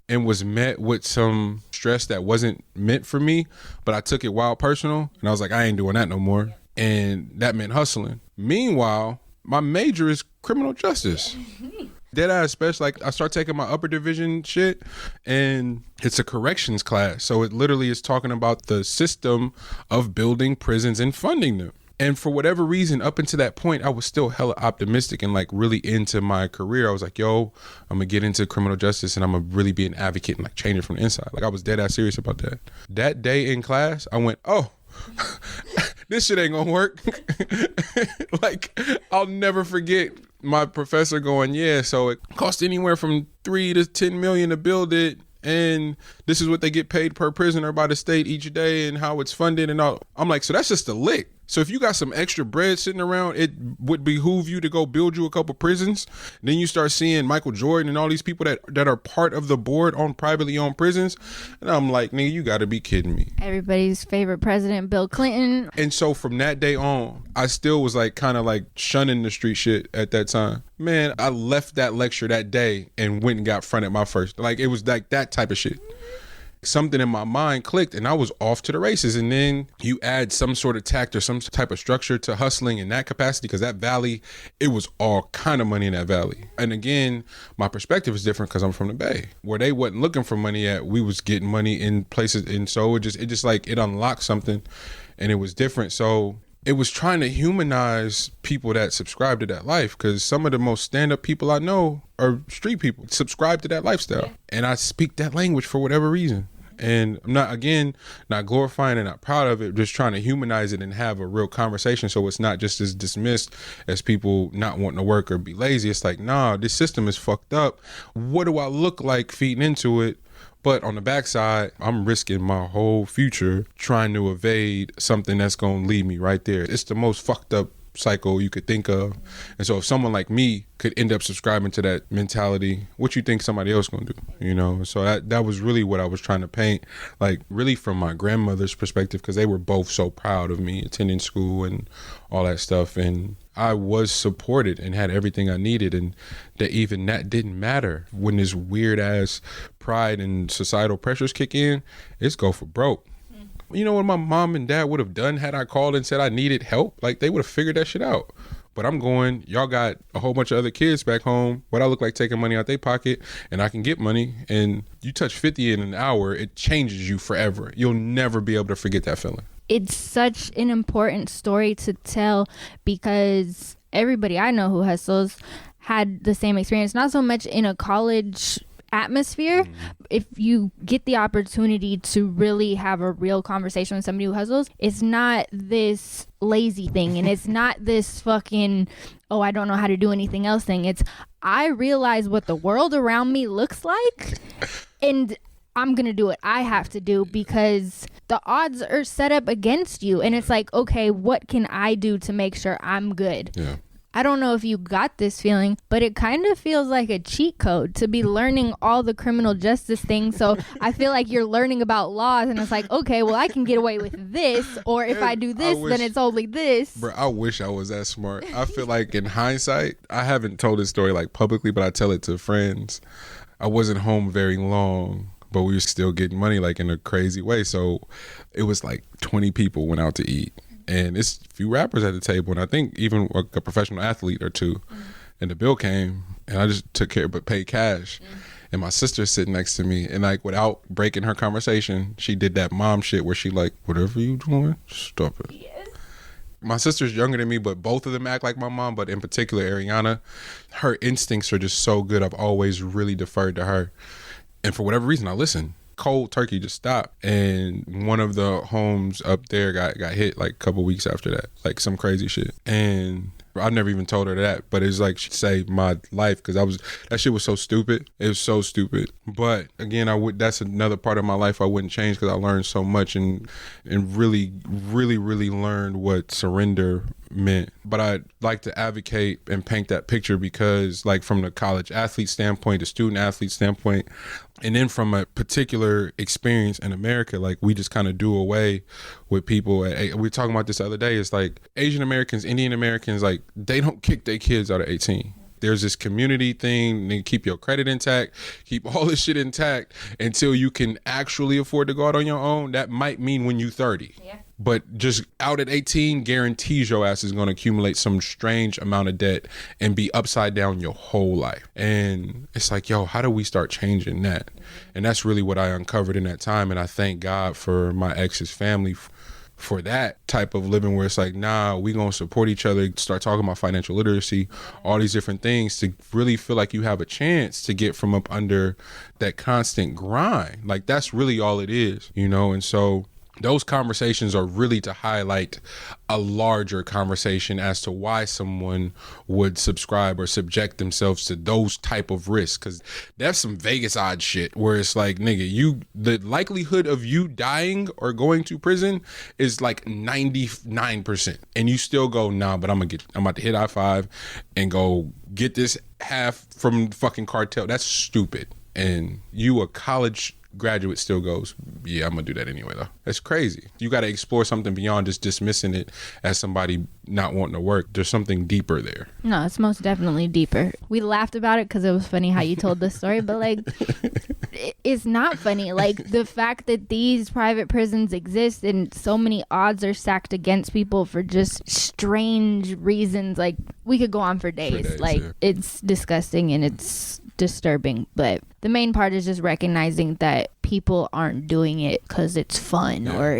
and was met with some stress that wasn't meant for me, but I took it wild personal, and I was like, I ain't doing that no more. And that meant hustling. Meanwhile, my major is criminal justice. Deadass special, like I start taking my upper division shit, and it's a corrections class. So it literally is talking about the system of building prisons and funding them. And for whatever reason, up until that point, I was still hella optimistic and like really into my career. I was like, yo, I'm gonna get into criminal justice and I'm gonna really be an advocate and like change it from the inside. Like I was dead ass serious about that. That day in class, I went, oh, this shit ain't gonna work. Like I'll never forget my professor going, yeah, so it costs anywhere from 3 to 10 million to build it. And this is what they get paid per prisoner by the state each day and how it's funded and all. I'm like, so that's just a lick. So if you got some extra bread sitting around, it would behoove you to go build you a couple prisons. Then you start seeing Michael Jordan and all these people that are part of the board on privately owned prisons. And I'm like, nigga, you got to be kidding me. Everybody's favorite president, Bill Clinton. And so from that day on, I still was like kind of like shunning the street shit at that time. Man, I left that lecture that day and went and got fronted my first. Like it was like that type of shit. Something in my mind clicked and I was off to the races. And then you add some sort of tact or some type of structure to hustling in that capacity, because that valley, it was all kind of money in that valley. And again, my perspective is different because I'm from the Bay, where they wasn't looking for money at. We was getting money in places. And so it just like it unlocked something and it was different. So it was trying to humanize people that subscribe to that life, because some of the most stand-up people I know are street people, subscribe to that lifestyle. Yeah. And I speak that language for whatever reason. And I'm not glorifying and not proud of it, just trying to humanize it and have a real conversation so it's not just as dismissed as people not wanting to work or be lazy. It's like, nah, this system is fucked up. What do I look like feeding into it? But on the backside, I'm risking my whole future trying to evade something that's going to lead me right there. It's the most fucked up cycle you could think of. And so if someone like me could end up subscribing to that mentality, what you think somebody else gonna do, you know? So that was really what I was trying to paint, like really from my grandmother's perspective, because they were both so proud of me attending school and all that stuff. And I was supported and had everything I needed, and that even that didn't matter when this weird ass pride and societal pressures kick in. It's go for broke. You know what my mom and dad would have done had I called and said I needed help? Like, they would have figured that shit out. But I'm going, y'all got a whole bunch of other kids back home. What I look like taking money out their pocket, and I can get money. And you touch 50 in an hour, it changes you forever. You'll never be able to forget that feeling. It's such an important story to tell, because everybody I know who hustles had the same experience, not so much in a college atmosphere. If you get the opportunity to really have a real conversation with somebody who hustles, it's not this lazy thing, and it's not this fucking, oh, I don't know how to do anything else thing. It's, I realize what the world around me looks like, and I'm gonna do what I have to do, because the odds are set up against you. And it's like, okay, what can I do to make sure I'm good? Yeah. I don't know if you got this feeling, but it kind of feels like a cheat code to be learning all the criminal justice things. So I feel like you're learning about laws, and it's like, okay, well, I can get away with this, or if I do this, then it's only this. Bro, I wish I was that smart. I feel like in hindsight, I haven't told this story like publicly, but I tell it to friends. I wasn't home very long, but we were still getting money like in a crazy way. So it was like 20 people went out to eat. And it's a few rappers at the table, and I think even a professional athlete or two. And the bill came, and I just took care, but paid cash. And my sister's sitting next to me, and like without breaking her conversation, she did that mom shit where she like, whatever you doing, stop it. Yes. My sister's younger than me, but both of them act like my mom. But in particular, Ariana, her instincts are just so good. I've always really deferred to her. And for whatever reason, I listen. Cold turkey just stopped, and one of the homes up there got hit like a couple weeks after that, like some crazy shit. And I never even told her that, but it's like she saved my life, because that shit was so stupid. It was so stupid. But again, that's another part of my life I wouldn't change, because I learned so much and really learned what surrender meant. But I'd like to advocate and paint that picture, because like from the college athlete standpoint, the student athlete standpoint, and then from a particular experience in America, like we just kind of do away with people. We were talking about this the other day. It's like Asian Americans, Indian Americans, like they don't kick their kids out of 18. There's this community thing. They keep your credit intact, keep all this shit intact until you can actually afford to go out on your own. That might mean when you're 30. Yeah. But just out at 18 guarantees your ass is going to accumulate some strange amount of debt and be upside down your whole life. And it's like, yo, how do we start changing that? And that's really what I uncovered in that time. And I thank God for my ex's family for that type of living, where it's like, nah, we gonna support each other, start talking about financial literacy, all these different things, to really feel like you have a chance to get from up under that constant grind. Like, that's really all it is, you know? And so those conversations are really to highlight a larger conversation as to why someone would subscribe or subject themselves to those type of risks. Because that's some Vegas odds shit where it's like, nigga, the likelihood of you dying or going to prison is like 99%. And you still go, nah, but I'm about to hit I-5 and go get this half from fucking cartel. That's stupid. And you, a college graduate, still goes, yeah, I'm gonna do that anyway though. That's crazy. You got to explore something beyond just dismissing it as somebody not wanting to work. There's something deeper there. No, it's most definitely deeper. We laughed about it because it was funny how you told the story, but like it's not funny. Like the fact that these private prisons exist and so many odds are stacked against people for just strange reasons, like we could go on for days. Like yeah. It's disgusting and it's disturbing, but the main part is just recognizing that people aren't doing it because it's fun or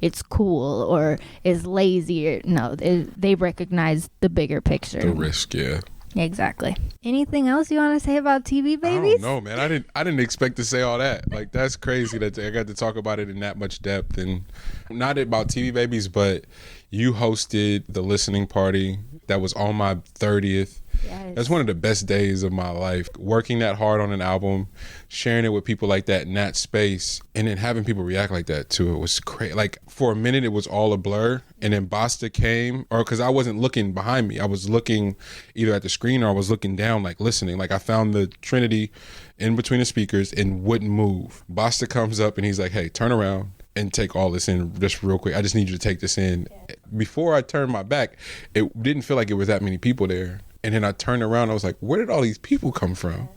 it's cool or it's lazy. Or no, they recognize the bigger picture, the risk. Yeah, exactly. Anything else you want to say about TV babies? I don't know, man. I didn't expect to say all that. Like, that's crazy that I got to talk about it in that much depth. And not about TV babies, but you hosted the listening party that was on my 30th. Yes. That's one of the best days of my life. Working that hard on an album, sharing it with people like that in that space, and then having people react like that to it was crazy. Like for a minute, it was all a blur, and then Basta came, or because I wasn't looking behind me, I was looking either at the screen or I was looking down, like listening. Like I found the Trinity in between the speakers and wouldn't move. Basta comes up and he's like, "Hey, turn around and take all this in just real quick. I just need you to take this in." Before I turned my back, it didn't feel like it was that many people there. And then I turned around, I was like, where did all these people come from?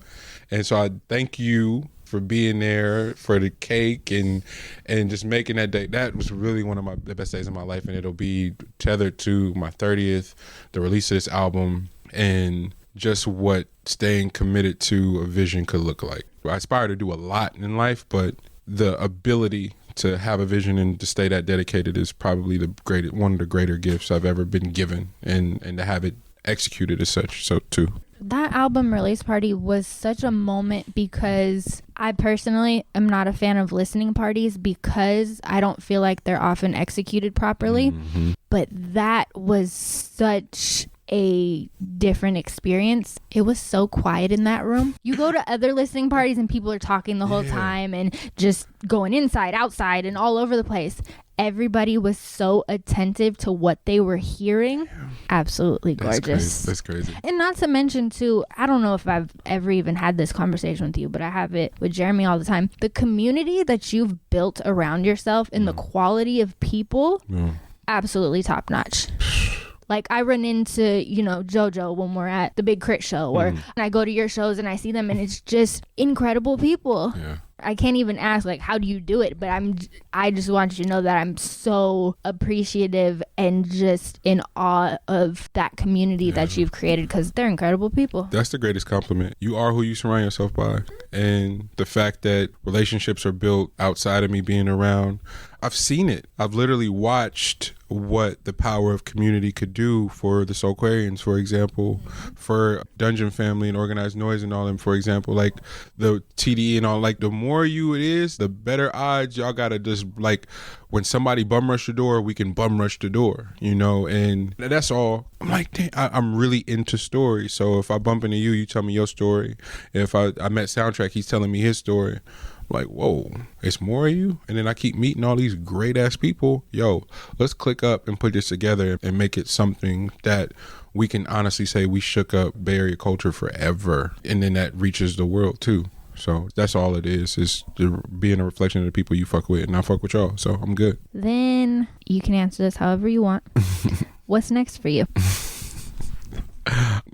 And so I thank you for being there, for the cake and just making that day. That was really one of the best days of my life, and it'll be tethered to my 30th, the release of this album, and just what staying committed to a vision could look like. I aspire to do a lot in life, but the ability to have a vision and to stay that dedicated is probably one of the greater gifts I've ever been given, and to have it executed as such, so too. That album release party was such a moment because I personally am not a fan of listening parties because I don't feel like they're often executed properly. Mm-hmm. But that was such a different experience. It was so quiet in that room. You go to other listening parties and people are talking the whole time and just going inside, outside, and all over the place. Everybody was so attentive to what they were hearing. Absolutely gorgeous. That's crazy. And not to mention too, I don't know if I've ever even had this conversation with you, but I have it with Jeremy all the time. The community that you've built around yourself and the quality of people, absolutely top notch. Like I run into, JoJo when we're at the Big Crit show, or I go to your shows and I see them and it's just incredible people. Yeah. I can't even ask like how do you do it, but I just want you to know that I'm so appreciative and just in awe of that community that you've created, because they're incredible people. That's the greatest compliment. You are who you surround yourself by, and the fact that relationships are built outside of me being around, I've seen it. I've literally watched what the power of community could do for the Soulquarians, for example, for Dungeon Family and Organized Noise and all them, for example, like the TDE and all. Like the more you it is, the better odds y'all gotta just like when somebody bum rush the door, we can bum rush the door, and that's all. I'm like, dang, I'm really into stories. So if I bump into you, you tell me your story. If I met Soundtrack, he's telling me his story. Like, whoa, it's more of you? And then I keep meeting all these great ass people. Yo, let's click up and put this together and make it something that we can honestly say we shook up Bay Area culture forever. And then that reaches the world too. So that's all it is being a reflection of the people you fuck with, and I fuck with y'all. So I'm good. Then you can answer this however you want. What's next for you?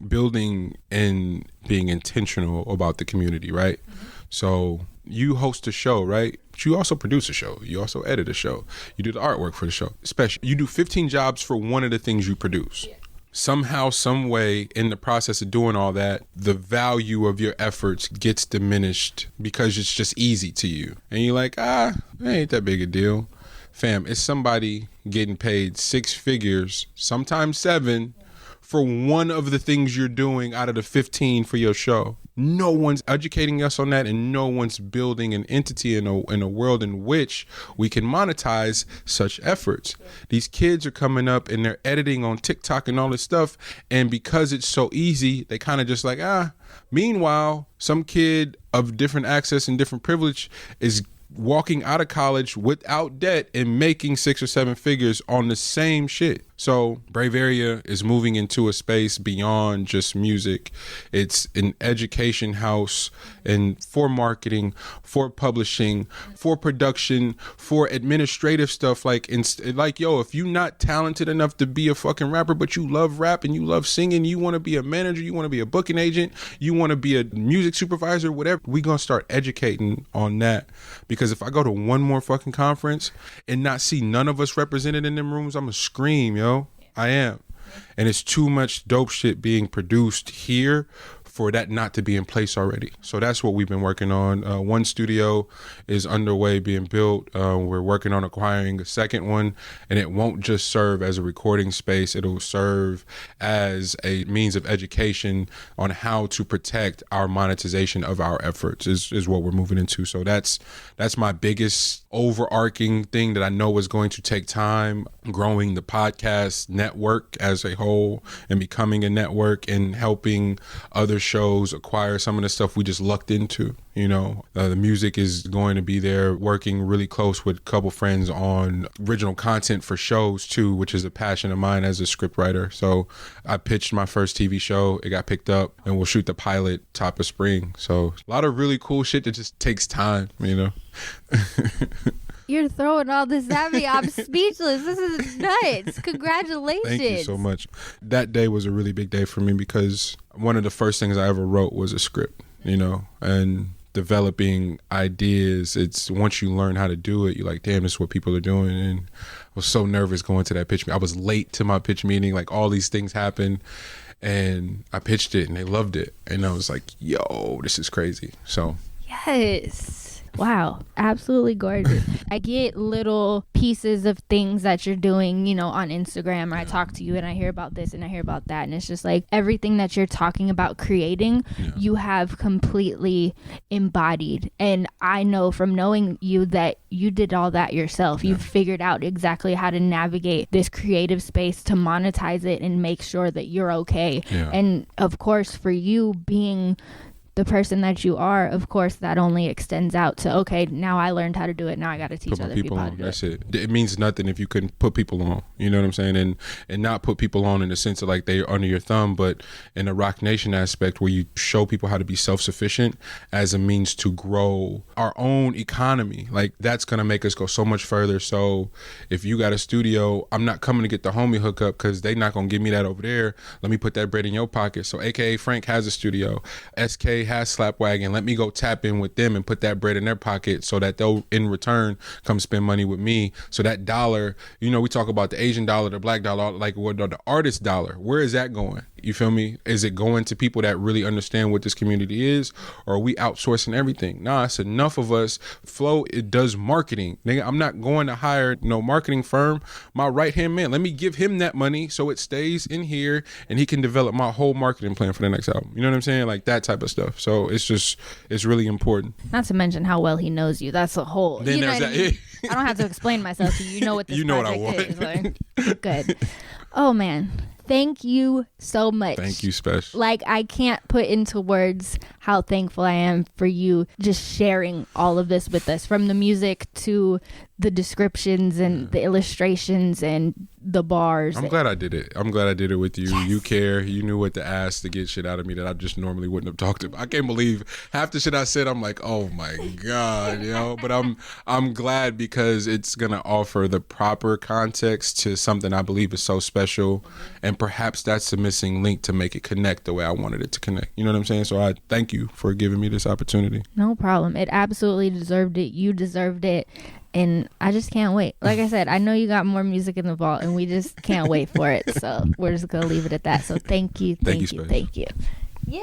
Building and being intentional about the community, right? So you host a show, right? But you also produce a show. You also edit a show. You do the artwork for the show. You do 15 jobs for one of the things you produce. Yeah. Somehow, some way, in the process of doing all that, the value of your efforts gets diminished because it's just easy to you. And you're like, it ain't that big a deal. Fam, it's somebody getting paid 6 figures, sometimes 7, for one of the things you're doing out of the 15 for your show. No one's educating us on that, and no one's building an entity in a world in which we can monetize such efforts. These kids are coming up and they're editing on TikTok and all this stuff, and because it's so easy, they kind of just like, Meanwhile, some kid of different access and different privilege is walking out of college without debt and making 6 or 7 figures on the same shit. So Brave Area is moving into a space beyond just music. It's an education house, and for marketing, for publishing, for production, for administrative stuff. Like, if you're not talented enough to be a fucking rapper, but you love rap and you love singing, you want to be a manager, you want to be a booking agent, you want to be a music supervisor, whatever, we gonna start educating on that. Because if I go to one more fucking conference and not see none of us represented in them rooms, I'm gonna scream, yo. I am. And it's too much dope shit being produced here for that not to be in place already. So that's what we've been working on. One studio is underway being built. We're working on acquiring a second one, and it won't just serve as a recording space. It'll serve as a means of education on how to protect our monetization of our efforts is what we're moving into. So that's my biggest overarching thing that I know is going to take time, growing the podcast network as a whole and becoming a network and helping other shows acquire some of the stuff we just lucked into. The music is going to be there, working really close with a couple friends on original content for shows too, which is a passion of mine as a scriptwriter. So I pitched my first TV show, it got picked up, and we'll shoot the pilot top of spring. So a lot of really cool shit that just takes time, You're throwing all this at me. I'm speechless. This is nuts. Congratulations. Thank you so much. That day was a really big day for me because one of the first things I ever wrote was a script, and developing ideas. It's once you learn how to do it, you're like, damn, this is what people are doing. And I was so nervous going to that pitch meeting. I was late to my pitch meeting. Like all these things happened and I pitched it and they loved it. And I was like, yo, this is crazy. So yes. Wow, absolutely gorgeous. I get little pieces of things that you're doing, on Instagram, or I talk to you and I hear about this and I hear about that. And it's just like everything that you're talking about creating, you have completely embodied. And I know from knowing you that you did all that yourself. You figured out exactly how to navigate this creative space to monetize it and make sure that you're okay. Yeah. And of course, for you being the person that you are, of course, that only extends out to, okay, now I learned how to do it. Now I got to teach other people how to do it. That's it. It means nothing if you couldn't put people on. You know what I'm saying? And not put people on in the sense of like they're under your thumb, but in a Rock Nation aspect where you show people how to be self-sufficient as a means to grow our own economy. Like that's going to make us go so much further. So if you got a studio, I'm not coming to get the homie hookup because they not going to give me that over there. Let me put that bread in your pocket. So AKA Frank has a studio. SK has Slapwagon. Let me go tap in with them and put that bread in their pocket so that they'll in return come spend money with me. So that dollar, we talk about the Asian dollar, the black dollar, like what the artist dollar, where is that going? You feel me? Is it going to people that really understand what this community is, or are we outsourcing everything? Nah, it's enough of us. Flow, it does marketing. Nigga, I'm not going to hire no marketing firm. My right-hand man, let me give him that money so it stays in here and he can develop my whole marketing plan for the next album. You know what I'm saying? Like that type of stuff. So it's really important. Not to mention how well he knows you. That's a whole. Then there's that. I don't have to explain myself to you. You know what this what I project want. is. Like, good. Oh man. Thank you so much. Thank you, Special. Like, I can't put into words how thankful I am for you just sharing all of this with us, from the music to the descriptions and the illustrations and the bars. I'm glad I did it. I'm glad I did it with you. Yes. You care. You knew what to ask to get shit out of me that I just normally wouldn't have talked about. I can't believe half the shit I said. I'm like, oh my God, But I'm glad because it's gonna offer the proper context to something I believe is so special, and perhaps that's the missing link to make it connect the way I wanted it to connect. You know what I'm saying? So I thank you for giving me this opportunity. No problem. It absolutely deserved it. You deserved it. And I just can't wait. Like I said, I know you got more music in the vault and we just can't wait for it. So we're just going to leave it at that. So thank you. Thank you. Yeah.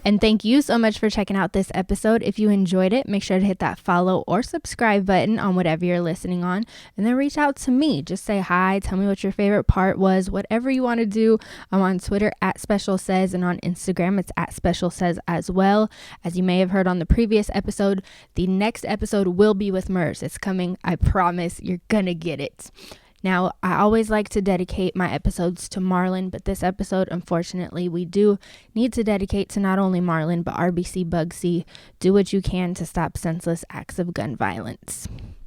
And thank you so much for checking out this episode. If you enjoyed it, make sure to hit that follow or subscribe button on whatever you're listening on, and then reach out to me. Just say hi, tell me what your favorite part was, whatever you want to do. I'm on Twitter at SpecialSays, and on Instagram it's at SpecialSays as well. As you may have heard on the previous episode, the next episode will be with Murs. It's coming. I promise. You're gonna get it. Now, I always like to dedicate my episodes to Marlon, but this episode, unfortunately, we do need to dedicate to not only Marlon, but RBC Bugsy. Do what you can to stop senseless acts of gun violence.